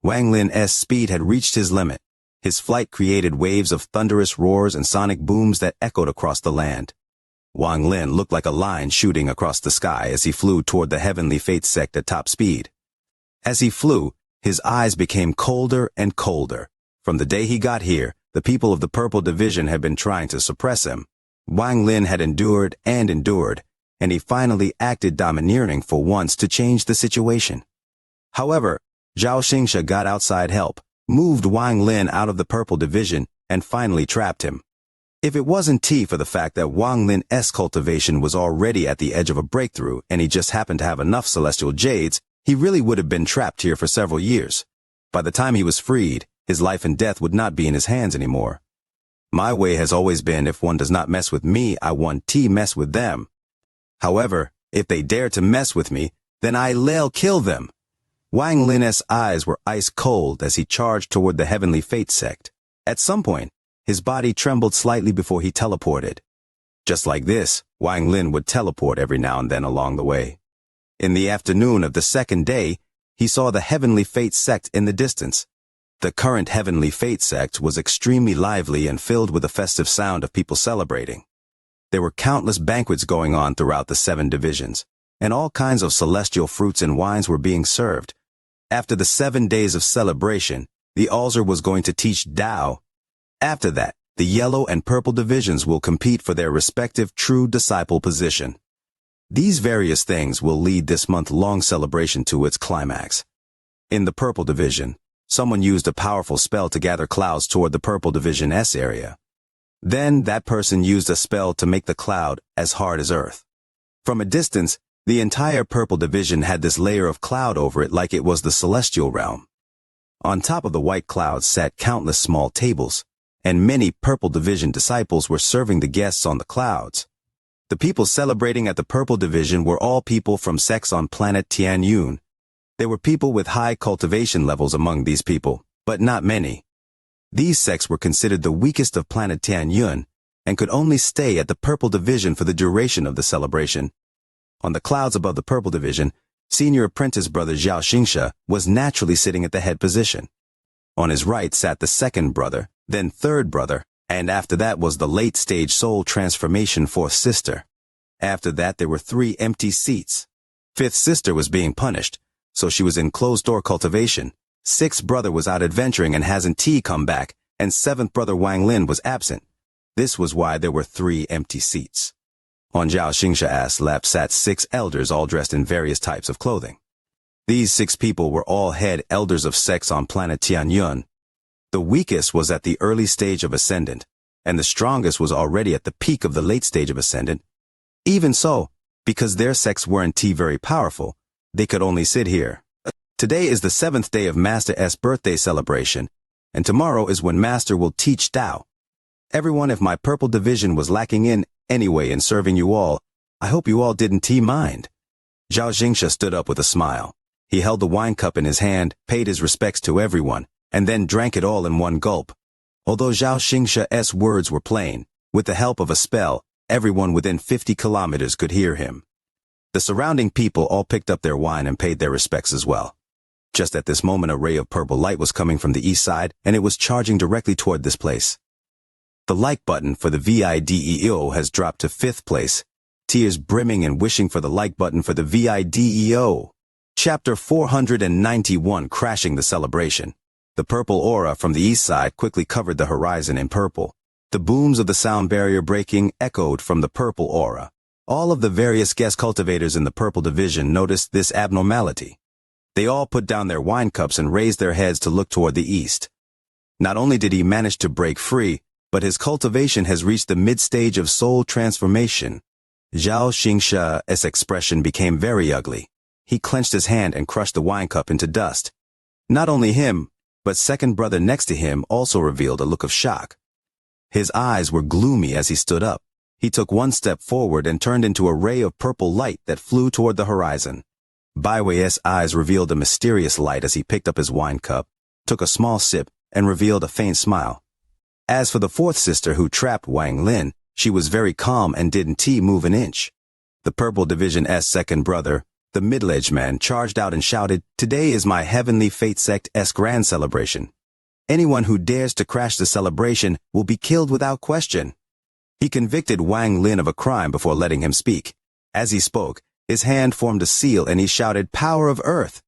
Wang Lin's speed had reached his limit. His flight created waves of thunderous roars and sonic booms that echoed across the land. Wang Lin looked like a lion shooting across the sky as he flew toward the Heavenly Fate sect at top speed. As he flew, his eyes became colder and colder. From the day he got here, the people of the Purple Division had been trying to suppress him. Wang Lin had endured and endured, and he finally acted domineering for once to change the situation. However, Xianxia got outside help, moved Wang Lin out of the Purple Division, and finally trapped him. If it wasn't for the fact that Wang Lin's cultivation was already at the edge of a breakthrough and he just happened to have enough celestial jades, he really would have been trapped here for several years. By the time he was freed, his life and death would not be in his hands anymore. My way has always been, if one does not mess with me, I want to mess with them. However, if they dare to mess with me, then I'll kill them. Wang Lin's eyes were ice cold as he charged toward the Heavenly Fate sect. At some point, his body trembled slightly before he teleported. Just like this, Wang Lin would teleport every now and then along the way. In the afternoon of the second day, he saw the Heavenly Fate sect in the distance. The current Heavenly Fate sect was extremely lively and filled with a festive sound of people celebrating. There were countless banquets going on throughout the 7 divisions, and all kinds of celestial fruits and wines were being served. After the 7 days of celebration, the altar was going to teach Tao. After that, the yellow and purple divisions will compete for their respective true disciple position. These various things will lead this month-long celebration to its climax. In the purple division, someone used a powerful spell to gather clouds toward the purple division's area. Then that person used a spell to make the cloud as hard as earth. From a distance, the entire purple division had this layer of cloud over it like it was the celestial realm. On top of the white clouds sat countless small tables, and many purple division disciples were serving the guests on the clouds. The people celebrating at the purple division were all people from sects on planet Tianyun. There were people with high cultivation levels among these people, but not many. These sects were considered the weakest of planet Tianyun and could only stay at the purple division for the duration of the celebration. On the clouds above the purple division, senior apprentice brother Xianxia was naturally sitting at the head position. On his right sat the second brother, then third brother, and after that was the late-stage soul transformation fourth sister. After that there were 3 empty seats. Fifth sister was being punished, so she was in closed-door cultivation. Sixth brother was out adventuring and hasn't come back, and seventh brother Wang Lin was absent. This was why there were 3 empty seats. On Xianxia's lap sat 6 elders all dressed in various types of clothing. These 6 people were all head elders of sects on planet Tianyun. The weakest was at the early stage of Ascendant, and the strongest was already at the peak of the late stage of Ascendant. Even so, because their sects weren't very powerful, they could only sit here. Today is the 7th day of Master S' birthday celebration, and tomorrow is when Master will teach Tao. Everyone, if my purple division was lacking in any way in serving you all, I hope you all didn't mind. Xianxia stood up with a smile. He held the wine cup in his hand, paid his respects to everyone, and then drank it all in one gulp. Although Xianxia's words were plain, with the help of a spell, everyone within 50 kilometers could hear him. The surrounding people all picked up their wine and paid their respects as well. Just at this moment, a ray of purple light was coming from the east side, and it was charging directly toward this place. The like button for the VIDEO has dropped to 5th place. Tears brimming and wishing for the like button for the VIDEO. Chapter 491, crashing the celebration. The purple aura from the east side quickly covered the horizon in purple. The booms of the sound barrier breaking echoed from the purple aura. All of the various guest cultivators in the purple division noticed this abnormality. They all put down their wine cups and raised their heads to look toward the east. Not only did he manage to break free, but his cultivation has reached the mid-stage of soul transformation. Xianxia's expression became very ugly. He clenched his hand and crushed the wine cup into dust. Not only him, but second brother next to him also revealed a look of shock. His eyes were gloomy as he stood up. He took one step forward and turned into a ray of purple light that flew toward the horizon. Baiwei's eyes revealed a mysterious light as he picked up his wine cup, took a small sip, and revealed a faint smile. As for the fourth sister who trapped Wang Lin, she was very calm and didn't move an inch. The Purple Division's second brother, the middle-aged man, charged out and shouted, "Today is my Heavenly Fate Sect's grand celebration. Anyone who dares to crash the celebration will be killed without question." He convicted Wang Lin of a crime before letting him speak. As he spoke, his hand formed a seal and he shouted, "Power of Earth."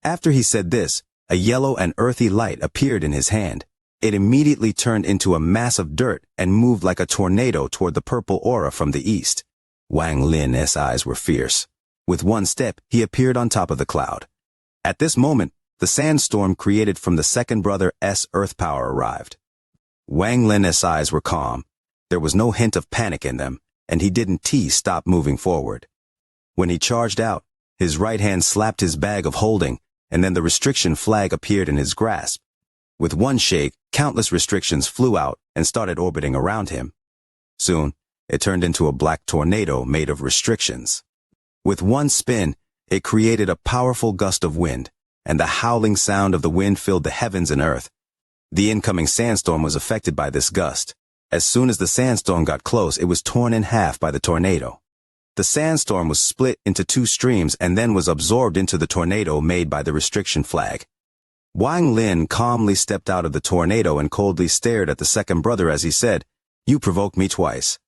After he said this, a yellow and earthy light appeared in his hand. It immediately turned into a mass of dirt and moved like a tornado toward the purple aura from the east. Wang Lin's eyes were fierce. With one step, he appeared on top of the cloud. At this moment, the sandstorm created from the second brother's earth power arrived. Wang Lin's eyes were calm. There was no hint of panic in them, and he didn't stop moving forward. When he charged out, his right hand slapped his bag of holding, and then the restriction flag appeared in his grasp. With one shake, countless restrictions flew out and started orbiting around him. Soon, it turned into a black tornado made of restrictions. With one spin, it created a powerful gust of wind, and the howling sound of the wind filled the heavens and earth. The incoming sandstorm was affected by this gust. As soon as the sandstorm got close, it was torn in half by the tornado. The sandstorm was split into two streams and then was absorbed into the tornado made by the restriction flag. Wang Lin calmly stepped out of the tornado and coldly stared at the second brother as he said, "You provoked me twice.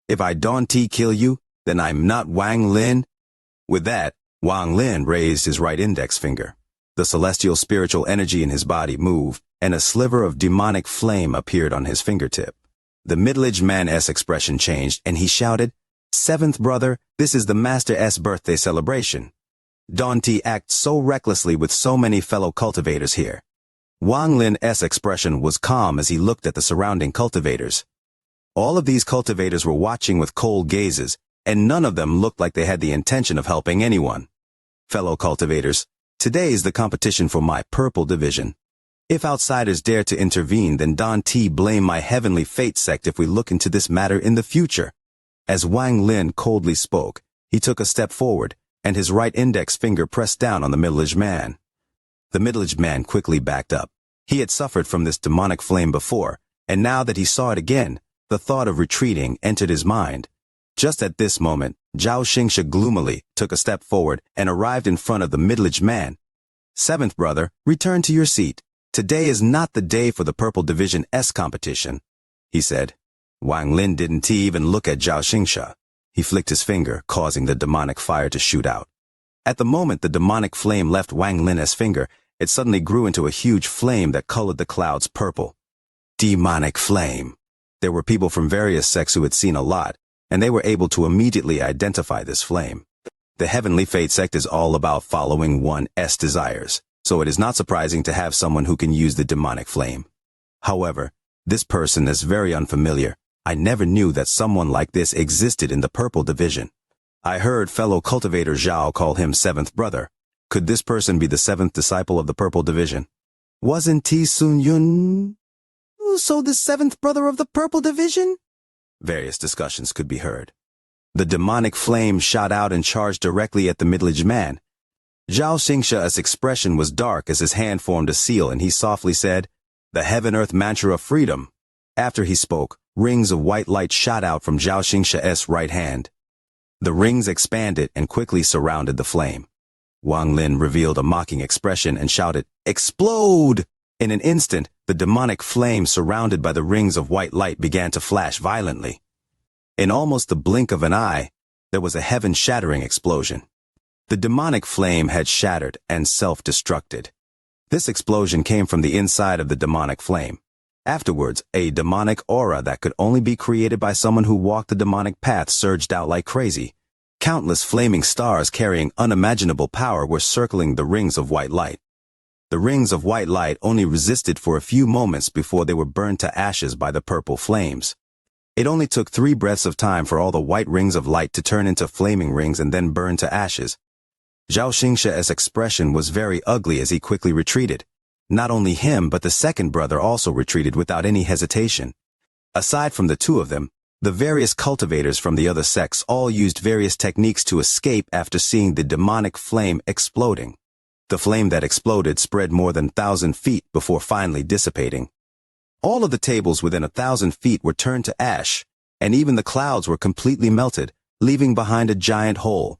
If I don't kill you, then I'm not Wang Lin." With that, Wang Lin raised his right index finger. The celestial spiritual energy in his body moved, and a sliver of demonic flame appeared on his fingertip. The middle-aged man's expression changed, and he shouted, "Seventh brother, this is the Master's birthday celebration. Don't act so recklessly with so many fellow cultivators here." Wang Lin's expression was calm as he looked at the surrounding cultivators. All of these cultivators were watching with cold gazes, and none of them looked like they had the intention of helping anyone. Fellow cultivators, today is the competition for my purple division. If outsiders dare to intervene, then don't blame my Heavenly Fate sect if we look into this matter in the future. As Wang Lin coldly spoke, he took a step forward, and his right index finger pressed down on the middle-aged man. The middle-aged man quickly backed up. He had suffered from this demonic flame before, and now that he saw it again, the thought of retreating entered his mind. Just at this moment, Xianxia gloomily took a step forward and arrived in front of the middle-aged man. "Seventh brother, return to your seat. Today is not the day for the Purple Division's competition," he said. Wang Lin didn't even look at Xianxia. He flicked his finger, causing the demonic fire to shoot out. At the moment the demonic flame left Wang Lin's finger, it suddenly grew into a huge flame that colored the clouds purple. Demonic flame. There were people from various sects who had seen a lot, and they were able to immediately identify this flame. The Heavenly Fate sect is all about following one's desires, so it is not surprising to have someone who can use the demonic flame. However, this person is very unfamiliar. I never knew that someone like this existed in the Purple Division. I heard fellow cultivator Zhao call him Seventh Brother. Could this person be the seventh disciple of the Purple Division? Wasn't T Sun Yun? So the seventh brother of the Purple Division? Various discussions could be heard. The demonic flame shot out and charged directly at the middle-aged man. Xianxia's expression was dark as his hand formed a seal, and he softly said, "The heaven-earth mantra of freedom." After he spoke, rings of white light shot out from Xianxia's right hand. The rings expanded and quickly surrounded the flame. Wang Lin revealed a mocking expression and shouted, "Explode!" In an instant, the demonic flame surrounded by the rings of white light began to flash violently. In almost the blink of an eye, there was a heaven-shattering explosion. The demonic flame had shattered and self-destructed. This explosion came from the inside of the demonic flame. Afterwards, a demonic aura that could only be created by someone who walked the demonic path surged out like crazy. Countless flaming stars carrying unimaginable power were circling the rings of white light. The rings of white light only resisted for a few moments before they were burned to ashes by the purple flames. It only took 3 breaths of time for all the white rings of light to turn into flaming rings and then burn to ashes. Xianxia's expression was very ugly as he quickly retreated. Not only him, but the second brother also retreated without any hesitation. Aside from the two of them, the various cultivators from the other sects all used various techniques to escape after seeing the demonic flame exploding. The flame that exploded spread more than 1,000 feet before finally dissipating. All of the tables within 1,000 feet were turned to ash, and even the clouds were completely melted, leaving behind a giant hole.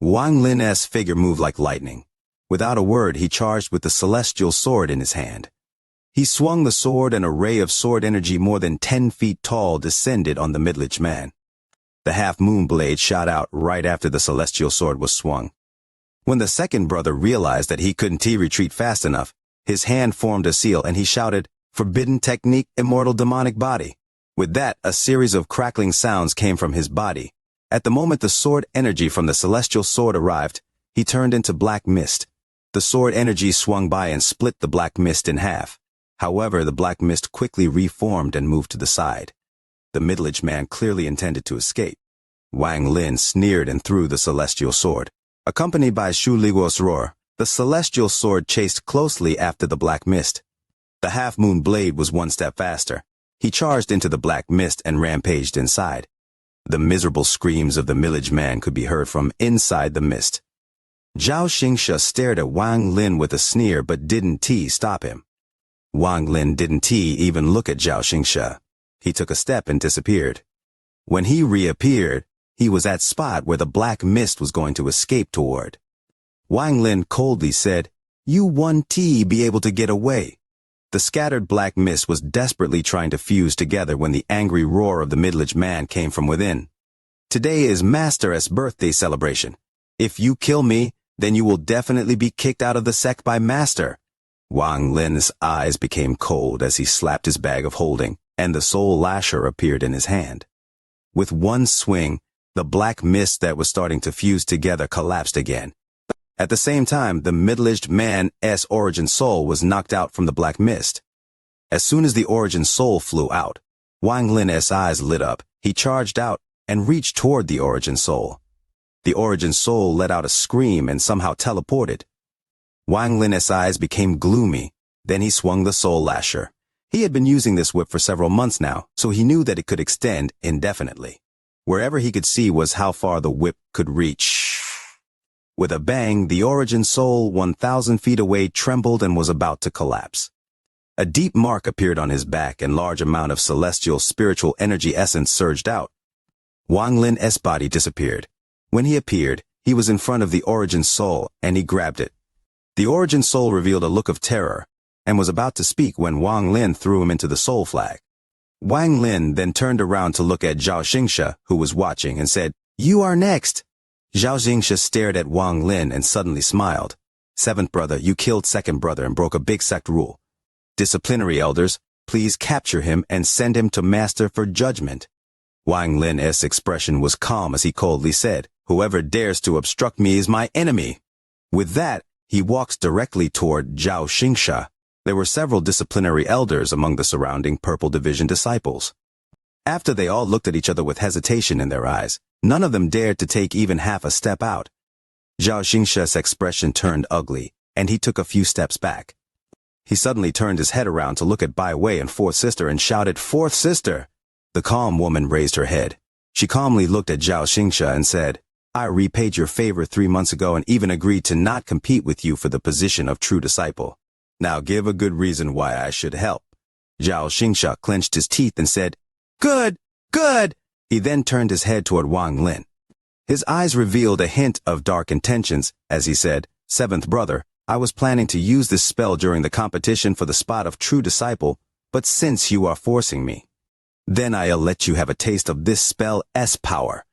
Wang Lin's figure moved like lightning. Without a word, he charged with the celestial sword in his hand. He swung the sword, and a ray of sword energy more than 10 feet tall descended on the middle-aged man. The half-moon blade shot out right after the celestial sword was swung. When the second brother realized that he couldn't retreat fast enough, his hand formed a seal and he shouted, "Forbidden technique, immortal demonic body." With that, a series of crackling sounds came from his body. At the moment the sword energy from the celestial sword arrived, he turned into black mist. The sword energy swung by and split the black mist in half. However, the black mist quickly reformed and moved to the side. The middle-aged man clearly intended to escape. Wang Lin sneered and threw the celestial sword. Accompanied by Shu Liguo's roar, the celestial sword chased closely after the black mist. The half-moon blade was 1 step faster. He charged into the black mist and rampaged inside. The miserable screams of the middle-aged man could be heard from inside the mist. Xianxia stared at Wang Lin with a sneer but didn't stop him. Wang Lin didn't even look at Xianxia. He took a step and disappeared. When he reappeared, he was at spot where the black mist was going to escape toward. Wang Lin coldly said, "You won't be able to get away." The scattered black mist was desperately trying to fuse together when the angry roar of the middle-aged man came from within. "Today is Master's birthday celebration. If you kill me, then you will definitely be kicked out of the sect by Master." Wang Lin's eyes became cold as he slapped his bag of holding, and the soul lasher appeared in his hand. With one swing, the black mist that was starting to fuse together collapsed again. At the same time, the middle-aged man's origin soul was knocked out from the black mist. As soon as the origin soul flew out, Wang Lin's eyes lit up. He charged out and reached toward the origin soul. The origin soul let out a scream and somehow teleported. Wang Lin's eyes became gloomy. Then he swung the soul lasher. He had been using this whip for several months now, so he knew that it could extend indefinitely. Wherever he could see was how far the whip could reach. With a bang, the origin soul 1,000 feet away trembled and was about to collapse. A deep mark appeared on his back and large amount of celestial spiritual energy essence surged out. Wang Lin's body disappeared. When he appeared, he was in front of the origin soul and he grabbed it. The origin soul revealed a look of terror and was about to speak when Wang Lin threw him into the soul flag. Wang Lin then turned around to look at Xianxia, who was watching, and said, "You are next." Xianxia stared at Wang Lin and suddenly smiled. "Seventh brother, you killed second brother and broke a big sect rule. Disciplinary elders, please capture him and send him to Master for judgment." Wang Lin's expression was calm as he coldly said, "Whoever dares to obstruct me is my enemy." With that, he walks directly toward Xianxia. There were several disciplinary elders among the surrounding Purple Division disciples. After they all looked at each other with hesitation in their eyes, none of them dared to take even half a step out. Xianxia's expression turned ugly, and he took a few steps back. He suddenly turned his head around to look at Bai Wei and fourth sister and shouted, "Fourth sister!" The calm woman raised her head. She calmly looked at Xianxia and said, "I repaid your favor 3 months ago and even agreed to not compete with you for the position of true disciple. Now give a good reason why I should help." Xianxia clenched his teeth and said, "Good, good!" He then turned his head toward Wang Lin. His eyes revealed a hint of dark intentions as he said, "Seventh brother, I was planning to use this spell during the competition for the spot of true disciple, but since you are forcing me, then I'll let you have a taste of this spell's power."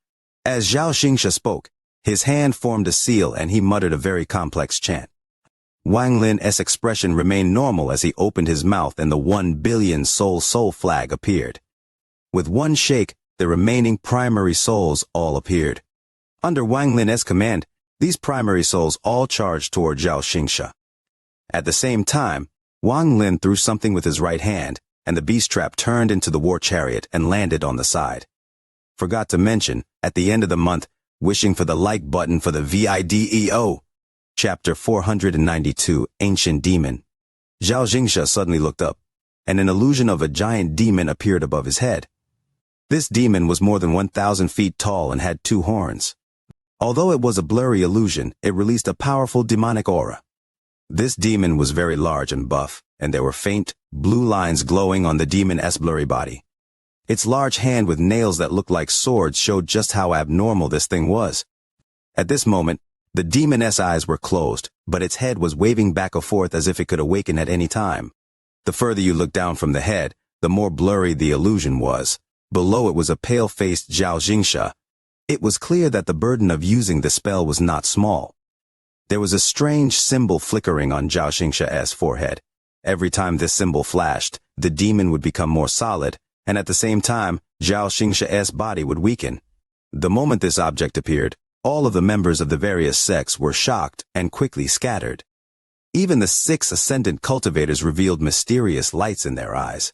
As Xianxia spoke, his hand formed a seal and he muttered a very complex chant. Wang Lin's expression remained normal as he opened his mouth and the 1 billion soul flag appeared. With one shake, the remaining primary souls all appeared. Under Wang Lin's command, these primary souls all charged toward Xianxia. At the same time, Wang Lin threw something with his right hand, and the beast trap turned into the war chariot and landed on the side. Forgot to mention, at the end of the month, wishing for the like button for the video. Chapter 492, Ancient Demon. Xianxia suddenly looked up, and an illusion of a giant demon appeared above his head. This demon was more than 1,000 feet tall and had 2 horns. Although it was a blurry illusion, it released a powerful demonic aura. This demon was very large and buff, and there were faint, blue lines glowing on the demon's blurry body. Its large hand with nails that looked like swords showed just how abnormal this thing was. At this moment, the demon's eyes were closed, but its head was waving back and forth as if it could awaken at any time. The further you looked down from the head, the more blurry the illusion was. Below it was a pale-faced Xianxia. It was clear that the burden of using the spell was not small. There was a strange symbol flickering on Xianxia's forehead. Every time this symbol flashed, the demon would become more solid, and at the same time, Xianxia's body would weaken. The moment this object appeared, all of the members of the various sects were shocked and quickly scattered. Even the 6 ascendant cultivators revealed mysterious lights in their eyes.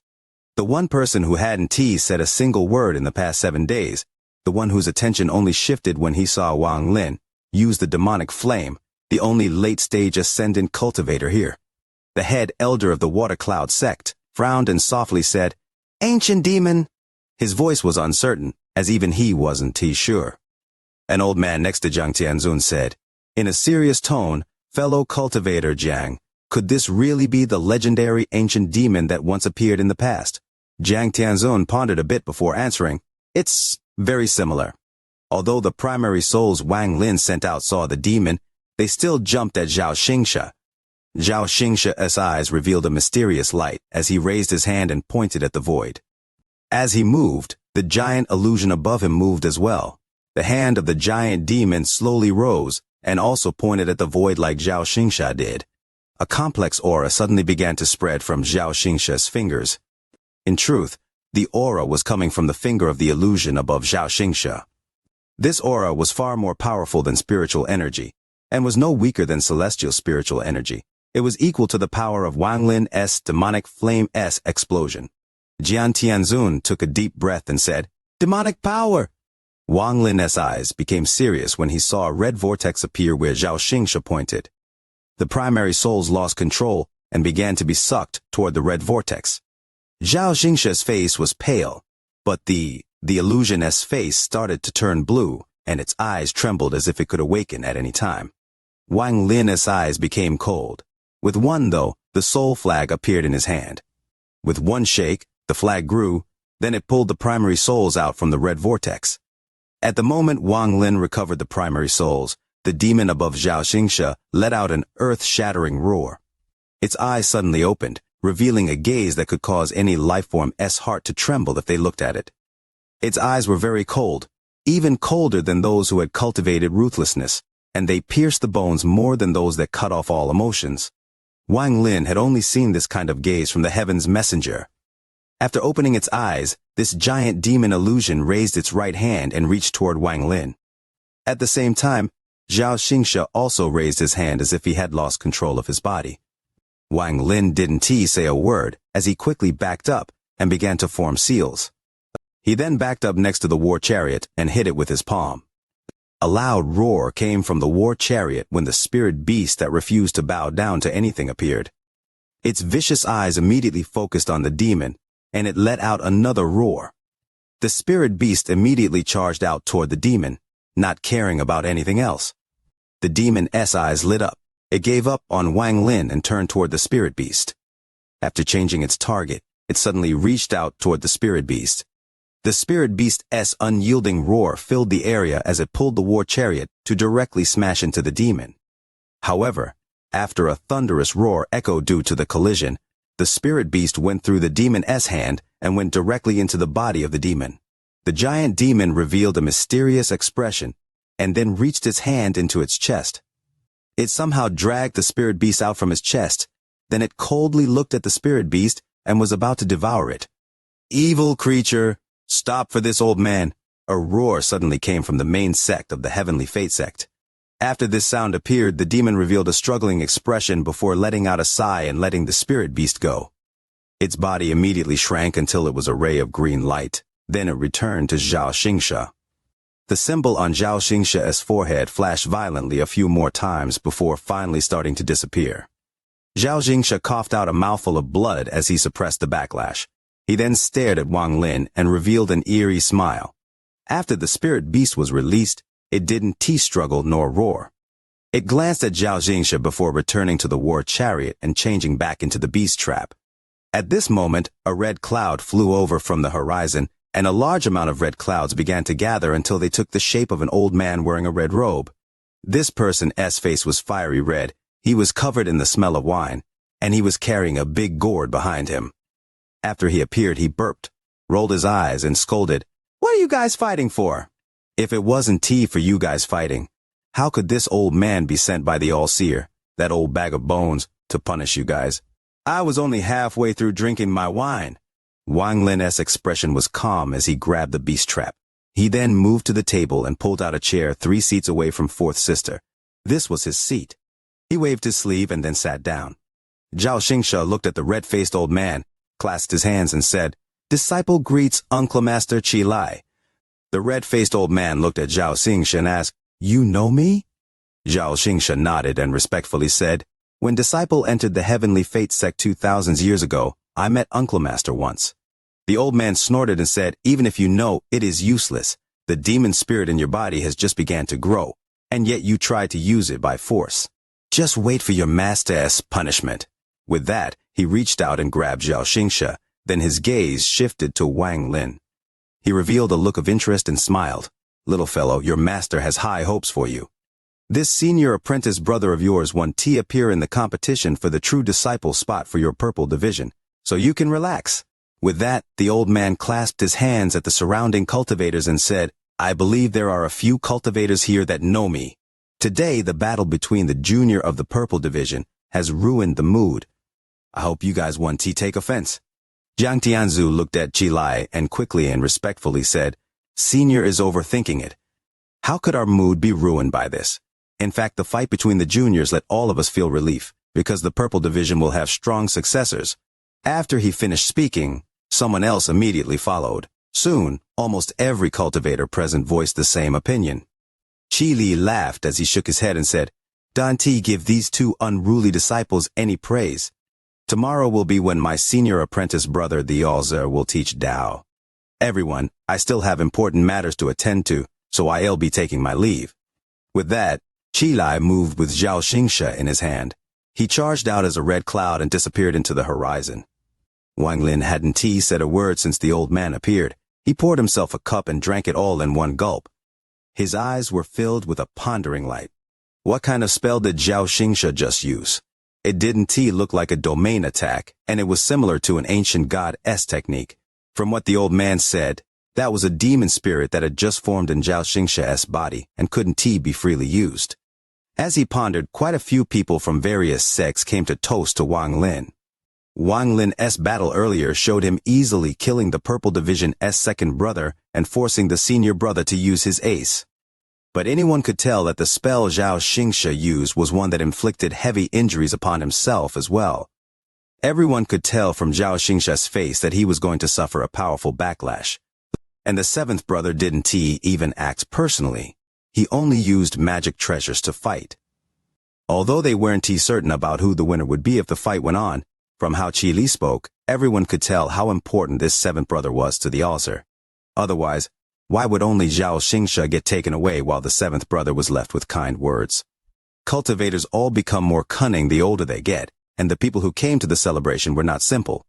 The one person who hadn't said a single word in the past 7 days, the one whose attention only shifted when he saw Wang Lin, used the demonic flame, the only late-stage ascendant cultivator here. The head elder of the Water Cloud sect frowned and softly said, "Ancient demon." His voice was uncertain, as even he wasn't sure. An old man next to Jiang Tianzun said, in a serious tone, "Fellow cultivator Jiang, could this really be the legendary ancient demon that once appeared in the past?" Jiang Tianzun pondered a bit before answering, "It's very similar." Although the primary souls Wang Lin sent out saw the demon, they still jumped at Xianxia. Xianxia's eyes revealed a mysterious light as he raised his hand and pointed at the void. As he moved, the giant illusion above him moved as well. The hand of the giant demon slowly rose and also pointed at the void like Xianxia did. A complex aura suddenly began to spread from Xianxia's fingers. In truth, the aura was coming from the finger of the illusion above Xianxia. This aura was far more powerful than spiritual energy, and was no weaker than celestial spiritual energy. It was equal to the power of Wang Lin's demonic flame's explosion. Jiang Tianzun took a deep breath and said, "Demonic power!" Wang Lin's eyes became serious when he saw a red vortex appear where Xianxia pointed. The primary souls lost control and began to be sucked toward the red vortex. Xianxia's face was pale, but the illusion's face started to turn blue, and its eyes trembled as if it could awaken at any time. Wang Lin's eyes became cold. With one, though, the soul flag appeared in his hand. With one shake, the flag grew, then it pulled the primary souls out from the red vortex. At the moment Wang Lin recovered the primary souls, the demon above Xianxia let out an earth-shattering roar. Its eyes suddenly opened, revealing a gaze that could cause any lifeform's heart to tremble if they looked at it. Its eyes were very cold, even colder than those who had cultivated ruthlessness, and they pierced the bones more than those that cut off all emotions. Wang Lin had only seen this kind of gaze from the heaven's messenger. After opening its eyes, this giant demon illusion raised its right hand and reached toward Wang Lin. At the same time, Xianxia also raised his hand as if he had lost control of his body. Wang Lin didn't say a word as he quickly backed up and began to form seals. He then backed up next to the war chariot and hit it with his palm. A loud roar came from the war chariot when the spirit beast that refused to bow down to anything appeared. Its vicious eyes immediately focused on the demon, and it let out another roar. The spirit beast immediately charged out toward the demon, not caring about anything else. The demon's eyes lit up. It gave up on Wang Lin and turned toward the spirit beast. After changing its target, it suddenly reached out toward the spirit beast. The spirit beast's unyielding roar filled the area as it pulled the war chariot to directly smash into the demon. However, after a thunderous roar echoed due to the collision, the spirit beast went through the demon's hand and went directly into the body of the demon. The giant demon revealed a mysterious expression and then reached its hand into its chest. It somehow dragged the spirit beast out from his chest. Then it coldly looked at the spirit beast and was about to devour it. "Evil creature, stop for this old man." A roar suddenly came from the main sect of the Heavenly Fate sect. After this sound appeared, the demon revealed a struggling expression before letting out a sigh and letting the spirit beast go. Its body immediately shrank until it was a ray of green light. Then it returned to Xianxia. The symbol on Xianxia's forehead flashed violently a few more times before finally starting to disappear. Xianxia coughed out a mouthful of blood as he suppressed the backlash. He then stared at Wang Lin and revealed an eerie smile. After the spirit beast was released, it didn't struggle nor roar. It glanced at Xianxia before returning to the war chariot and changing back into the beast trap. At this moment, a red cloud flew over from the horizon, and a large amount of red clouds began to gather until they took the shape of an old man wearing a red robe. This person's face was fiery red. He was covered in the smell of wine, and he was carrying a big gourd behind him. After he appeared, he burped, rolled his eyes, and scolded, "What are you guys fighting for? If it wasn't tea for you guys fighting, how could this old man be sent by the All-Seer, that old bag of bones, to punish you guys? I was only halfway through drinking my wine." Wang Lin's expression was calm as he grabbed the beast trap. He then moved to the table and pulled out a chair 3 seats away from Fourth Sister. This was his seat. He waved his sleeve and then sat down. Xianxia looked at the red-faced old man, clasped his hands and said, "Disciple greets Uncle Master Chi Lai." The red-faced old man looked at Xianxia and asked, "You know me?" Xianxia nodded and respectfully said, "When Disciple entered the Heavenly Fate sect 2,000 years ago, I met Uncle Master once." The old man snorted and said, "Even if you know, it is useless. The demon spirit in your body has just began to grow, and yet you try to use it by force. Just wait for your master's punishment." With that, he reached out and grabbed Xianxia, then his gaze shifted to Wang Lin. He revealed a look of interest and smiled. "Little fellow, your master has high hopes for you. This senior apprentice brother of yours won to appear in the competition for the true disciple spot for your purple division, so you can relax." With that, the old man clasped his hands at the surrounding cultivators and said, "I believe there are a few cultivators here that know me. Today, the battle between the junior of the purple division has ruined the mood. I hope you guys won't take offense." Jiang Tianzu looked at Chi Lai and quickly and respectfully said, "Senior is overthinking it. How could our mood be ruined by this? In fact, the fight between the juniors let all of us feel relief, because the purple division will have strong successors." After he finished speaking, someone else immediately followed. Soon, almost every cultivator present voiced the same opinion. Chi Li laughed as he shook his head and said, "Don't give these 2 unruly disciples any praise. Tomorrow will be when my senior apprentice brother the All-Seer will teach Tao. Everyone, I still have important matters to attend to, so I'll be taking my leave." With that, Chi Lai moved with Xianxia in his hand. He charged out as a red cloud and disappeared into the horizon. Wang Lin hadn't said a word since the old man appeared. He poured himself a cup and drank it all in one gulp. His eyes were filled with a pondering light. What kind of spell did Xianxia just use? It didn't look like a domain attack, and it was similar to an ancient god's technique. From what the old man said, that was a demon spirit that had just formed in Xianxia's body and couldn't be freely used. As he pondered, quite a few people from various sects came to toast to Wang Lin. Wang Lin's battle earlier showed him easily killing the Purple Division's second brother and forcing the senior brother to use his ace. But anyone could tell that the spell Xianxia used was one that inflicted heavy injuries upon himself as well. Everyone could tell from Xianxia's face that he was going to suffer a powerful backlash. And the 7th brother didn't even act personally. He only used magic treasures to fight. Although they weren't certain about who the winner would be if the fight went on, From how Qi Li spoke, everyone could tell how important this seventh brother was to the altar. Otherwise, why would only Xianxia get taken away while the seventh brother was left with kind words? Cultivators all become more cunning the older they get, and the people who came to the celebration were not simple.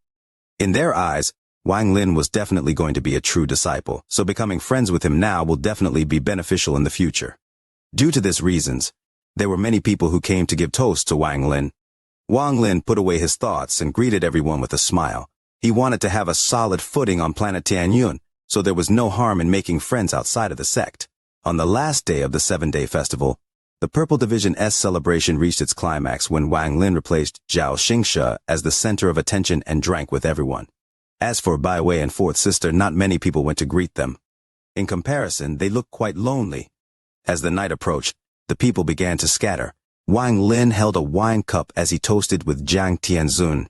In their eyes, Wang Lin was definitely going to be a true disciple, so becoming friends with him now will definitely be beneficial in the future. Due to these reasons, there were many people who came to give toasts to Wang Lin. Wang Lin put away his thoughts and greeted everyone with a smile. He wanted to have a solid footing on planet Tianyun, so there was no harm in making friends outside of the sect. On the last day of the 7-day festival, the Purple Division S celebration reached its climax when Wang Lin replaced Xianxia as the center of attention and drank with everyone. As for Bai Wei and fourth sister, not many people went to greet them. In comparison, they looked quite lonely. As the night approached, the people began to scatter. Wang Lin held a wine cup as he toasted with Jiang Tianzun.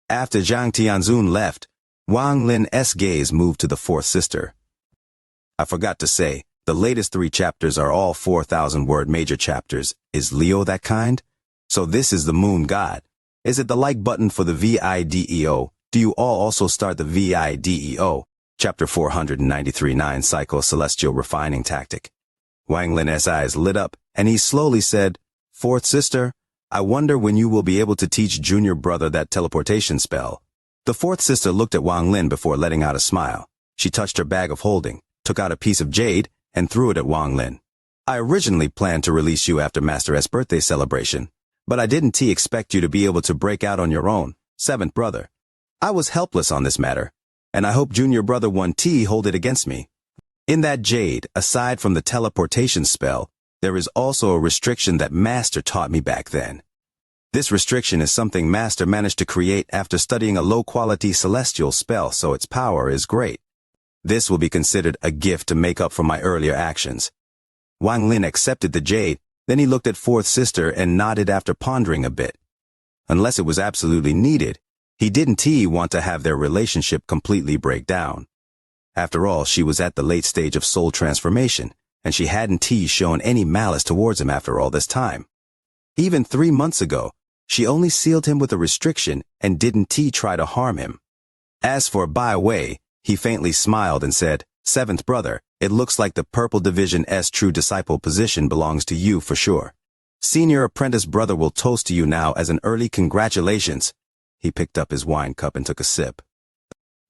After Jiang Tianzun left, Wang Lin's gaze moved to the fourth sister. I forgot to say, the latest 3 chapters are all 4,000-word major chapters. Is Leo that kind? So this is the moon god. Is it the like button for the VIDEO? Do you all also start the VIDEO? Chapter 493 9 Psycho Celestial Refining Tactic. Wang Lin's eyes lit up, and he slowly said, Fourth sister, I wonder when you will be able to teach junior brother that teleportation spell. The fourth sister looked at Wang Lin before letting out a smile. She touched her bag of holding, took out a piece of jade, and threw it at Wang Lin. I originally planned to release you after Master S' birthday celebration, but I didn't expect you to be able to break out on your own, seventh brother. I was helpless on this matter, and I hope junior brother 1T hold it against me. In that jade, aside from the teleportation spell, there is also a restriction that Master taught me back then. This restriction is something Master managed to create after studying a low-quality celestial spell, so its power is great. This will be considered a gift to make up for my earlier actions. Wang Lin accepted the jade, then he looked at fourth sister and nodded after pondering a bit. Unless it was absolutely needed, he didn't want to have their relationship completely break down. After all, she was at the late stage of soul transformation, and she hadn't shown any malice towards him after all this time. Even 3 months ago, she only sealed him with a restriction and didn't try to harm him. As for Bai Wei, he faintly smiled and said, Seventh brother, it looks like the Purple Division S true disciple position belongs to you for sure. Senior apprentice brother will toast to you now as an early congratulations. He picked up his wine cup and took a sip.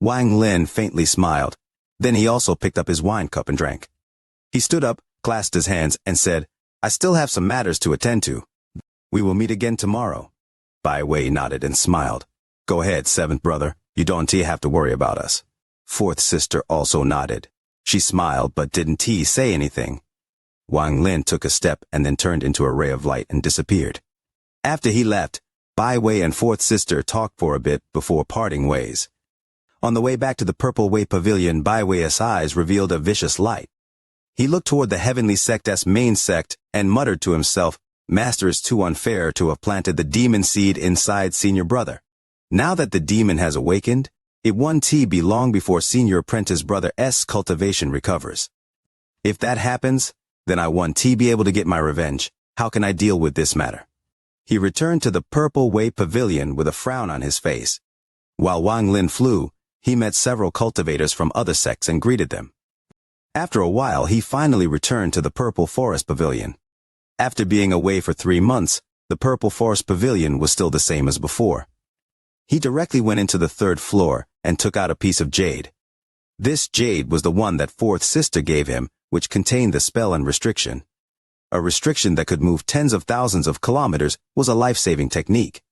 Wang Lin faintly smiled. Then he also picked up his wine cup and drank. He stood up, clasped his hands, and said, I still have some matters to attend to. We will meet again tomorrow. Bai Wei nodded and smiled. Go ahead, seventh brother. You don't have to worry about us. Fourth sister also nodded. She smiled but didn't say anything. Wang Lin took a step and then turned into a ray of light and disappeared. After he left, Bai Wei and fourth sister talked for a bit before parting ways. On the way back to the Purple Way Pavilion, Bai Wei's eyes revealed a vicious light. He looked toward the Heavenly Sect's main sect and muttered to himself, Master is too unfair to have planted the demon seed inside senior brother. Now that the demon has awakened, it won't be long before senior apprentice brother S cultivation recovers. If that happens, then I won't be able to get my revenge. How can I deal with this matter? He returned to the Purple Way Pavilion with a frown on his face. While Wang Lin flew, he met several cultivators from other sects and greeted them. After a while, he finally returned to the Purple Forest Pavilion. After being away for 3 months, the Purple Forest Pavilion was still the same as before. He directly went into the 3rd floor and took out a piece of jade. This jade was the one that fourth sister gave him, which contained the spell and restriction. A restriction that could move tens of thousands of kilometers was a life-saving technique.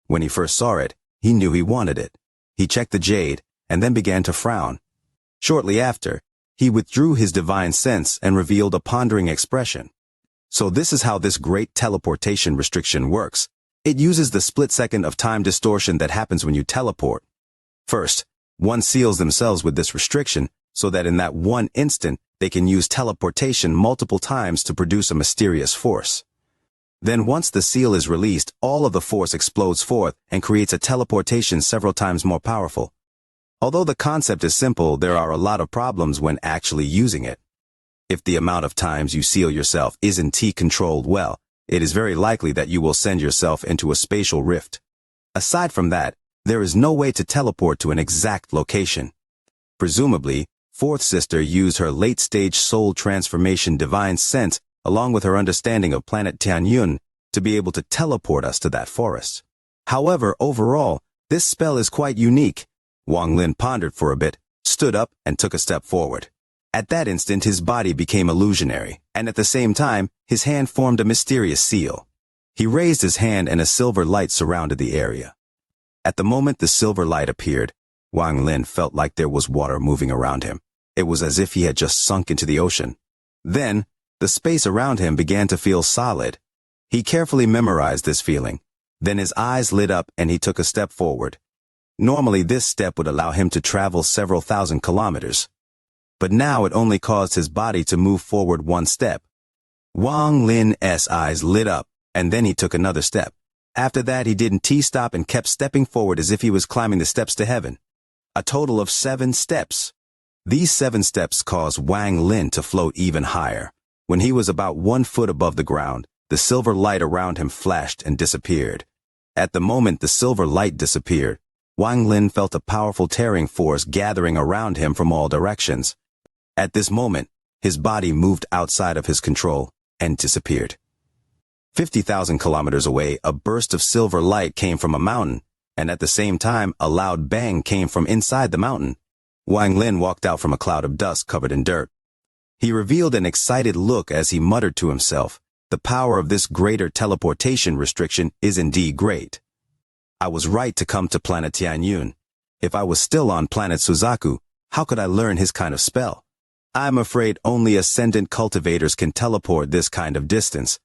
When he first saw it, he knew he wanted it. He checked the jade and then began to frown. Shortly after, he withdrew his divine sense and revealed a pondering expression. So this is how this great teleportation restriction works. It uses the split second of time distortion that happens when you teleport. First, one seals themselves with this restriction so that in that one instant they can use teleportation multiple times to produce a mysterious force. Then once the seal is released, all of the force explodes forth and creates a teleportation several times more powerful. Although the concept is simple, there are a lot of problems when actually using it. If the amount of times you seal yourself isn't controlled well, it is very likely that you will send yourself into a spatial rift. Aside from that, There is no way to teleport to an exact location. Presumably, fourth sister used her late-stage soul transformation divine sense along with her understanding of planet Tianyun to be able to teleport us to that forest. However, overall, this spell is quite unique. Wang Lin pondered for a bit, stood up, and took a step forward. At that instant, his body became illusionary, and at the same time, his hand formed a mysterious seal. He raised his hand and a silver light surrounded the area. At the moment the silver light appeared, Wang Lin felt like there was water moving around him. It was as if he had just sunk into the ocean. Then, the space around him began to feel solid. He carefully memorized this feeling. Then his eyes lit up and he took a step forward. Normally this step would allow him to travel several thousand kilometers. But now it only caused his body to move forward one step. Wang Lin's eyes lit up, and then he took another step. After that he didn't T-stop and kept stepping forward as if he was climbing the steps to heaven. A total of 7 steps. These 7 steps caused Wang Lin to float even higher. When he was about 1 foot above the ground, the silver light around him flashed and disappeared. At the moment the silver light disappeared, Wang Lin felt a powerful tearing force gathering around him from all directions. At this moment, his body moved outside of his control and disappeared. 50,000 kilometers away, a burst of silver light came from a mountain, and at the same time, a loud bang came from inside the mountain. Wang Lin walked out from a cloud of dust covered in dirt. He revealed an excited look as he muttered to himself, "The power of this greater teleportation restriction is indeed great. I was right to come to planet Tianyun. If I was still on planet Suzaku, how could I learn his kind of spell? I'm afraid only ascendant cultivators can teleport this kind of distance."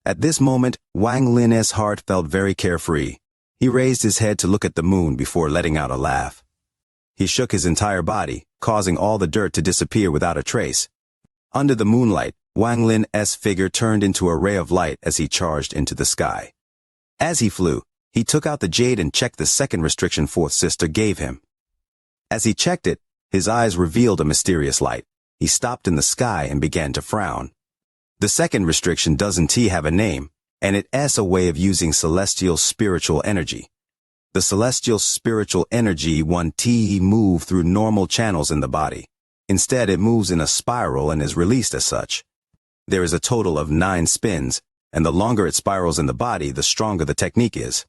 At this moment, Wang Lin's heart felt very carefree. He raised his head to look at the moon before letting out a laugh. He shook his entire body, causing all the dirt to disappear without a trace. Under the moonlight, Wang Lin's figure turned into a ray of light as he charged into the sky. As he flew, he took out the jade and checked the second restriction fourth sister gave him. As he checked it, his eyes revealed a mysterious light. He stopped in the sky and began to frown. The second restriction doesn't have a name, and it's a way of using celestial spiritual energy. The celestial spiritual energy won't move through normal channels in the body. Instead, it moves in a spiral and is released as such. There is a total of 9 spins, and the longer it spirals in the body, the stronger the technique is.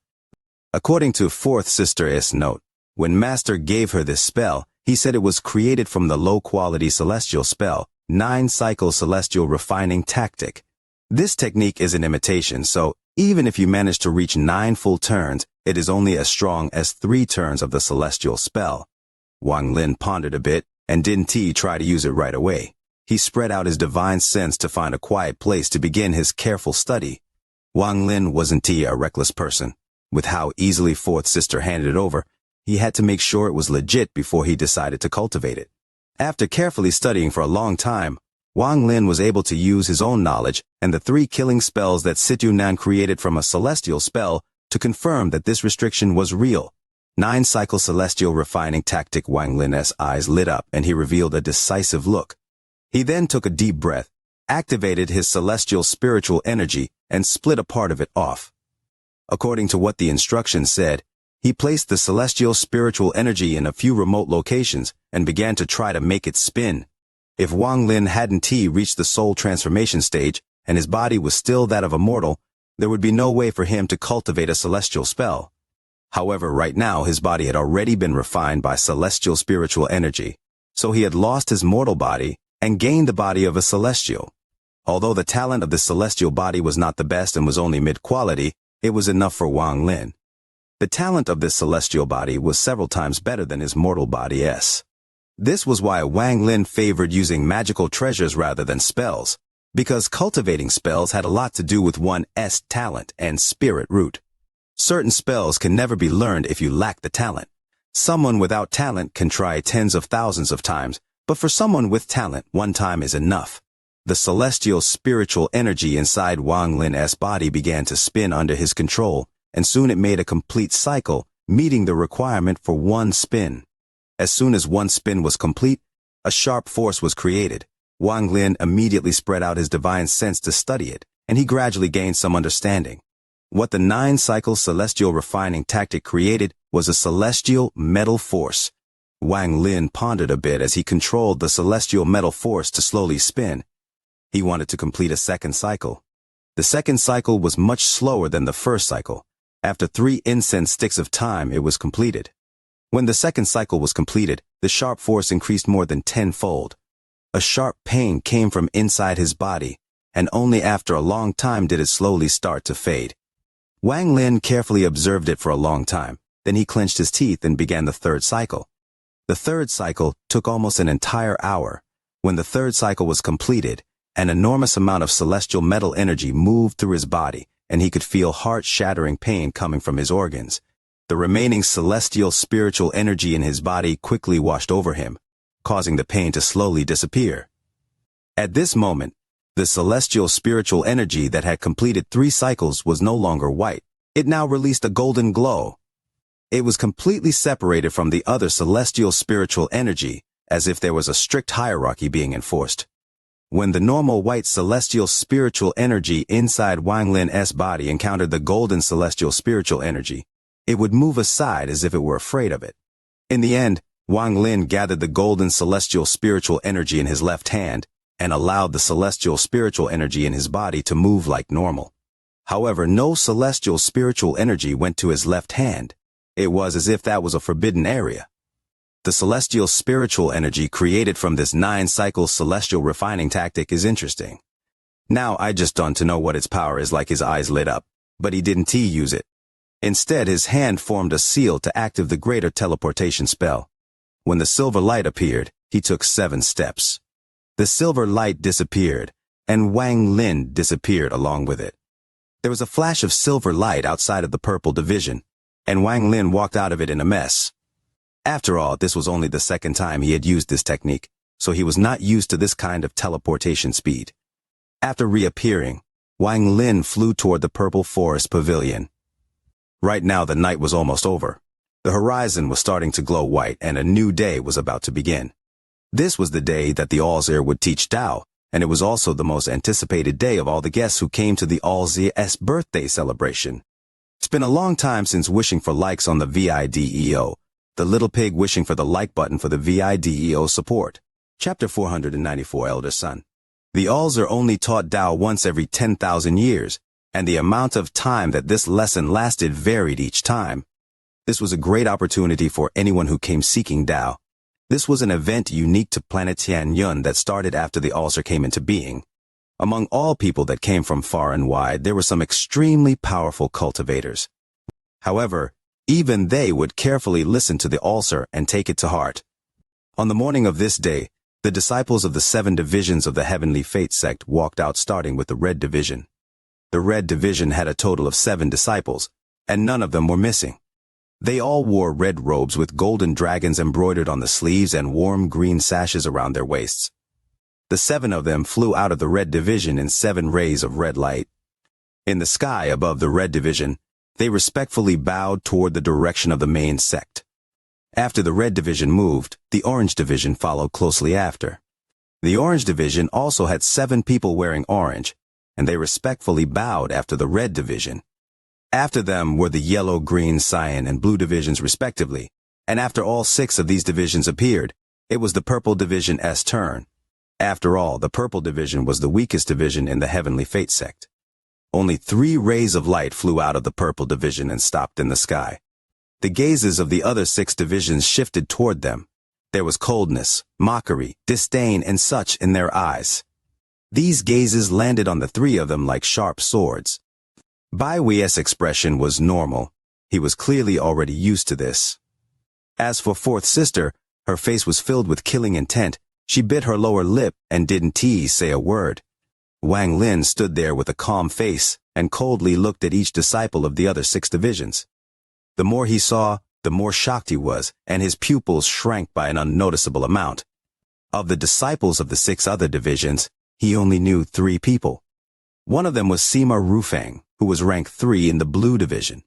According to fourth sister's note, when Master gave her this spell, he said it was created from the low-quality celestial spell, 9-cycle celestial refining tactic. This technique is an imitation, so even if you manage to reach 9 full turns, it is only as strong as 3 turns of the celestial spell. Wang Lin pondered a bit and didn't try to use it right away. He spread out his divine sense to find a quiet place to begin his careful study. Wang Lin wasn't a reckless person. With how easily fourth sister handed it over, he had to make sure it was legit before he decided to cultivate it. After carefully studying for a long time, Wang Lin was able to use his own knowledge and the 3 killing spells that Situ Nan created from a celestial spell to confirm that this restriction was real. 9-cycle celestial refining tactic. Wang Lin's eyes lit up and he revealed a decisive look. He then took a deep breath, activated his celestial spiritual energy, and split a part of it off. According to what the instructions said, he placed the celestial spiritual energy in a few remote locations and began to try to make it spin. If Wang Lin hadn't reached the soul transformation stage and his body was still that of a mortal, there would be no way for him to cultivate a celestial spell. However, right now his body had already been refined by celestial spiritual energy, so he had lost his mortal body and gained the body of a celestial. Although the talent of the celestial body was not the best and was only mid-quality, it was enough for Wang Lin. The talent of this celestial body was several times better than his mortal body's. This was why Wang Lin favored using magical treasures rather than spells, because cultivating spells had a lot to do with one's talent and spirit root. Certain spells can never be learned if you lack the talent. Someone without talent can try tens of thousands of times, but for someone with talent, one time is enough. The celestial spiritual energy inside Wang Lin's body began to spin under his control, and soon it made a complete cycle, meeting the requirement for 1 spin. As soon as 1 spin was complete, a sharp force was created. Wang Lin immediately spread out his divine sense to study it, and he gradually gained some understanding. What the 9-cycle celestial refining tactic created was a celestial metal force. Wang Lin pondered a bit as he controlled the celestial metal force to slowly spin. He wanted to complete a second cycle. The second cycle was much slower than the first cycle. After 3 incense sticks of time, it was completed. When the second cycle was completed, the sharp force increased more than 10-fold. A sharp pain came from inside his body, and only after a long time did it slowly start to fade. Wang Lin carefully observed it for a long time. Then he clenched his teeth and began the third cycle. The third cycle took almost an entire hour. When the third cycle was completed, an enormous amount of celestial metal energy moved through his body, and he could feel heart-shattering pain coming from his organs. The remaining celestial spiritual energy in his body quickly washed over him, causing the pain to slowly disappear. At this moment, the celestial spiritual energy that had completed 3 cycles was no longer white. It now released a golden glow. It was completely separated from the other celestial spiritual energy, as if there was a strict hierarchy being enforced. When the normal white celestial spiritual energy inside Wang Lin's body encountered the golden celestial spiritual energy, it would move aside as if it were afraid of it. In the end, Wang Lin gathered the golden celestial spiritual energy in his left hand and allowed the celestial spiritual energy in his body to move like normal. However, no celestial spiritual energy went to his left hand. It was as if that was a forbidden area. The celestial spiritual energy created from this 9-cycle celestial refining tactic is interesting. Now I just don't to know what its power is. Like his eyes lit up, but he didn't use it. Instead, his hand formed a seal to activate the greater teleportation spell. When the silver light appeared, he took 7 steps. The silver light disappeared, and Wang Lin disappeared along with it. There was a flash of silver light outside of the purple division, and Wang Lin walked out of it in a mess. After all, this was only the second time he had used this technique, so he was not used to this kind of teleportation speed. After reappearing, Wang Lin flew toward the purple forest pavilion. Right now the night was almost over. The horizon was starting to glow white and a new day was about to begin. This was the day that the Alzir would teach Tao, and it was also the most anticipated day of all the guests who came to the Alzir's birthday celebration. It's been a long time since wishing for likes on the VIDEO. The little pig wishing for the like button for the VIDEO support. Chapter 494, Elder Son. The Alzir only taught Tao once every 10,000 years, and the amount of time that this lesson lasted varied each time. This was a great opportunity for anyone who came seeking Tao. This was an event unique to planet Tianyun that started after the Alzir came into being. Among all people that came from far and wide, there were some extremely powerful cultivators. However, even they would carefully listen to the Alzir and take it to heart. On the morning of this day, the disciples of the 7 divisions of the Heavenly Fate sect walked out, starting with the Red Division. The Red Division had a total of 7 disciples, and none of them were missing. They all wore red robes with golden dragons embroidered on the sleeves and warm green sashes around their waists. The 7 of them flew out of the Red Division in 7 rays of red light. In the sky above the Red Division, they respectfully bowed toward the direction of the main sect. After the Red Division moved, the Orange Division followed closely after. The Orange Division also had 7 people wearing orange, and they respectfully bowed after the Red Division. After them were the Yellow, Green, Cyan, and Blue Divisions respectively, and after all 6 of these divisions appeared, it was the Purple Division's turn. After all, the Purple Division was the weakest division in the Heavenly Fate sect. Only 3 rays of light flew out of the Purple Division and stopped in the sky. The gazes of the other 6 divisions shifted toward them. There was coldness, mockery, disdain, and such in their eyes. These gazes landed on the 3 of them like sharp swords. Bai Wei's expression was normal. He was clearly already used to this. As for Fourth Sister, her face was filled with killing intent. She bit her lower lip and didn't say a word. Wang Lin stood there with a calm face and coldly looked at each disciple of the other 6 divisions. The more he saw, the more shocked he was, and his pupils shrank by an unnoticeable amount. Of the disciples of the 6 other divisions, he only knew 3 people. One of them was Sima Rufang, who was rank 3 in the Blue Division.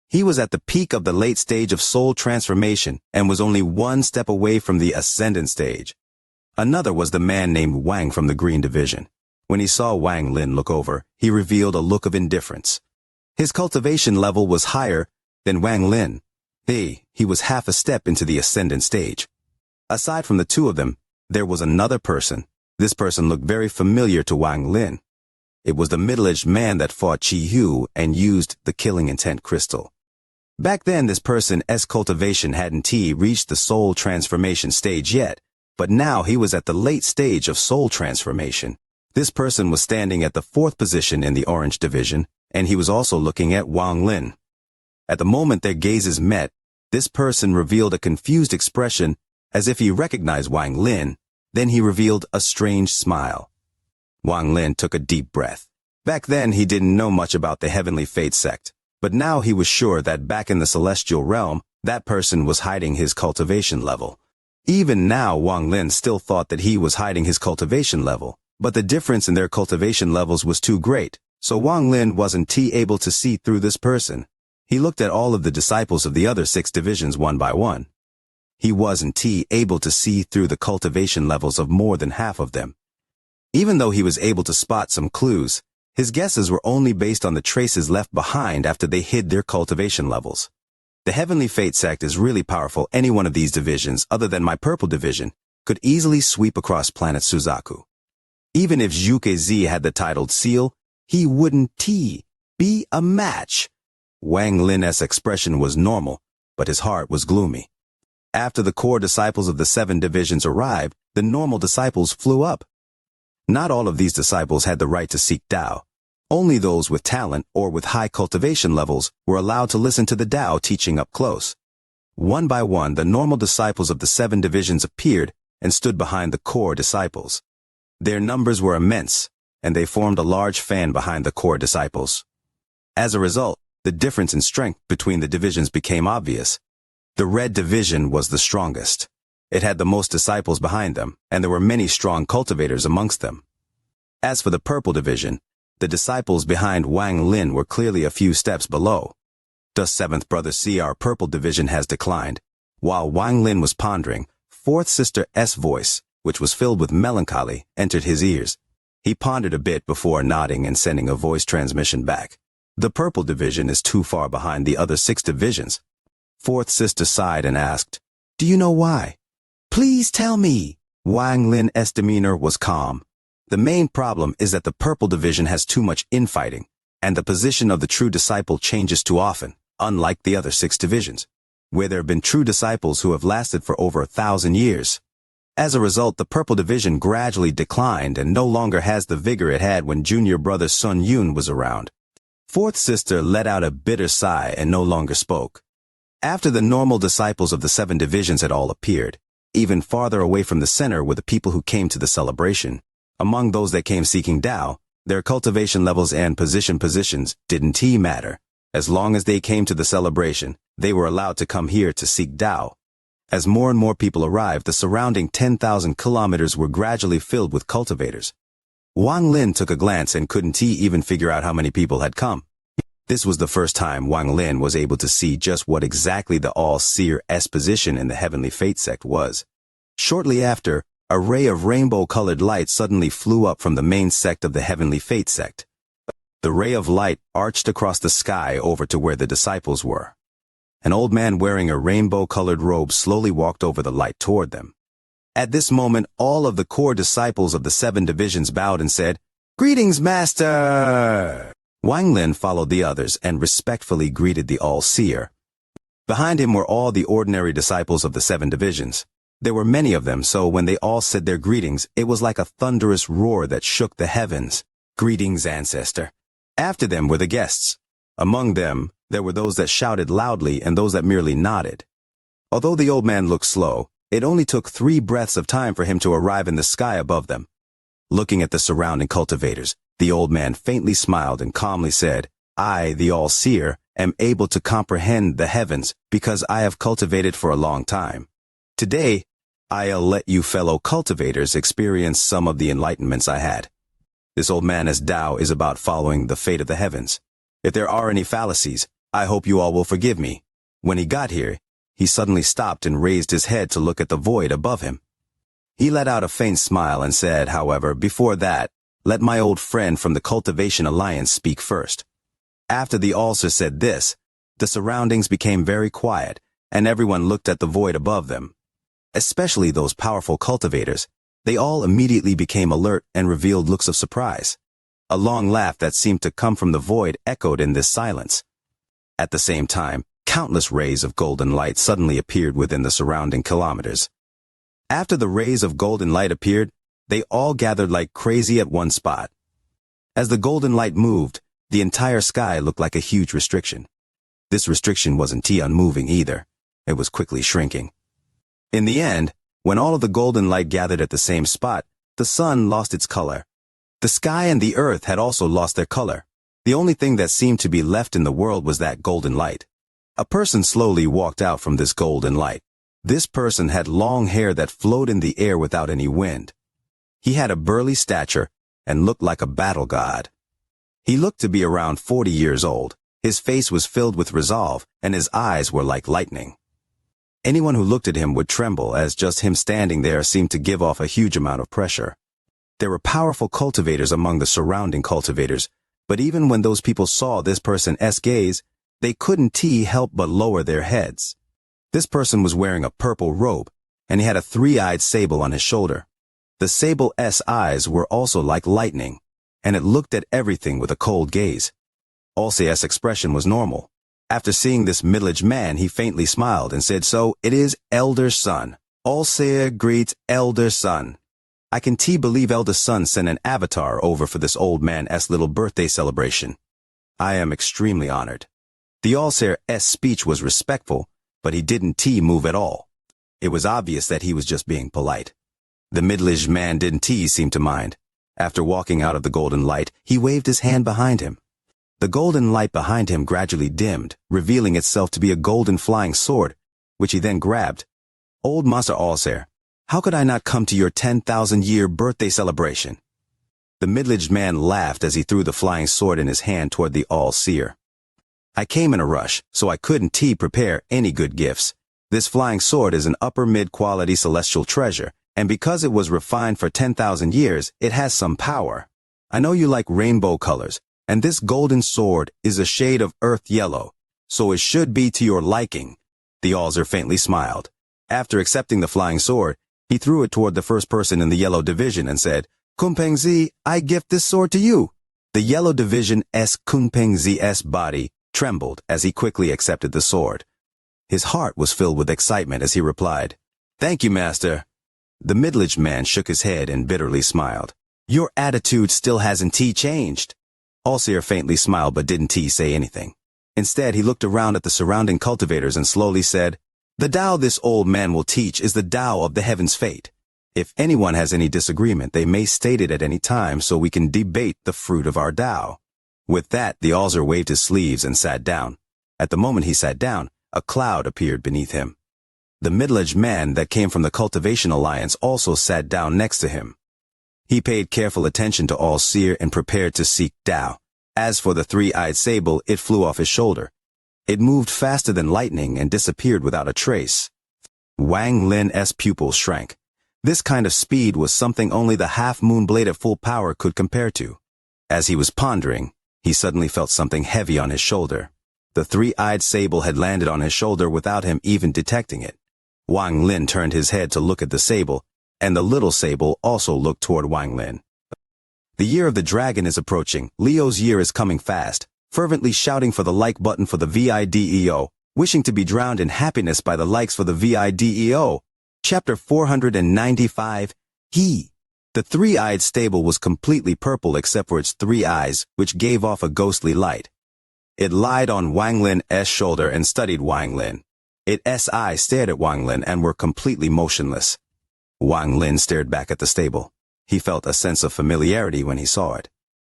He was at the peak of the late stage of soul transformation and was only 1 step away from the ascendant stage. Another was the man named Wang from the Green Division. When he saw Wang Lin look over, he revealed a look of indifference. His cultivation level was higher than Wang Lin. He was half a step into the ascendant stage. Aside from the two of them, there was another person. This person looked very familiar to Wang Lin. It was the middle-aged man that fought Qi Hu and used the killing intent crystal. Back then, this person's cultivation hadn't reached the soul transformation stage yet, but now he was at the late stage of soul transformation. This person was standing at the 4th position in the orange division, and he was also looking at Wang Lin. At the moment their gazes met, this person revealed a confused expression as if he recognized Wang Lin, then he revealed a strange smile. Wang Lin took a deep breath. Back then he didn't know much about the Heavenly Fate sect, but now he was sure that back in the celestial realm, that person was hiding his cultivation level. Even now Wang Lin still thought that he was hiding his cultivation level, but the difference in their cultivation levels was too great, so Wang Lin wasn't able to see through this person. He looked at all of the disciples of the other 6 divisions one by one. He wasn't able to see through the cultivation levels of more than half of them. Even though he was able to spot some clues, his guesses were only based on the traces left behind after they hid their cultivation levels. The Heavenly Fate sect is really powerful. Any one of these divisions, other than my purple division, could easily sweep across planet Suzaku. Even if Zhuge Zi had the titled seal, he wouldn't be a match. Wang Lin's expression was normal, but his heart was gloomy. After the core disciples of the 7 divisions arrived, the normal disciples flew up. Not all of these disciples had the right to seek Tao. Only those with talent or with high cultivation levels were allowed to listen to the Tao teaching up close. One by one, the normal disciples of the 7 divisions appeared and stood behind the core disciples. Their numbers were immense, and they formed a large fan behind the core disciples. As a result, the difference in strength between the divisions became obvious. The red division was the strongest. It had the most disciples behind them, and there were many strong cultivators amongst them. As for the purple division, the disciples behind Wang Lin were clearly a few steps below. Does 7th brother see our purple division has declined? While Wang Lin was pondering, 4th sister's voice, which was filled with melancholy, entered his ears. He pondered a bit before nodding and sending a voice transmission back. The purple division is too far behind the other 6 divisions. 4th sister sighed and asked, "Do you know why?" "Please tell me." Wang Lin's demeanor was calm. The main problem is that the purple division has too much infighting, and the position of the true disciple changes too often, unlike the other 6 divisions, where there have been true disciples who have lasted for over 1,000 years. As a result, the purple division gradually declined and no longer has the vigor it had when junior brother Sun Yun was around. 4th sister let out a bitter sigh and no longer spoke. After the normal disciples of the 7 divisions had all appeared, even farther away from the center were the people who came to the celebration. Among those that came seeking Tao, their cultivation levels and positions didn't matter. As long as they came to the celebration, they were allowed to come here to seek Tao. As more and more people arrived, the surrounding 10,000 kilometers were gradually filled with cultivators. Wang Lin took a glance and couldn't even figure out how many people had come. This was the first time Wang Lin was able to see just what exactly the all-seer's position in the Heavenly Fate sect was. Shortly after, a ray of rainbow-colored light suddenly flew up from the main sect of the Heavenly Fate sect. The ray of light arched across the sky over to where the disciples were. An old man wearing a rainbow-colored robe slowly walked over the light toward them. At this moment, all of the core disciples of the 7 divisions bowed and said, "Greetings, Master!" Wang Lin followed the others and respectfully greeted the all-seer. Behind him were all the ordinary disciples of the 7 divisions. There were many of them, so when they all said their greetings, it was like a thunderous roar that shook the heavens. "Greetings, ancestor." After them were the guests. Among them, there were those that shouted loudly and those that merely nodded. Although the old man looked slow, it only took 3 breaths of time for him to arrive in the sky above them. Looking at the surrounding cultivators, the old man faintly smiled and calmly said, "I, the all-seer, am able to comprehend the heavens because I have cultivated for a long time. Today, I'll let you fellow cultivators experience some of the enlightenments I had." This old man's Tao is about following the fate of the heavens. If there are any fallacies, I hope you all will forgive me. When he got here, he suddenly stopped and raised his head to look at the void above him. He let out a faint smile and said, "However, before that, let my old friend from the Cultivation Alliance speak first." After the Ulcer said this, the surroundings became very quiet, and everyone looked at the void above them. Especially those powerful cultivators, they all immediately became alert and revealed looks of surprise. A long laugh that seemed to come from the void echoed in this silence. At the same time, countless rays of golden light suddenly appeared within the surrounding kilometers. After the rays of golden light appeared, they all gathered like crazy at one spot. As the golden light moved, the entire sky looked like a huge restriction. This restriction wasn't unmoving either. It was quickly shrinking. In the end, when all of the golden light gathered at the same spot, the sun lost its color. The sky and the earth had also lost their color. The only thing that seemed to be left in the world was that golden light. A person slowly walked out from this golden light. This person had long hair that flowed in the air without any wind. He had a burly stature and looked like a battle god. He looked to be around 40 years old. His face was filled with resolve, and his eyes were like lightning. Anyone who looked at him would tremble, as just him standing there seemed to give off a huge amount of pressure. There were powerful cultivators among the surrounding cultivators, but even when those people saw this person's gaze, they couldn't help but lower their heads. This person was wearing a purple robe, and he had a three-eyed sable on his shoulder. The sable's eyes were also like lightning, and it looked at everything with a cold gaze. Ulce's expression was normal. After seeing this middle-aged man, he faintly smiled and said, "So it is, elder son." Ulce greets elder son. I can believe elder son sent an avatar over for this old man's little birthday celebration. I am extremely honored. The Ulce's speech was respectful, but he didn't move at all. It was obvious that he was just being polite. The middle-aged man didn't seem to mind. After walking out of the golden light, he waved his hand behind him. The golden light behind him gradually dimmed, revealing itself to be a golden flying sword, which he then grabbed. "Old Master Ulcer, how could I not come to your 10,000-year birthday celebration?" The middle-aged man laughed as he threw the flying sword in his hand toward the All-Seer. "I came in a rush, so I couldn't prepare any good gifts. This flying sword is an upper-mid quality celestial treasure, and because it was refined for 10,000 years, it has some power. I know you like rainbow colors, and this golden sword is a shade of earth yellow, so it should be to your liking." The Ulcer faintly smiled. After accepting the flying sword, he threw it toward the first person in the yellow division and said, "Kunpengzi, I gift this sword to you." The yellow division's Kunpengzi's body trembled as he quickly accepted the sword. His heart was filled with excitement as he replied, "Thank you, master." The middle-aged man shook his head and bitterly smiled. "Your attitude still hasn't changed." Ulcer faintly smiled but didn't say anything. Instead, he looked around at the surrounding cultivators and slowly said, "The Tao this old man will teach is the Tao of the heaven's fate. If anyone has any disagreement, they may state it at any time so we can debate the fruit of our Tao." With that, the Ulcer waved his sleeves and sat down. At the moment he sat down, a cloud appeared beneath him. The middle-aged man that came from the Cultivation Alliance also sat down next to him. He paid careful attention to All-Seer and prepared to seek Tao. As for the three-eyed sable, it flew off his shoulder. It moved faster than lightning and disappeared without a trace. Wang Lin's pupils shrank. This kind of speed was something only the half-moon blade at full power could compare to. As he was pondering, he suddenly felt something heavy on his shoulder. The three-eyed sable had landed on his shoulder without him even detecting it. Wang Lin turned his head to look at the sable, and the little sable also looked toward Wang Lin. The year of the dragon is approaching. Leo's year is coming fast, fervently shouting for the like button for the VIDEO, wishing to be drowned in happiness by the likes for the VIDEO. Chapter 495, The three-eyed stable was completely purple except for its three eyes, which gave off a ghostly light. It lied on Wang Lin's shoulder and studied Wang Lin. Its eyes stared at Wang Lin and were completely motionless. Wang Lin stared back at the stable. He felt a sense of familiarity when he saw it.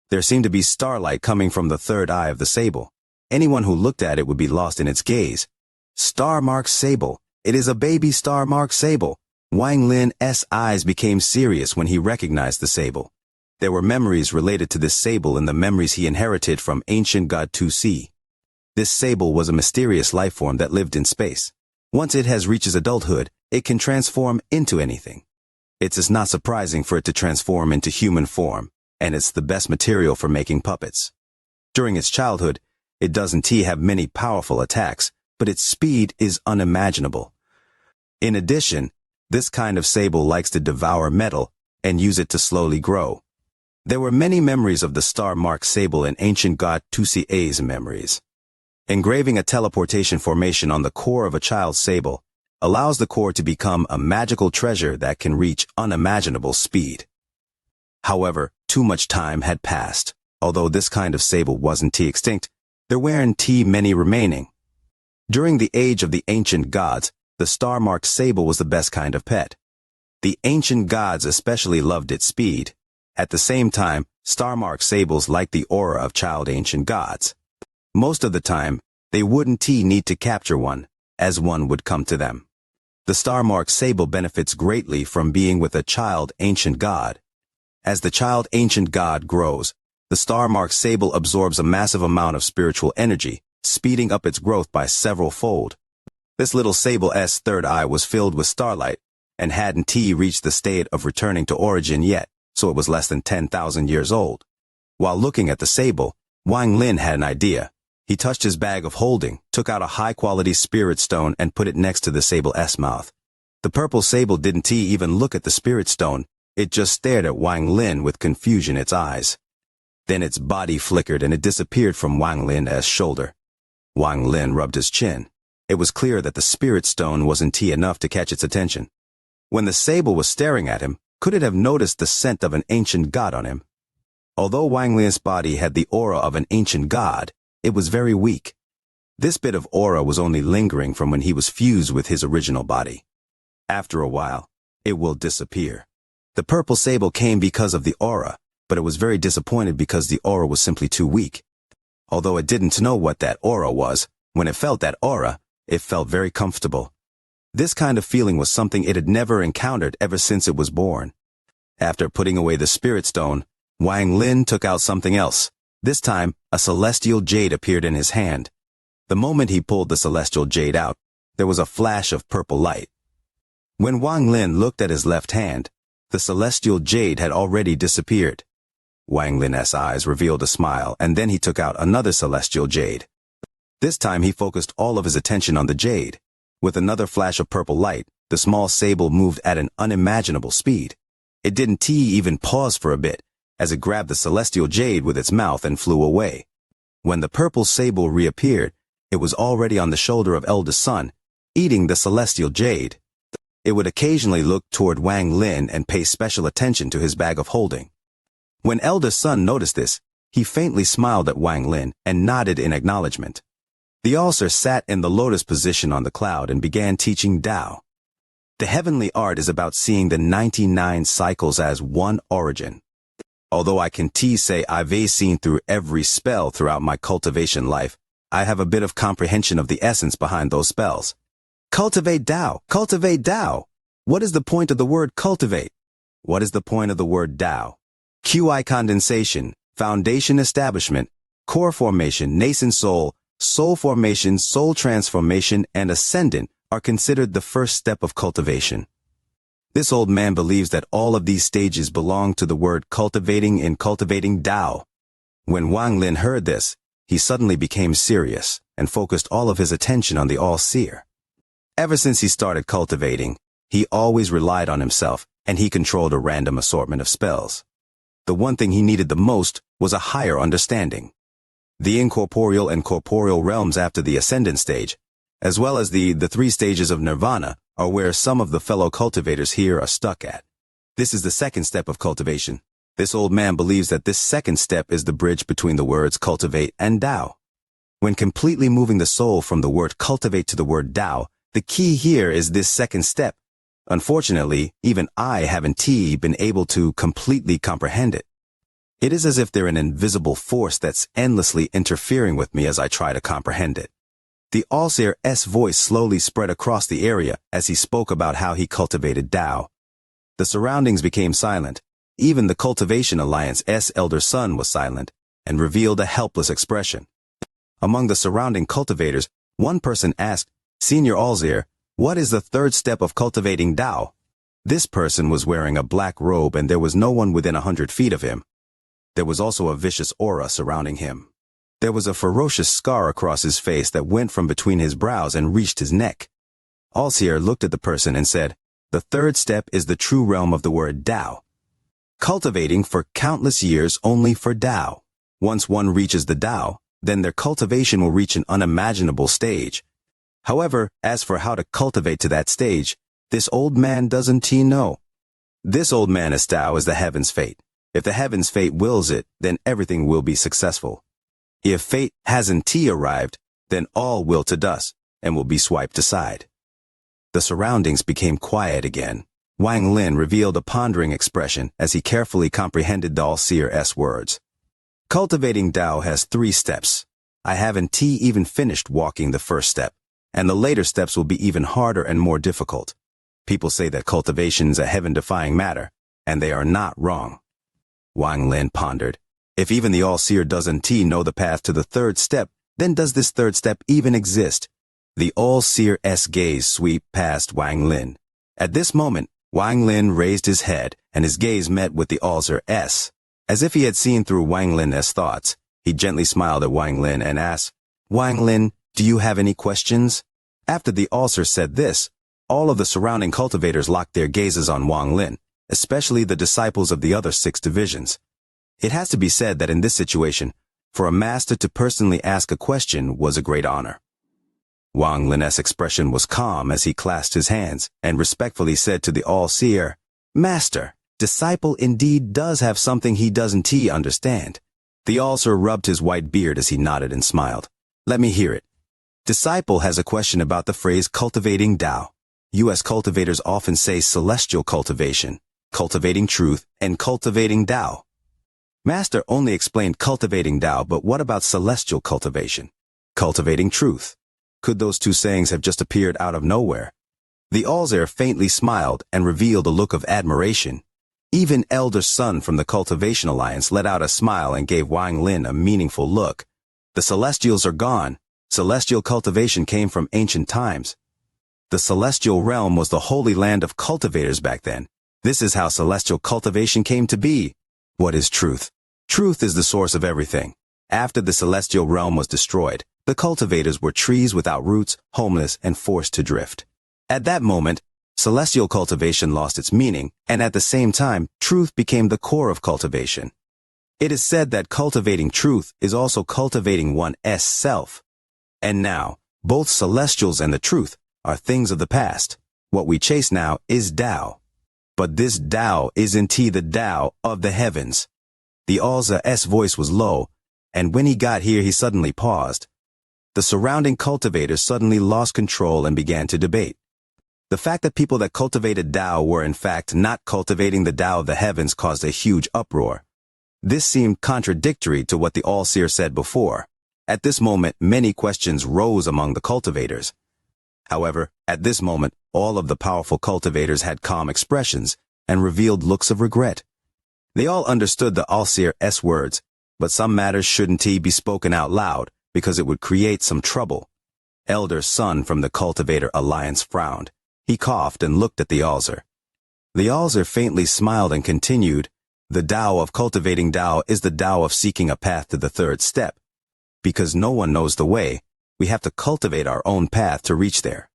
There seemed to be starlight coming from the third eye of the sable. Anyone who looked at it would be lost in its gaze. Star-marked sable. It is a baby star-marked sable. Wang Lin's eyes became serious when he recognized the sable. There were memories related to this sable in the memories he inherited from ancient god 2C. This sable was a mysterious life form that lived in space. Once it has reaches adulthood, it can transform into anything. It is not surprising for it to transform into human form, and it's the best material for making puppets. During its childhood, It doesn't have many powerful attacks, but its speed is unimaginable. In addition, this kind of sable likes to devour metal and use it to slowly grow. There were many memories of the star-marked sable in ancient god Tusi's memories. Engraving a teleportation formation on the core of a child's sable allows the core to become a magical treasure that can reach unimaginable speed. However, too much time had passed. Although this kind of sable wasn't extinct, there weren't many remaining. During the age of the ancient gods, the star-marked sable was the best kind of pet. The ancient gods especially loved its speed. At the same time, star-marked sables liked the aura of child ancient gods. Most of the time, they wouldn't need to capture one, as one would come to them. The star-marked sable benefits greatly from being with a child ancient god. As the child ancient god grows, the star-marked sable absorbs a massive amount of spiritual energy, speeding up its growth by several fold. This little sable's third eye was filled with starlight, and hadn't reached the state of returning to origin yet, so it was less than 10,000 years old. While looking at the sable, Wang Lin had an idea. He touched his bag of holding, took out a high-quality spirit stone and put it next to the sable's mouth. The purple sable didn't even look at the spirit stone, it just stared at Wang Lin with confusion in its eyes. Then its body flickered and it disappeared from Wang Lin's shoulder. Wang Lin rubbed his chin. It was clear that the spirit stone wasn't enough to catch its attention. When the sable was staring at him, could it have noticed the scent of an ancient god on him? Although Wang Lin's body had the aura of an ancient god, it was very weak. This bit of aura was only lingering from when he was fused with his original body. After a while, it will disappear. The purple sable came because of the aura, but it was very disappointed because the aura was simply too weak. Although it didn't know what that aura was, when it felt that aura, it felt very comfortable. This kind of feeling was something it had never encountered ever since it was born. After putting away the spirit stone, Wang Lin took out something else. This time, a celestial jade appeared in his hand. The moment he pulled the celestial jade out, there was a flash of purple light. When Wang Lin looked at his left hand, the celestial jade had already disappeared. Wang Lin's eyes revealed a smile, and then he took out another celestial jade. This time he focused all of his attention on the jade. With another flash of purple light, the small sable moved at an unimaginable speed. It didn't even pause for a bit, as it grabbed the celestial jade with its mouth and flew away. When the purple sable reappeared, it was already on the shoulder of eldest son, eating the celestial jade. It would occasionally look toward Wang Lin and pay special attention to his bag of holding. When eldest son noticed this, he faintly smiled at Wang Lin and nodded in acknowledgement. The Alcer sat in the lotus position on the cloud and began teaching Tao. The heavenly art is about seeing the 99 cycles as one origin. Although I can say I've seen through every spell throughout my cultivation life, I have a bit of comprehension of the essence behind those spells. Cultivate Tao! Cultivate Tao! What is the point of the word cultivate? What is the point of the word Tao? QI condensation, foundation establishment, core formation, nascent soul, soul formation, soul transformation, and ascendant are considered the first step of cultivation. This old man believes that all of these stages belong to the word cultivating in cultivating Tao. When Wang Lin heard this, he suddenly became serious and focused all of his attention on the all-seer. Ever since he started cultivating, he always relied on himself, and he controlled a random assortment of spells. The one thing he needed the most was a higher understanding. The incorporeal and corporeal realms after the ascendant stage, as well as the 3 stages of nirvana, are where some of the fellow cultivators here are stuck at. This is the second step of cultivation. This old man believes that this second step is the bridge between the words cultivate and Tao. When completely moving the soul from the word cultivate to the word Tao, the key here is this second step. Unfortunately, even I haven't been able to completely comprehend it. It is as if there's an invisible force that's endlessly interfering with me as I try to comprehend it. The All-Seer's voice slowly spread across the area as he spoke about how he cultivated Tao. The surroundings became silent. Even the Cultivation Alliance's elder son was silent and revealed a helpless expression. Among the surrounding cultivators, one person asked, "Senior All-Seer, what is the third step of cultivating Tao?" This person was wearing a black robe and there was no one within 100 feet of him. There was also a vicious aura surrounding him. There was a ferocious scar across his face that went from between his brows and reached his neck. All-seer looked at the person and said, "The third step is the true realm of the word Tao. Cultivating for countless years only for Tao. Once one reaches the Tao, then their cultivation will reach an unimaginable stage. However, as for how to cultivate to that stage, this old man doesn't know. This old man is Tao is the heaven's fate. If the heaven's fate wills it, then everything will be successful. If fate hasn't arrived, then all will to dust and will be swiped aside." The surroundings became quiet again. Wang Lin revealed a pondering expression as he carefully comprehended the all-seer's words. Cultivating Tao has 3 steps. I haven't even finished walking the first step, and the later steps will be even harder and more difficult. People say that cultivation is a heaven-defying matter, and they are not wrong. Wang Lin pondered. If even the all-seer doesn't know the path to the third step, then does this third step even exist? The all-seer's gaze swept past Wang Lin. At this moment, Wang Lin raised his head, and his gaze met with the all-seer's. As if he had seen through Wang Lin's thoughts, he gently smiled at Wang Lin and asked, "Wang Lin, do you have any questions?" After the all-seer said this, all of the surrounding cultivators locked their gazes on Wang Lin, especially the disciples of the other 6 divisions. It has to be said that in this situation, for a master to personally ask a question was a great honor. Wang Lin's expression was calm as he clasped his hands and respectfully said to the all-seer, "Master, disciple indeed does have something he doesn't understand." The all-seer rubbed his white beard as he nodded and smiled. "Let me hear it. Disciple has a question about the phrase cultivating Tao. U.S. cultivators often say celestial cultivation, cultivating truth, and cultivating Tao. Master only explained cultivating Tao, but what about celestial cultivation? Cultivating truth? Could those 2 sayings have just appeared out of nowhere?" The all-seer faintly smiled and revealed a look of admiration. Even Elder Sun from the Cultivation Alliance let out a smile and gave Wang Lin a meaningful look. The Celestials are gone. Celestial cultivation came from ancient times. The Celestial realm was the holy land of cultivators back then. This is how celestial cultivation came to be. What is truth? Truth is the source of everything. After the celestial realm was destroyed, the cultivators were trees without roots, homeless, and forced to drift. At that moment, celestial cultivation lost its meaning, and at the same time, truth became the core of cultivation. It is said that cultivating truth is also cultivating one's self. And now, both celestials and the truth are things of the past. What we chase now is Tao. But this Tao isn't the Tao of the heavens. The all-seer's voice was low, and when he got here he suddenly paused. The surrounding cultivators suddenly lost control and began to debate. The fact that people that cultivated Tao were in fact not cultivating the Tao of the heavens caused a huge uproar. This seemed contradictory to what the all-seer said before. At this moment, many questions rose among the cultivators. However, at this moment, all of the powerful cultivators had calm expressions and revealed looks of regret. They all understood the all-seer's words, but some matters shouldn't be spoken out loud because it would create some trouble. Elder Sun from the Cultivator Alliance frowned. He coughed and looked at the all-seer. The all-seer faintly smiled and continued, "The Tao of cultivating Tao is the Tao of seeking a path to the third step. Because no one knows the way, we have to cultivate our own path to reach there."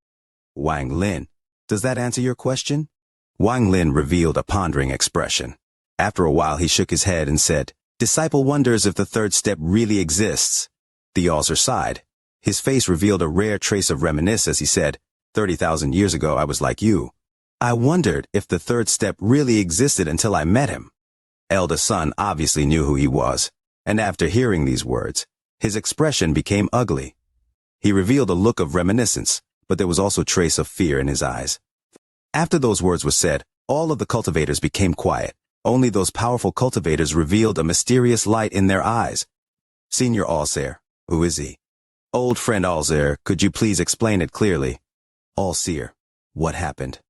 Wang Lin, does that answer your question? Wang Lin revealed a pondering expression. After a while he shook his head and said, "Disciple wonders if the third step really exists." The all-seer sighed. His face revealed a rare trace of reminiscence as he said, 30,000 years ago I was like you. I wondered if the third step really existed until I met him." Elder Sun obviously knew who he was, and after hearing these words, his expression became ugly. He revealed a look of reminiscence, but there was also a trace of fear in his eyes. After those words were said, all of the cultivators became quiet. Only those powerful cultivators revealed a mysterious light in their eyes. "Senior all-seer, who is he?" "Old friend all-seer, could you please explain it clearly?" "All-seer, what happened?"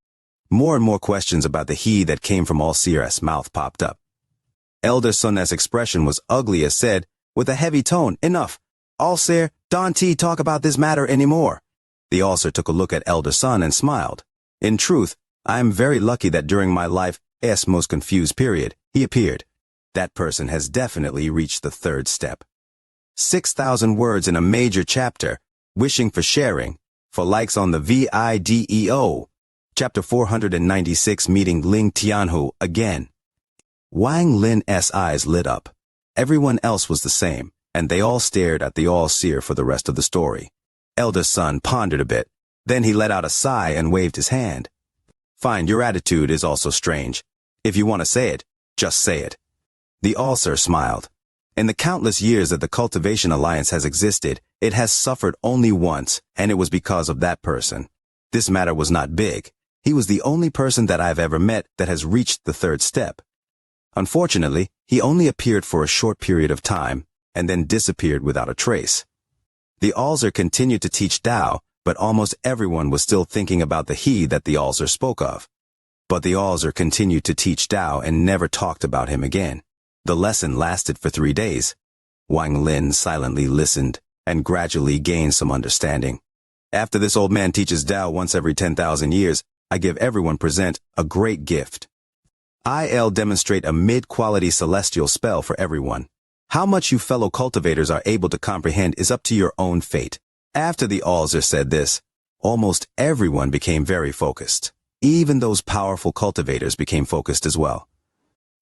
More and more questions about the he that came from all-seer's mouth popped up. Elder Sun's expression was ugly as said, with a heavy tone, "Enough. All-seer, don't talk about this matter anymore." The all-seer took a look at Elder Sun and smiled. "In truth, I am very lucky that during my life's most confused period, he appeared. That person has definitely reached the third step." 6,000 words in a major chapter, wishing for sharing, for likes on the video. Chapter 496 Meeting Ling Tianhu again. Wang Lin's eyes lit up. Everyone else was the same, and they all stared at the all-seer for the rest of the story. Elder son pondered a bit, then he let out a sigh and waved his hand. Fine, your attitude is also strange. If you want to say it, just say it. The all-seer smiled. In the countless years that the Cultivation Alliance has existed, it has suffered only once, and it was because of that person. This matter was not big. He was the only person that I've ever met that has reached the third step. Unfortunately, he only appeared for a short period of time, and then disappeared without a trace. The Alzer continued to teach Tao, but almost everyone was still thinking about the he that the Alzer spoke of. But the Alzer continued to teach Tao and never talked about him again. The lesson lasted for 3 days. Wang Lin silently listened and gradually gained some understanding. After this old man teaches Tao once every 10,000 years, I give everyone present a great gift. I'll demonstrate a mid-quality celestial spell for everyone. How much you fellow cultivators are able to comprehend is up to your own fate. After the Alzer said this, almost everyone became very focused. Even those powerful cultivators became focused as well.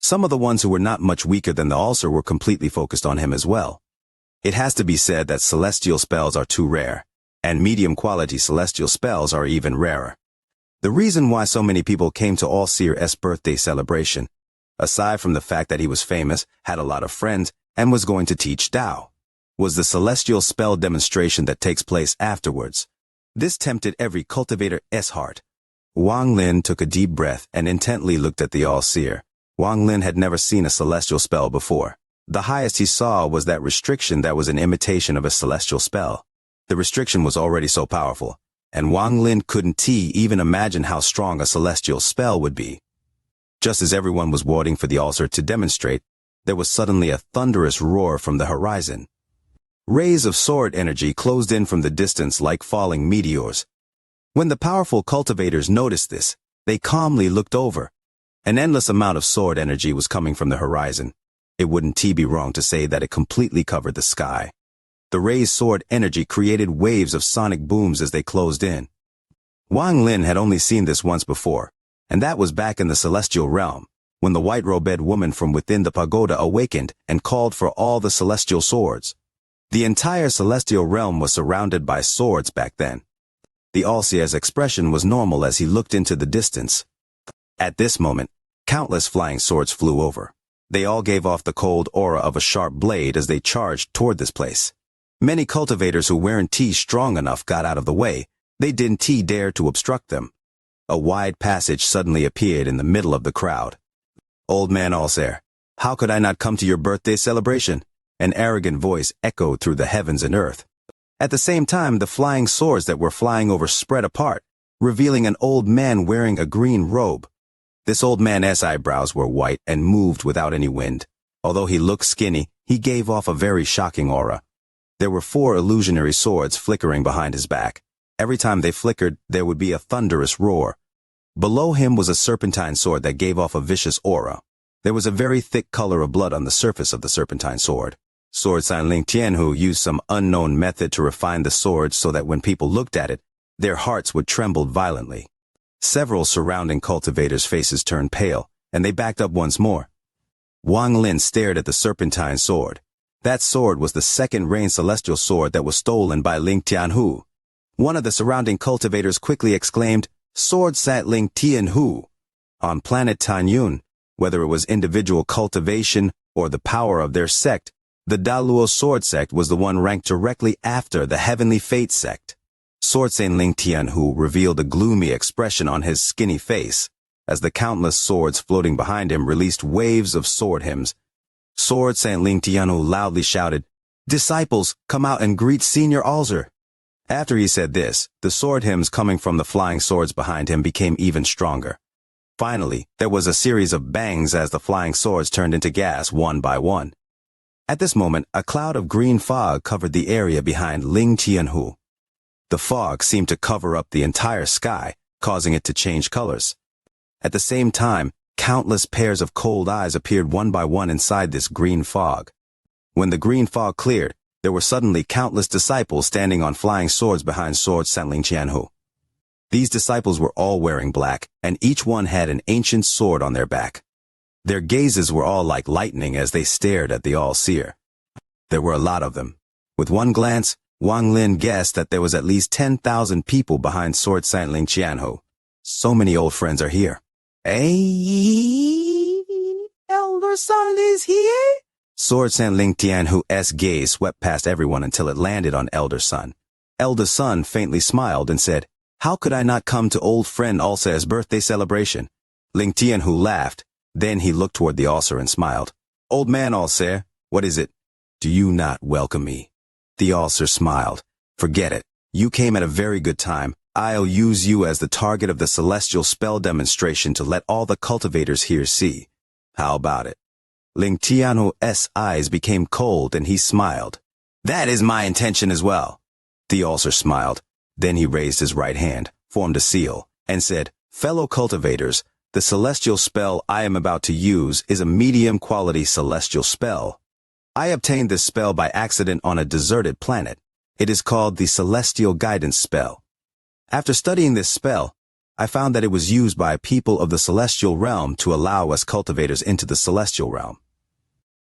Some of the ones who were not much weaker than the Alzer were completely focused on him as well. It has to be said that celestial spells are too rare, and medium-quality celestial spells are even rarer. The reason why so many people came to All-Seer's birthday celebration, aside from the fact that he was famous, had a lot of friends, and was going to teach Tao, was the celestial spell demonstration that takes place afterwards. This tempted every cultivator's heart. Wang Lin took a deep breath and intently looked at the All-Seer. Wang Lin had never seen a celestial spell before. The highest he saw was that restriction that was an imitation of a celestial spell. The restriction was already so powerful, and Wang Lin couldn't even imagine how strong a celestial spell would be. Just as everyone was waiting for the Alzer to demonstrate, there was suddenly a thunderous roar from the horizon. Rays of sword energy closed in from the distance like falling meteors. When the powerful cultivators noticed this, they calmly looked over. An endless amount of sword energy was coming from the horizon. It wouldn't be wrong to say that it completely covered the sky. The rays' sword energy created waves of sonic booms as they closed in. Wang Lin had only seen this once before, and that was back in the celestial realm, when the white-robed woman from within the pagoda awakened and called for all the celestial swords. The entire celestial realm was surrounded by swords back then. The All-Seer's expression was normal as he looked into the distance. At this moment, countless flying swords flew over. They all gave off the cold aura of a sharp blade as they charged toward this place. Many cultivators who weren't strong enough got out of the way. They didn't dare to obstruct them. A wide passage suddenly appeared in the middle of the crowd. Old man Alzer, how could I not come to your birthday celebration? An arrogant voice echoed through the heavens and earth. At the same time, the flying swords that were flying over spread apart, revealing an old man wearing a green robe. This old man's eyebrows were white and moved without any wind. Although he looked skinny, he gave off a very shocking aura. There were 4 illusionary swords flickering behind his back. Every time they flickered, there would be a thunderous roar. Below him was a serpentine sword that gave off a vicious aura. There was a very thick color of blood on the surface of the serpentine sword. Sword Sign Ling Tianhu used some unknown method to refine the sword so that when people looked at it, their hearts would tremble violently. Several surrounding cultivators' faces turned pale, and they backed up once more. Wang Lin stared at the serpentine sword. That sword was the second rain celestial sword that was stolen by Ling Tianhu. One of the surrounding cultivators quickly exclaimed, "Sword Sat Ling Tianhu." On planet Tanyun, whether it was individual cultivation or the power of their sect, the Daluo sword sect was the one ranked directly after the Heavenly Fate sect. Sword Saint Ling Tianhu revealed a gloomy expression on his skinny face, as the countless swords floating behind him released waves of sword hymns. Sword Saint Ling Tianhu loudly shouted, "Disciples, come out and greet Senior Alzer." After he said this, the sword hymns coming from the flying swords behind him became even stronger. Finally, there was a series of bangs as the flying swords turned into gas one by one. At this moment, a cloud of green fog covered the area behind Ling Tianhu. The fog seemed to cover up the entire sky, causing it to change colors. At the same time, countless pairs of cold eyes appeared one by one inside this green fog. When the green fog cleared, there were suddenly countless disciples standing on flying swords behind Sword Santling Qianhu. These disciples were all wearing black, and each one had an ancient sword on their back. Their gazes were all like lightning as they stared at the all-seer. There were a lot of them. With one glance, Wang Lin guessed that there was at least 10,000 people behind Sword Santling Qianhu. So many old friends are here. Hey, Elder Sun is here? Sword Santling Qianhu's gaze swept past everyone until it landed on Elder Sun. Elder Sun faintly smiled and said, "How could I not come to old friend Alsa's birthday celebration?" Ling Tianhu laughed. Then he looked toward the Alser and smiled. "Old man Alser, what is it? Do you not welcome me?" The Alser smiled. "Forget it. You came at a very good time. I'll use you as the target of the celestial spell demonstration to let all the cultivators here see. How about it?" Ling Tianhu's eyes became cold and he smiled. "That is my intention as well." The Alser smiled. Then he raised his right hand, formed a seal, and said, "Fellow cultivators, the celestial spell I am about to use is a medium-quality celestial spell. I obtained this spell by accident on a deserted planet. It is called the Celestial Guidance Spell. After studying this spell, I found that it was used by people of the celestial realm to allow us cultivators into the celestial realm.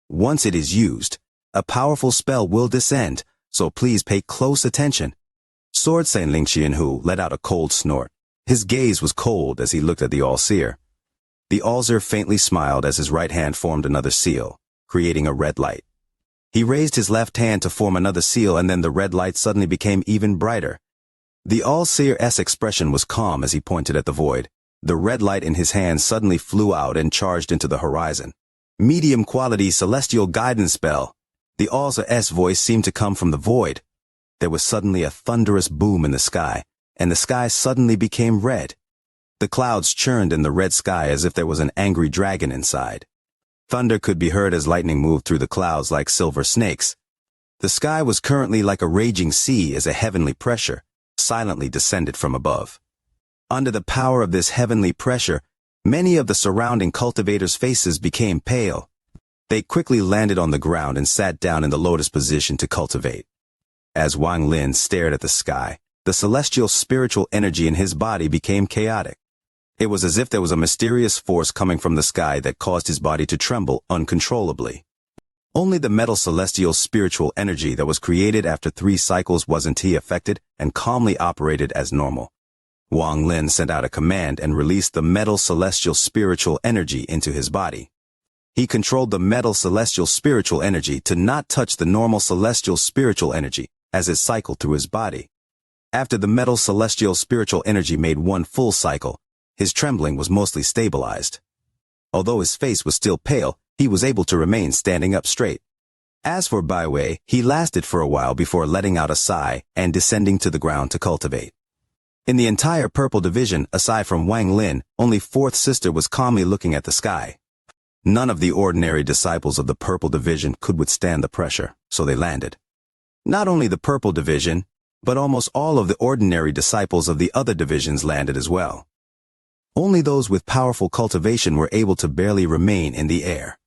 Once it is used, a powerful spell will descend, so please pay close attention." Sword Santling Qianhu let out a cold snort. His gaze was cold as he looked at the all-seer. The Alser faintly smiled as his right hand formed another seal, creating a red light. He raised his left hand to form another seal, and then the red light suddenly became even brighter. The all-seer's expression was calm as he pointed at the void. The red light in his hand suddenly flew out and charged into the horizon. Medium-quality celestial guidance spell. The Alser's voice seemed to come from the void. There was suddenly a thunderous boom in the sky, and the sky suddenly became red. The clouds churned in the red sky as if there was an angry dragon inside. Thunder could be heard as lightning moved through the clouds like silver snakes. The sky was currently like a raging sea as a heavenly pressure silently descended from above. Under the power of this heavenly pressure, many of the surrounding cultivators' faces became pale. They quickly landed on the ground and sat down in the lotus position to cultivate. As Wang Lin stared at the sky, the celestial spiritual energy in his body became chaotic. It was as if there was a mysterious force coming from the sky that caused his body to tremble uncontrollably. Only the metal celestial spiritual energy that was created after 3 cycles wasn't he affected and calmly operated as normal. Wang Lin sent out a command and released the metal celestial spiritual energy into his body. He controlled the metal celestial spiritual energy to not touch the normal celestial spiritual energy as it cycled through his body. After the metal celestial spiritual energy made one full cycle, his trembling was mostly stabilized. Although his face was still pale, he was able to remain standing up straight. As for Bai Wei, he lasted for a while before letting out a sigh and descending to the ground to cultivate. In the entire Purple Division, aside from Wang Lin, only Fourth Sister was calmly looking at the sky. None of the ordinary disciples of the Purple Division could withstand the pressure, so they landed. Not only the Purple Division, but almost all of the ordinary disciples of the other divisions landed as well. Only those with powerful cultivation were able to barely remain in the air.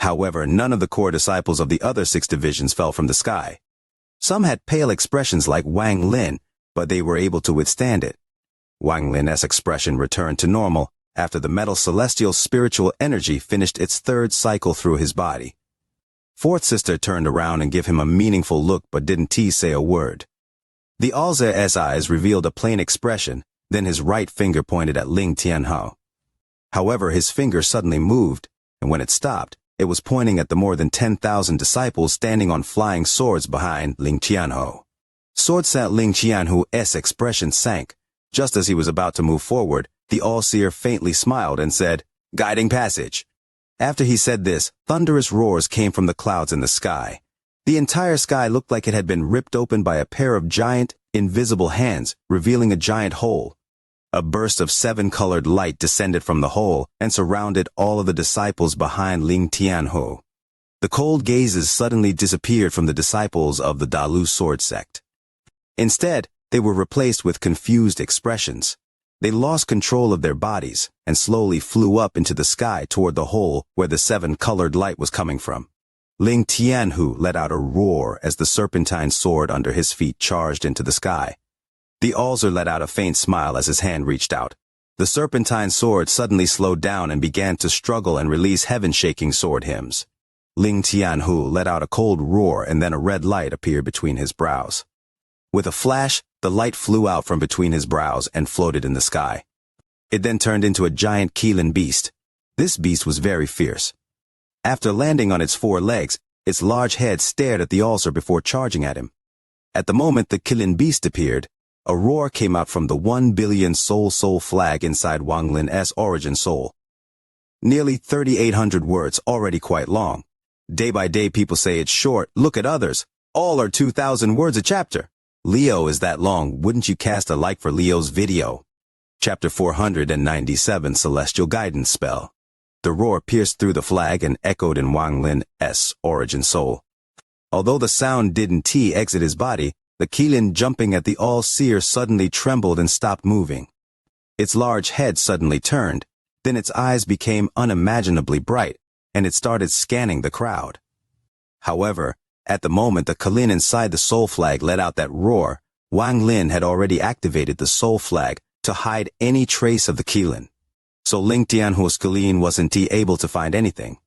However, none of the core disciples of the other 6 divisions fell from the sky. Some had pale expressions like Wang Lin, but they were able to withstand it. Wang Lin's expression returned to normal after the metal celestial spiritual energy finished its 3rd cycle through his body. Fourth Sister turned around and gave him a meaningful look but didn't say a word. The Alzer's eyes revealed a plain expression, then his right finger pointed at Ling Tianhu. However, his finger suddenly moved, and when it stopped, it was pointing at the more than 10,000 disciples standing on flying swords behind Ling Tianhu. Sword Santling Qianhu's expression sank. Just as he was about to move forward, the all-seer faintly smiled and said, "Guiding passage." After he said this, thunderous roars came from the clouds in the sky. The entire sky looked like it had been ripped open by a pair of giant, invisible hands, revealing a giant hole. A burst of 7-colored light descended from the hole and surrounded all of the disciples behind Ling Tianhu. The cold gazes suddenly disappeared from the disciples of the Dalu sword sect. Instead, they were replaced with confused expressions. They lost control of their bodies and slowly flew up into the sky toward the hole where the 7-colored light was coming from. Ling Tianhu let out a roar as the serpentine sword under his feet charged into the sky. The altar let out a faint smile as his hand reached out. The serpentine sword suddenly slowed down and began to struggle and release heaven-shaking sword hymns. Ling Tianhu let out a cold roar and then a red light appeared between his brows. With a flash, the light flew out from between his brows and floated in the sky. It then turned into a giant Qilin beast. This beast was very fierce. After landing on its 4 legs, its large head stared at the altar before charging at him. At the moment the Qilin beast appeared, a roar came out from the 1 billion soul flag inside Wang Lin's origin soul. Nearly 3,800 words, already quite long. Day by day people say it's short, look at others. All are 2,000 words a chapter. Leo is that long, wouldn't you cast a like for Leo's video? Chapter 497 Celestial Guidance Spell. The roar pierced through the flag and echoed in Wang Lin's origin soul. Although the sound didn't exit his body, the Qilin jumping at the all-seer suddenly trembled and stopped moving. Its large head suddenly turned, then its eyes became unimaginably bright, and it started scanning the crowd. However, at the moment the Qilin inside the soul flag let out that roar, Wang Lin had already activated the soul flag to hide any trace of the Qilin. So Ling Tianhu's Qilin wasn't able to find anything.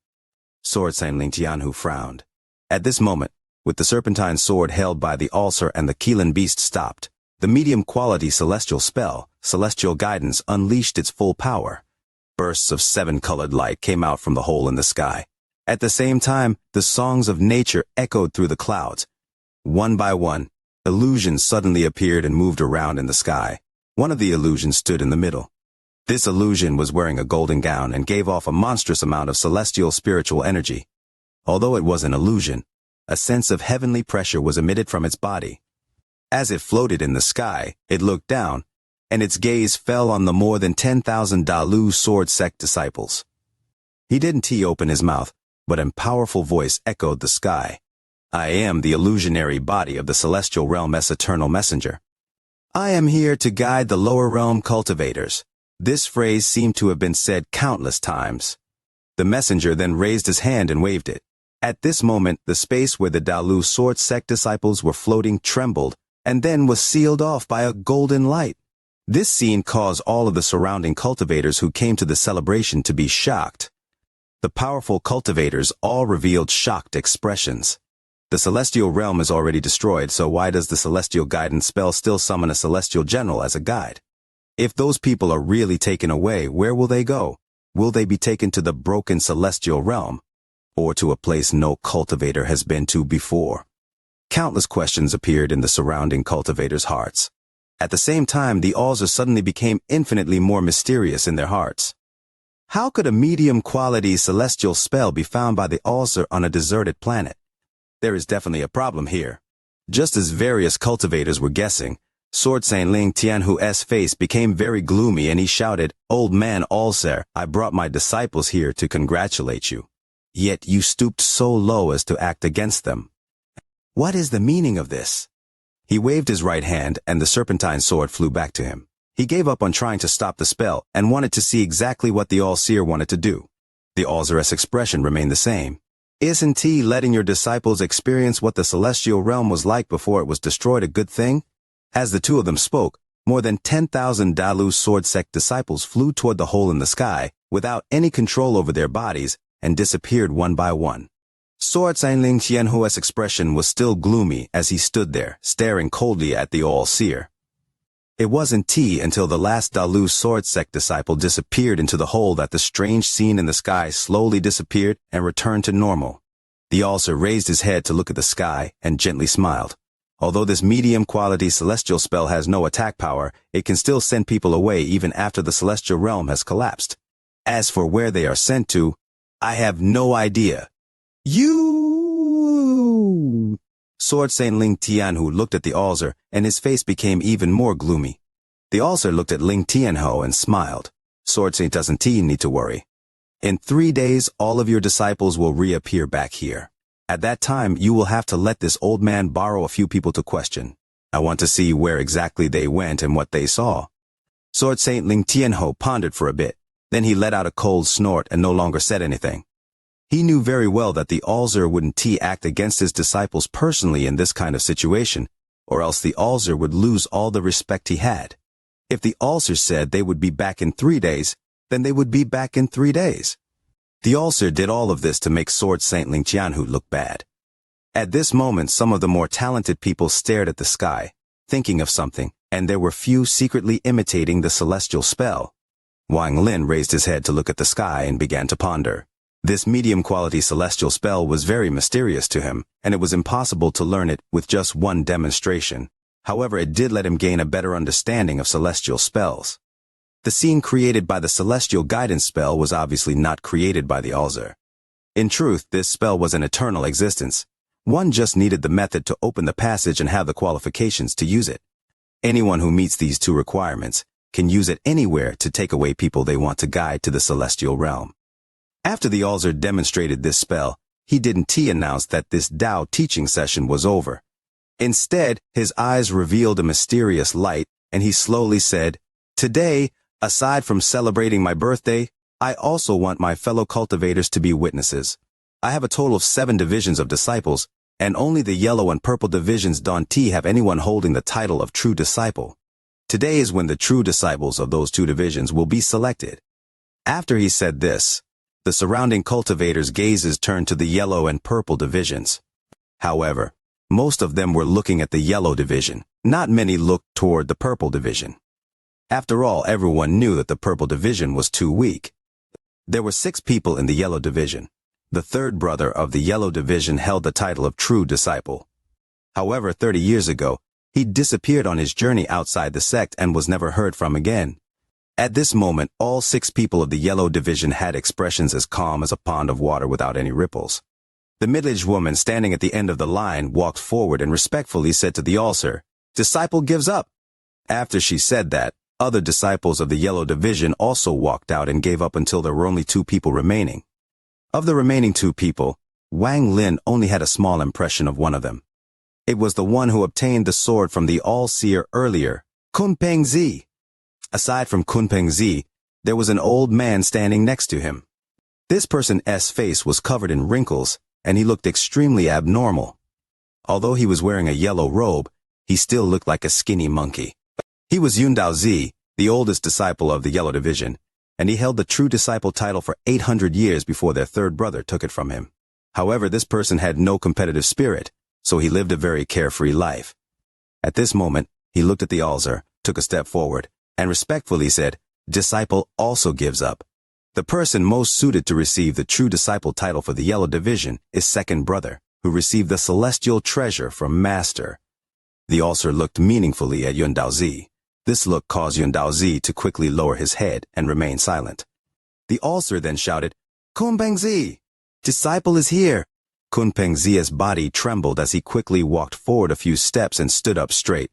Sword Saint Ling Tianhu frowned. At this moment, with the serpentine sword held by the altar and the Qilin beast stopped, the medium-quality celestial spell, Celestial Guidance, unleashed its full power. Bursts of 7-colored light came out from the hole in the sky. At the same time, the songs of nature echoed through the clouds. One by one, illusions suddenly appeared and moved around in the sky. One of the illusions stood in the middle. This illusion was wearing a golden gown and gave off a monstrous amount of celestial spiritual energy. Although it was an illusion, a sense of heavenly pressure was emitted from its body. As it floated in the sky, it looked down, and its gaze fell on the more than 10,000 Dalu sword sect disciples. He didn't open his mouth, but a powerful voice echoed the sky. I am the illusionary body of the celestial realm's eternal messenger. I am here to guide the lower realm cultivators. This phrase seemed to have been said countless times. The messenger then raised his hand and waved it. At this moment, the space where the Dalu sword sect disciples were floating trembled, and then was sealed off by a golden light. This scene caused all of the surrounding cultivators who came to the celebration to be shocked. The powerful cultivators all revealed shocked expressions. The celestial realm is already destroyed, so why does the celestial guidance spell still summon a celestial general as a guide? If those people are really taken away, where will they go? Will they be taken to the broken celestial realm? Or to a place no cultivator has been to before? Countless questions appeared in the surrounding cultivators' hearts. At the same time, the altar suddenly became infinitely more mysterious in their hearts. How could a medium-quality celestial spell be found by the altar on a deserted planet? There is definitely a problem here. Just as various cultivators were guessing, Sword Saint Ling Tianhu's face became very gloomy and he shouted, Old man Alser, I brought my disciples here to congratulate you. Yet you stooped so low as to act against them. What is the meaning of this? He waved his right hand and the serpentine sword flew back to him. He gave up on trying to stop the spell and wanted to see exactly what the All-Seer wanted to do. The All-Seer's expression remained the same. Isn't he letting your disciples experience what the celestial realm was like before it was destroyed a good thing? As the two of them spoke, more than 10,000 Dalu sword sect disciples flew toward the hole in the sky without any control over their bodies and disappeared one by one. Sword Saint Ling Tianhu's expression was still gloomy as he stood there, staring coldly at the All-Seer. It wasn't until the last Dalu sword sect disciple disappeared into the hole that the strange scene in the sky slowly disappeared and returned to normal. The All-Seer raised his head to look at the sky and gently smiled. Although this medium-quality celestial spell has no attack power, it can still send people away even after the celestial realm has collapsed. As for where they are sent to, I have no idea. You! Sword Saint Ling Tianhu looked at the Alzer, and his face became even more gloomy. The Alzer looked at Ling Tianhu and smiled. Sword Saint doesn't need to worry. In 3 days, all of your disciples will reappear back here. At that time, you will have to let this old man borrow a few people to question. I want to see where exactly they went and what they saw. Sword Saint Ling Tianhu pondered for a bit. Then he let out a cold snort and no longer said anything. He knew very well that the Alzer wouldn't act against his disciples personally in this kind of situation, or else the Alzer would lose all the respect he had. If the Alzer said they would be back in 3 days, then they would be back in 3 days. The Alzer did all of this to make Sword Saint Ling Qianhu look bad. At this moment, some of the more talented people stared at the sky, thinking of something, and there were few secretly imitating the celestial spell. Wang Lin raised his head to look at the sky and began to ponder. This medium-quality celestial spell was very mysterious to him, and it was impossible to learn it with just one demonstration. However, it did let him gain a better understanding of celestial spells. The scene created by the celestial guidance spell was obviously not created by the Alzer. In truth, this spell was an eternal existence. One just needed the method to open the passage and have the qualifications to use it. Anyone who meets these two requirements can use it anywhere to take away people they want to guide to the celestial realm. After the Alzer demonstrated this spell, he didn't announce that this Tao teaching session was over. Instead, his eyes revealed a mysterious light, and he slowly said, "Today, aside from celebrating my birthday, I also want my fellow cultivators to be witnesses. I have a total of 7 divisions of disciples, and only the yellow and purple divisions don't have anyone holding the title of true disciple. Today is when the true disciples of those 2 divisions will be selected." After he said this, the surrounding cultivators' gazes turned to the yellow and purple divisions. However, most of them were looking at the yellow division. Not many looked toward the purple division. After all, everyone knew that the purple division was too weak. There were 6 people in the yellow division. The 3rd brother of the yellow division held the title of true disciple. However, 30 years ago, he disappeared on his journey outside the sect and was never heard from again. At this moment, all 6 people of the yellow division had expressions as calm as a pond of water without any ripples. The middle-aged woman standing at the end of the line walked forward and respectfully said to the Alzer, "Disciple gives up." After she said that, other disciples of the yellow division also walked out and gave up until there were only 2 people remaining. Of the remaining 2 people, Wang Lin only had a small impression of one of them. It was the one who obtained the sword from the All-Seer earlier, Kunpeng Zi. Aside from Kunpeng Zi, there was an old man standing next to him. This person's face was covered in wrinkles, and he looked extremely abnormal. Although he was wearing a yellow robe, he still looked like a skinny monkey. He was Yundao Zi, the oldest disciple of the yellow division, and he held the true disciple title for 800 years before their 3rd brother took it from him. However, this person had no competitive spirit, so he lived a very carefree life. At this moment, he looked at the Alzer, took a step forward, and respectfully said, "Disciple also gives up." The person most suited to receive the true disciple title for the yellow division is 2nd brother, who received the celestial treasure from Master. The Alzer looked meaningfully at Yundao Zi. This look caused Yundao Zi to quickly lower his head and remain silent. The Alzer then shouted, "Kunpeng Zi! Disciple is here!" Kunpeng Zi's body trembled as he quickly walked forward a few steps and stood up straight.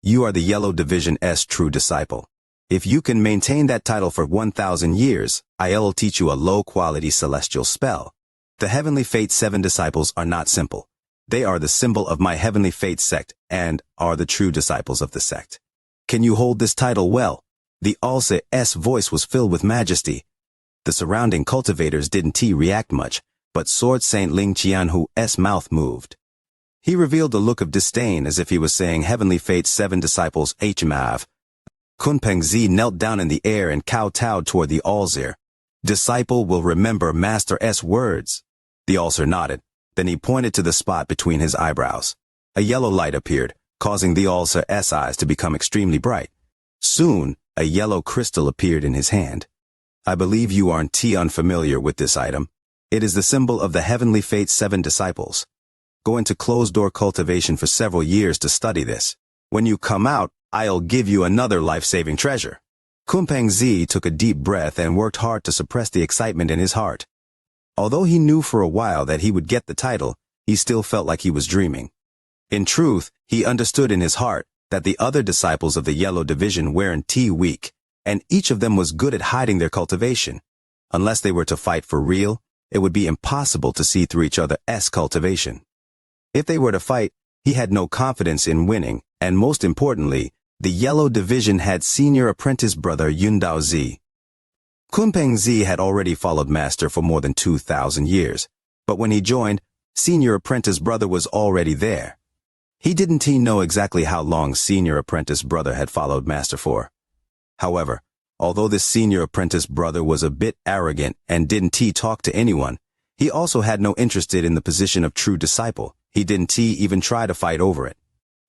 "You are the yellow division's true disciple. If you can maintain that title for 1,000 years, I'll teach you a low-quality celestial spell. The Heavenly Fate 7 disciples are not simple. They are the symbol of my Heavenly Fate sect and are the true disciples of the sect. Can you hold this title well?" The Alzer's voice was filled with majesty. The surrounding cultivators didn't react much, but Sword Saint Ling Qianhu's mouth moved. He revealed a look of disdain as if he was saying Heavenly Fate's 7 disciples HMAV. Kunpeng Zi knelt down in the air and kowtowed toward the Alzer. "Disciple will remember Master's words." The Alzer nodded. Then he pointed to the spot between his eyebrows. A yellow light appeared, causing the Alzer's eyes to become extremely bright. Soon, a yellow crystal appeared in his hand. "I believe you aren't unfamiliar with this item. It is the symbol of the Heavenly Fate's 7 disciples. Go into closed-door cultivation for several years to study this. When you come out, I'll give you another life-saving treasure." Kunpeng Zi took a deep breath and worked hard to suppress the excitement in his heart. Although he knew for a while that he would get the title, he still felt like he was dreaming. In truth, he understood in his heart that the other disciples of the yellow division weren't weak, and each of them was good at hiding their cultivation. Unless they were to fight for real, it would be impossible to see through each other's cultivation. If they were to fight, he had no confidence in winning, and most importantly, the yellow division had senior apprentice brother Yundao Zi. Kunpeng Zi had already followed Master for more than 2,000 years, but when he joined, Senior Apprentice Brother was already there. He didn't know exactly how long Senior Apprentice Brother had followed Master for. However, although this Senior Apprentice Brother was a bit arrogant and didn't talk to anyone, he also had no interest in the position of true disciple. He didn't even try to fight over it.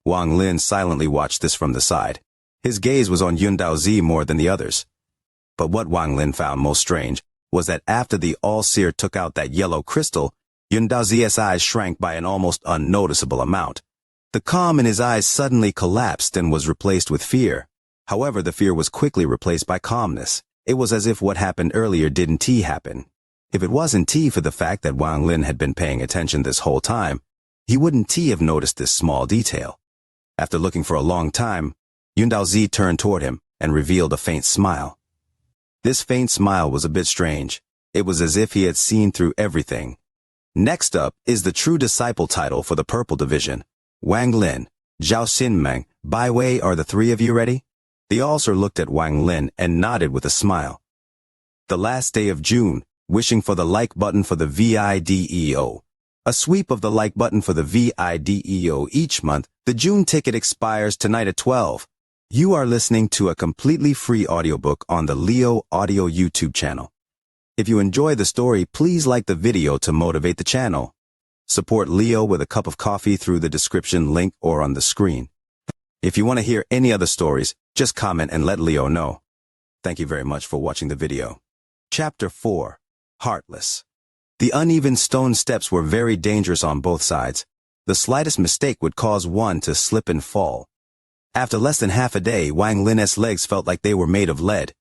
Wang Lin silently watched this from the side. His gaze was on Yun Daozi more than the others. But what Wang Lin found most strange was that after the All-Seer took out that yellow crystal, Yun Daozi's eyes shrank by an almost unnoticeable amount. The calm in his eyes suddenly collapsed and was replaced with fear. However, the fear was quickly replaced by calmness. It was as if what happened earlier didn't happen. If it wasn't for the fact that Wang Lin had been paying attention this whole time, he wouldn't have noticed this small detail. After looking for a long time, Yun Daozi turned toward him and revealed a faint smile. This faint smile was a bit strange. It was as if he had seen through everything. Next up is the True Disciple title for the Purple Division. Wang Lin, Zhao Xinmeng, Bai Wei, are the three of you ready? The All-Seer looked at Wang Lin and nodded with a smile. The last day of June, wishing for the like button for the VIDEO. A sweep of the like button for the VIDEO each month. The June ticket expires tonight at 12. You are listening to a completely free audiobook on the Leo Audio YouTube channel. If you enjoy the story, please like the video to motivate the channel. Support Leo with a cup of coffee through the description link or on the screen. If you want to hear any other stories, just comment and let Leo know. Thank you very much for watching the video. Chapter 4. Heartless. The uneven stone steps were very dangerous on both sides. The slightest mistake would cause one to slip and fall. After less than half a day, Wang Lin's legs felt like they were made of lead.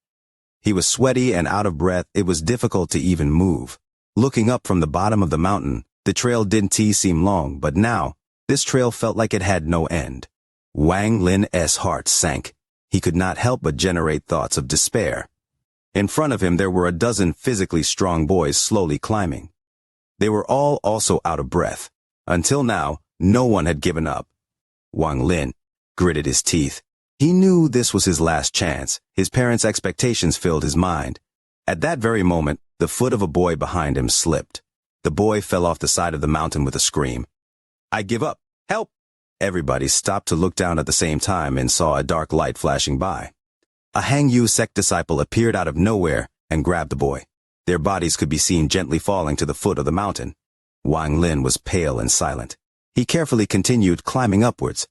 He was sweaty and out of breath. It was difficult to even move. Looking up from the bottom of the mountain, the trail didn't seem long, but now, this trail felt like it had no end. Wang Lin's heart sank. He could not help but generate thoughts of despair. In front of him there were a dozen physically strong boys slowly climbing. They were all also out of breath. Until now, no one had given up. Wang Lin gritted his teeth. He knew this was his last chance. His parents' expectations filled his mind. At that very moment, the foot of a boy behind him slipped. The boy fell off the side of the mountain with a scream. "I give up! Help!" Everybody stopped to look down at the same time and saw a dark light flashing by. A Hangyu sect disciple appeared out of nowhere and grabbed the boy. Their bodies could be seen gently falling to the foot of the mountain. Wang Lin was pale and silent. He carefully continued climbing upwards.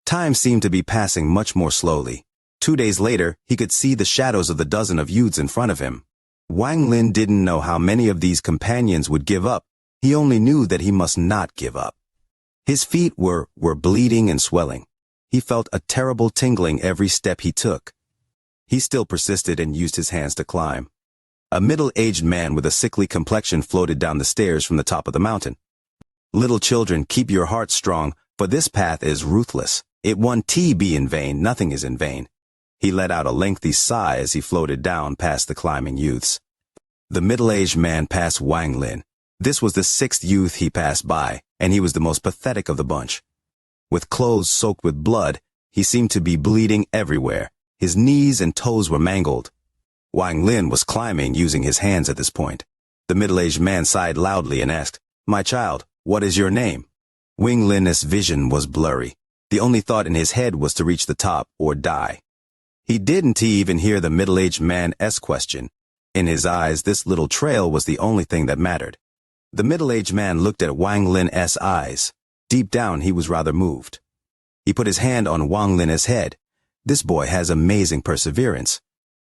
Time seemed to be passing much more slowly. 2 days later, he could see the shadows of the dozen of youths in front of him. Wang Lin didn't know how many of these companions would give up. He only knew that he must not give up. His feet were bleeding and swelling. He felt a terrible tingling every step he took. He still persisted and used his hands to climb. A middle-aged man with a sickly complexion floated down the stairs from the top of the mountain. "Little children, keep your hearts strong, for this path is ruthless. It won't be in vain, nothing is in vain." He let out a lengthy sigh as he floated down past the climbing youths. The middle-aged man passed Wang Lin. This was the 6th youth he passed by, and he was the most pathetic of the bunch. With clothes soaked with blood, he seemed to be bleeding everywhere. His knees and toes were mangled. Wang Lin was climbing using his hands at this point. The middle-aged man sighed loudly and asked, "My child, what is your name?" Wang Lin's vision was blurry. The only thought in his head was to reach the top or die. He didn't even hear the middle-aged man's question. In his eyes, this little trail was the only thing that mattered. The middle-aged man looked at Wang Lin's eyes. Deep down, he was rather moved. He put his hand on Wang Lin's head. "This boy has amazing perseverance.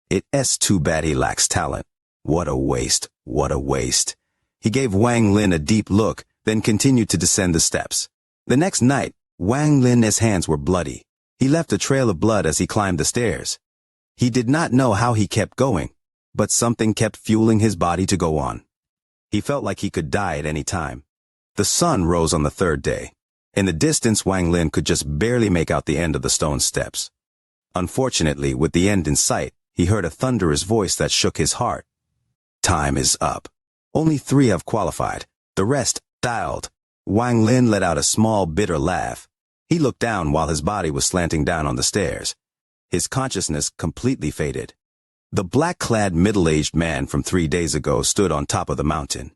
It's too bad he lacks talent. What a waste, what a waste." He gave Wang Lin a deep look, then continued to descend the steps. The next night, Wang Lin's hands were bloody. He left a trail of blood as he climbed the stairs. He did not know how he kept going, but something kept fueling his body to go on. He felt like he could die at any time. The sun rose on the 3rd day. In the distance, Wang Lin could just barely make out the end of the stone steps. Unfortunately, with the end in sight, he heard a thunderous voice that shook his heart. "Time is up. Only 3 have qualified. The rest dialed." Wang Lin let out a small, bitter laugh. He looked down while his body was slanting down on the stairs. His consciousness completely faded. The black-clad middle-aged man from 3 days ago stood on top of the mountain.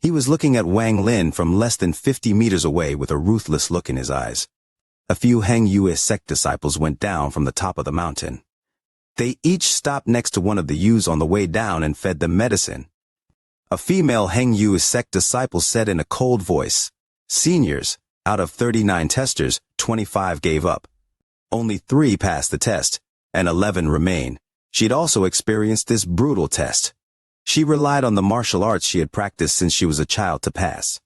He was looking at Wang Lin from less than 50 meters away with a ruthless look in his eyes. A few Heng Yue sect disciples went down from the top of the mountain. They each stopped next to one of the youths on the way down and fed them medicine. A female Heng Yue sect disciple said in a cold voice, "Seniors, out of 39 testers, 25 gave up. Only 3 passed the test, and 11 remain." She'd also experienced this brutal test. She relied on the martial arts she had practiced since she was a child to pass.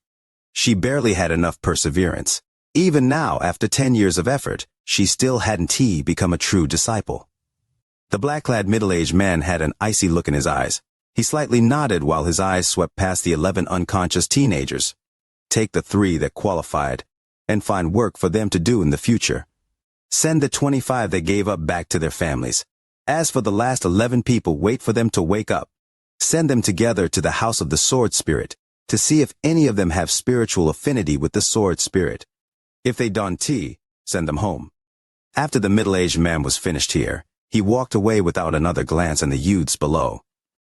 She barely had enough perseverance. Even now, after 10 years of effort, she still hadn't become a true disciple. The black-clad middle-aged man had an icy look in his eyes. He slightly nodded while his eyes swept past the 11 unconscious teenagers. Take the 3 that qualified, and find work for them to do in the future. Send the 25 that gave up back to their families. As for the last 11 people, wait for them to wake up. Send them together to the house of the sword spirit, to see if any of them have spiritual affinity with the sword spirit. If they don't, send them home. After the middle-aged man was finished here, he walked away without another glance at the youths below.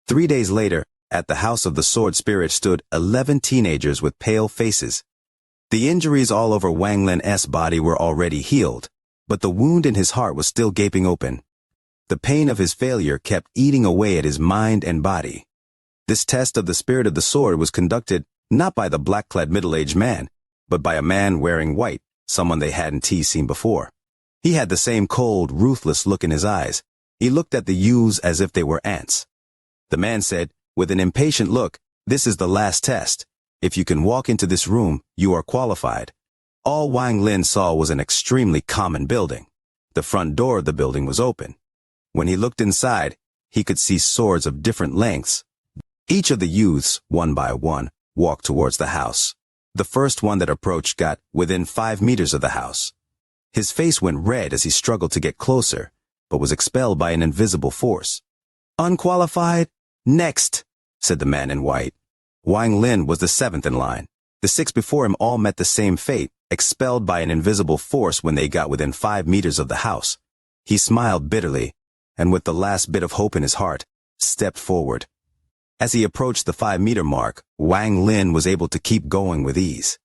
3 days later, at the house of the sword spirit stood 11 teenagers with pale faces. The injuries all over Wang Lin's body were already healed, but the wound in his heart was still gaping open. The pain of his failure kept eating away at his mind and body. This test of the spirit of the sword was conducted not by the black-clad middle-aged man, but by a man wearing white, someone they hadn't seen before. He had the same cold, ruthless look in his eyes. He looked at the youths as if they were ants. The man said, with an impatient look, "This is the last test. If you can walk into this room, you are qualified." All Wang Lin saw was an extremely common building. The front door of the building was open. When he looked inside, he could see swords of different lengths. Each of the youths, one by one, walked towards the house. The first one that approached got within 5 meters of the house. His face went red as he struggled to get closer, but was expelled by an invisible force. "Unqualified? Next," said the man in white. Wang Lin was the 7th in line. The 6 before him all met the same fate, expelled by an invisible force when they got within 5 meters of the house. He smiled bitterly, and with the last bit of hope in his heart, stepped forward. As he approached the 5-meter mark, Wang Lin was able to keep going with ease.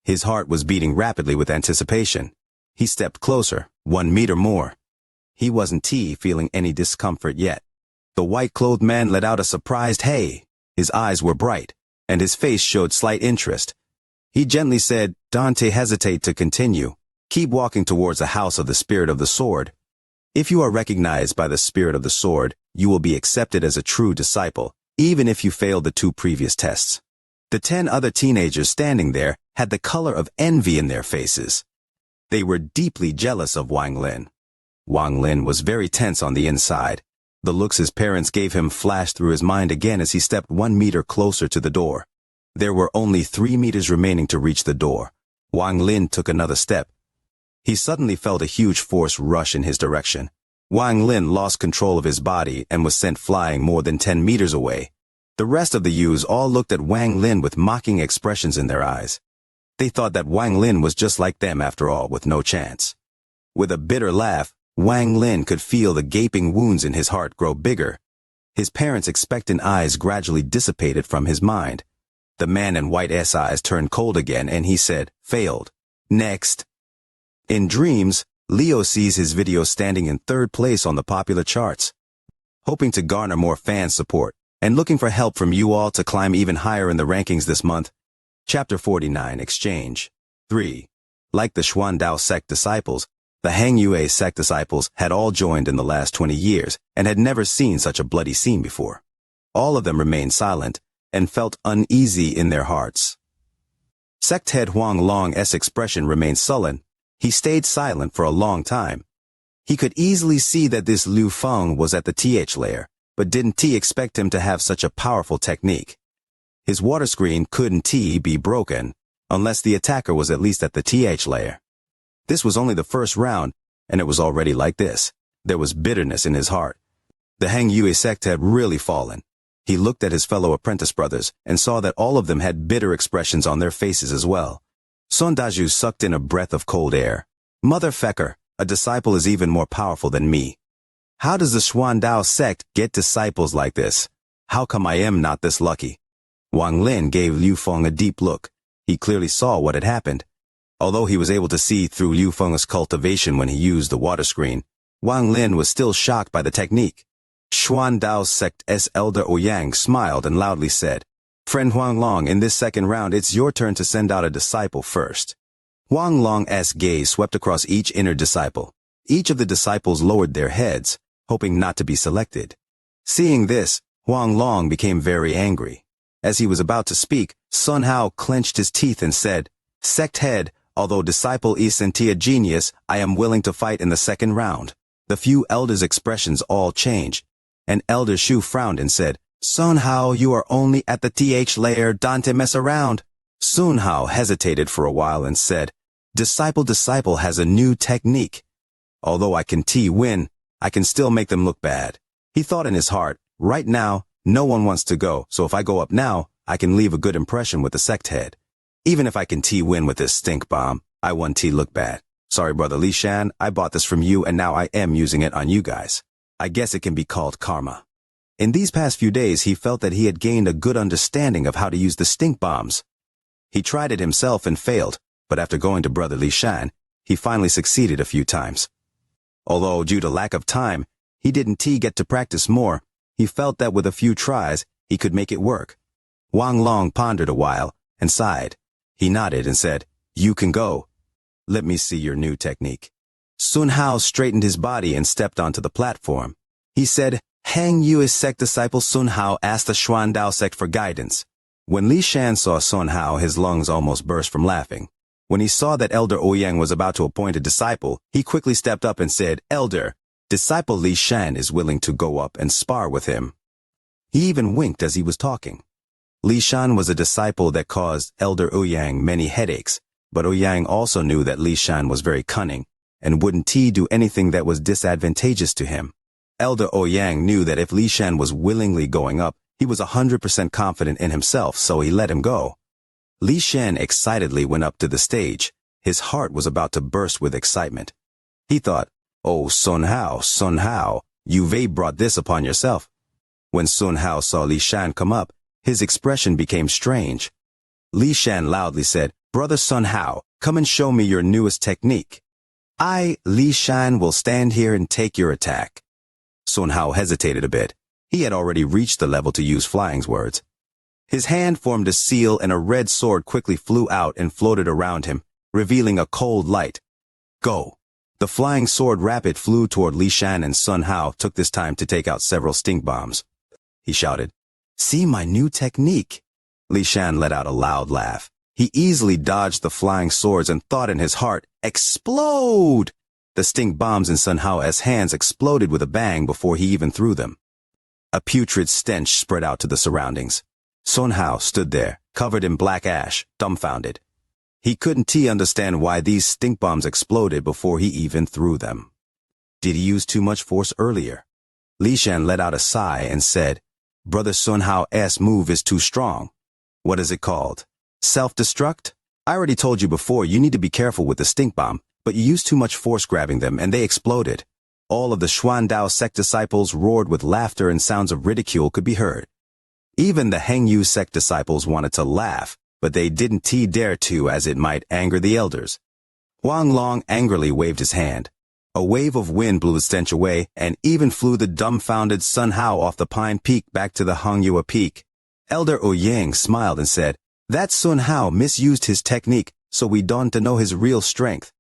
His heart was beating rapidly with anticipation. He stepped closer, 1 meter more. He wasn't feeling any discomfort yet. The white-clothed man let out a surprised "Hey!" His eyes were bright, and his face showed slight interest. He gently said, "Don't hesitate to continue. Keep walking towards the house of the spirit of the sword. If you are recognized by the spirit of the sword, you will be accepted as a true disciple, even if you failed the 2 previous tests." The 10 other teenagers standing there had the color of envy in their faces. They were deeply jealous of Wang Lin. Wang Lin was very tense on the inside. The looks his parents gave him flashed through his mind again as he stepped 1 meter closer to the door. There were only 3 meters remaining to reach the door. Wang Lin took another step. He suddenly felt a huge force rush in his direction. Wang Lin lost control of his body and was sent flying more than 10 meters away. The rest of the youths all looked at Wang Lin with mocking expressions in their eyes. They thought that Wang Lin was just like them after all, with no chance. With a bitter laugh, Wang Lin could feel the gaping wounds in his heart grow bigger. His parents' expectant eyes gradually dissipated from his mind. The man in white's eyes turned cold again and he said, "Failed. Next." In dreams, Leo sees his video standing in 3rd place on the popular charts. Hoping to garner more fan support, and looking for help from you all to climb even higher in the rankings this month. Chapter 49, Exchange. 3. Like the Xuandao sect disciples, the Heng Yue sect disciples had all joined in the last 20 years and had never seen such a bloody scene before. All of them remained silent and felt uneasy in their hearts. Sect head Huang Long's expression remained sullen. He stayed silent for a long time. He could easily see that this Liu Feng was at the TH layer, but didn't expect him to have such a powerful technique. His water screen couldn't be broken, unless the attacker was at least at the TH layer. This was only the first round, and it was already like this. There was bitterness in his heart. The Heng Yue sect had really fallen. He looked at his fellow apprentice brothers and saw that all of them had bitter expressions on their faces as well. Sun Daju sucked in a breath of cold air. "Mother fecker, a disciple is even more powerful than me. How does the Xuandao sect get disciples like this? How come I am not this lucky? Wang Lin gave Liu Feng a deep look. He clearly saw what had happened. Although he was able to see through Liu Feng's cultivation when he used the water screen, Wang Lin was still shocked by the technique. Xuandao sect's elder Ouyang smiled and loudly said, "Friend Huang Long, in this second round it's your turn to send out a disciple first." Huang Long's gaze swept across each inner disciple. Each of the disciples lowered their heads, hoping not to be selected. Seeing this, Huang Long became very angry. As he was about to speak, Sun Hao clenched his teeth and said, "Sect head, although disciple Xianxia genius, I am willing to fight in the second round." The few elders' expressions all changed. An elder Shu frowned and said, "Sun Hao, you are only at the th layer, don't mess around." Sun Hao hesitated for a while and said, Disciple has a new technique. Although I can win, I can still make them look bad." He thought in his heart, right now, no one wants to go, so if I go up now, I can leave a good impression with the sect head. Even if I can win with this stink bomb, I want look bad. Sorry, brother Li Shan, I bought this from you and now I am using it on you guys. I guess it can be called karma. In these past few days, he felt that he had gained a good understanding of how to use the stink bombs. He tried it himself and failed, but after going to brother Li Shan, he finally succeeded a few times. Although due to lack of time, he didn't get to practice more, he felt that with a few tries, he could make it work. Wang Long pondered a while and sighed. He nodded and said, "You can go. Let me see your new technique." Sun Hao straightened his body and stepped onto the platform. He said, "Hang you as sect disciple." Sun Hao asked the Xuandao sect for guidance. When Li Shan saw Sun Hao, his lungs almost burst from laughing. When he saw that Elder Ouyang was about to appoint a disciple, he quickly stepped up and said, "Elder, disciple Li Shan is willing to go up and spar with him." He even winked as he was talking. Li Shan was a disciple that caused Elder Ouyang many headaches, but Ouyang also knew that Li Shan was very cunning and wouldn't do anything that was disadvantageous to him. Elder Ouyang knew that if Li Shan was willingly going up, he was 100% confident in himself, so he let him go. Li Shan excitedly went up to the stage. His heart was about to burst with excitement. He thought, "Oh, Sun Hao, you've brought this upon yourself." When Sun Hao saw Li Shan come up, his expression became strange. Li Shan loudly said, "Brother Sun Hao, come and show me your newest technique. I, Li Shan, will stand here and take your attack." Sun Hao hesitated a bit. He had already reached the level to use flying's words. His hand formed a seal and a red sword quickly flew out and floated around him, revealing a cold light. "Go." The flying sword rapid flew toward Li Shan and Sun Hao took this time to take out several stink bombs. He shouted, "See my new technique." Li Shan let out a loud laugh. He easily dodged the flying swords and thought in his heart, "Explode!" The stink bombs in Sun Hao's hands exploded with a bang before he even threw them. A putrid stench spread out to the surroundings. Sun Hao stood there, covered in black ash, dumbfounded. He couldn't understand why these stink bombs exploded before he even threw them. Did he use too much force earlier? Li Shan let out a sigh and said, "Brother Sun Hao's move is too strong." "What is it called? Self-destruct? I already told you before you need to be careful with the stink bomb, but you used too much force grabbing them and they exploded." All of the Xuandao sect disciples roared with laughter and sounds of ridicule could be heard. Even the Hengyu sect disciples wanted to laugh, but they didn't dare to as it might anger the elders. Wang Long angrily waved his hand. A wave of wind blew the stench away and even flew the dumbfounded Sun Hao off the pine peak back to the Hengyu peak. Elder Ouyang smiled and said, "That Sun Hao misused his technique, so we don't know his real strength.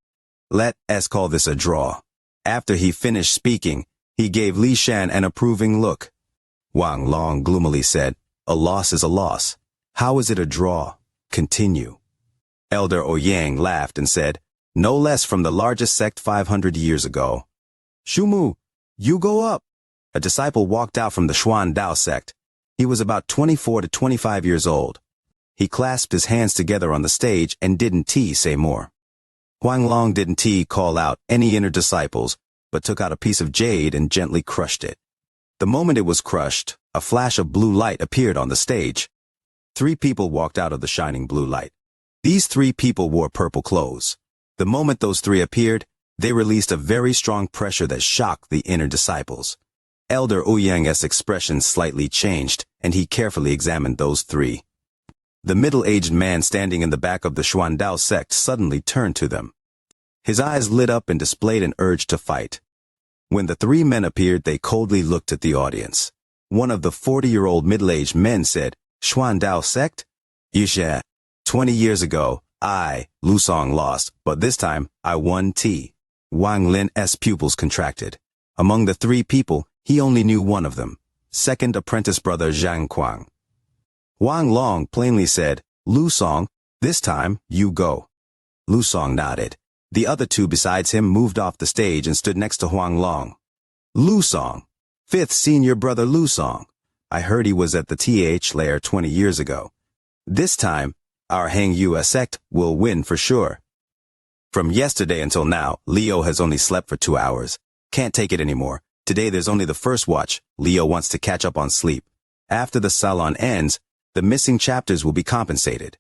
Let us call this a draw." After he finished speaking, he gave Li Shan an approving look. Wang Long gloomily said, "A loss is a loss. How is it a draw? Continue." Elder Ouyang laughed and said, "No less from the largest sect 500 years ago. Shumu, you go up." A disciple walked out from the Xuandao sect. He was about 24 to 25 years old. He clasped his hands together on the stage and didn't say more. Huang Long didn't call out any inner disciples, but took out a piece of jade and gently crushed it. The moment it was crushed, a flash of blue light appeared on the stage. 3 people walked out of the shining blue light. These 3 people wore purple clothes. The moment those 3 appeared, They released a very strong pressure that shocked the inner disciples. Elder Ouyang's expression slightly changed, and he carefully examined those three. The middle-aged man standing in the back of the Xuandao sect suddenly turned to them. His eyes lit up and displayed an urge to fight. When the three men appeared, they coldly looked at the audience. One of the 40-year-old middle-aged men said, "Xuandao sect? Yusha. 20 years ago, I, Lu Song, lost, but this time, I won T." Wang Lin's pupils contracted. Among the three people, he only knew one of them, second apprentice brother Zhang Kuang. Wang Long plainly said, "Lu Song, this time, you go." Lu Song nodded. The other two besides him moved off the stage and stood next to Huang Long. "Lu Song, fifth senior brother Lu Song. I heard he was at the TH lair 20 years ago. This time, our Hang Yue sect will win for sure. From yesterday until now, Leo has only slept for 2 hours. Can't take it anymore. Today there's only the first watch. Leo wants to catch up on sleep. After the salon ends, the missing chapters will be compensated.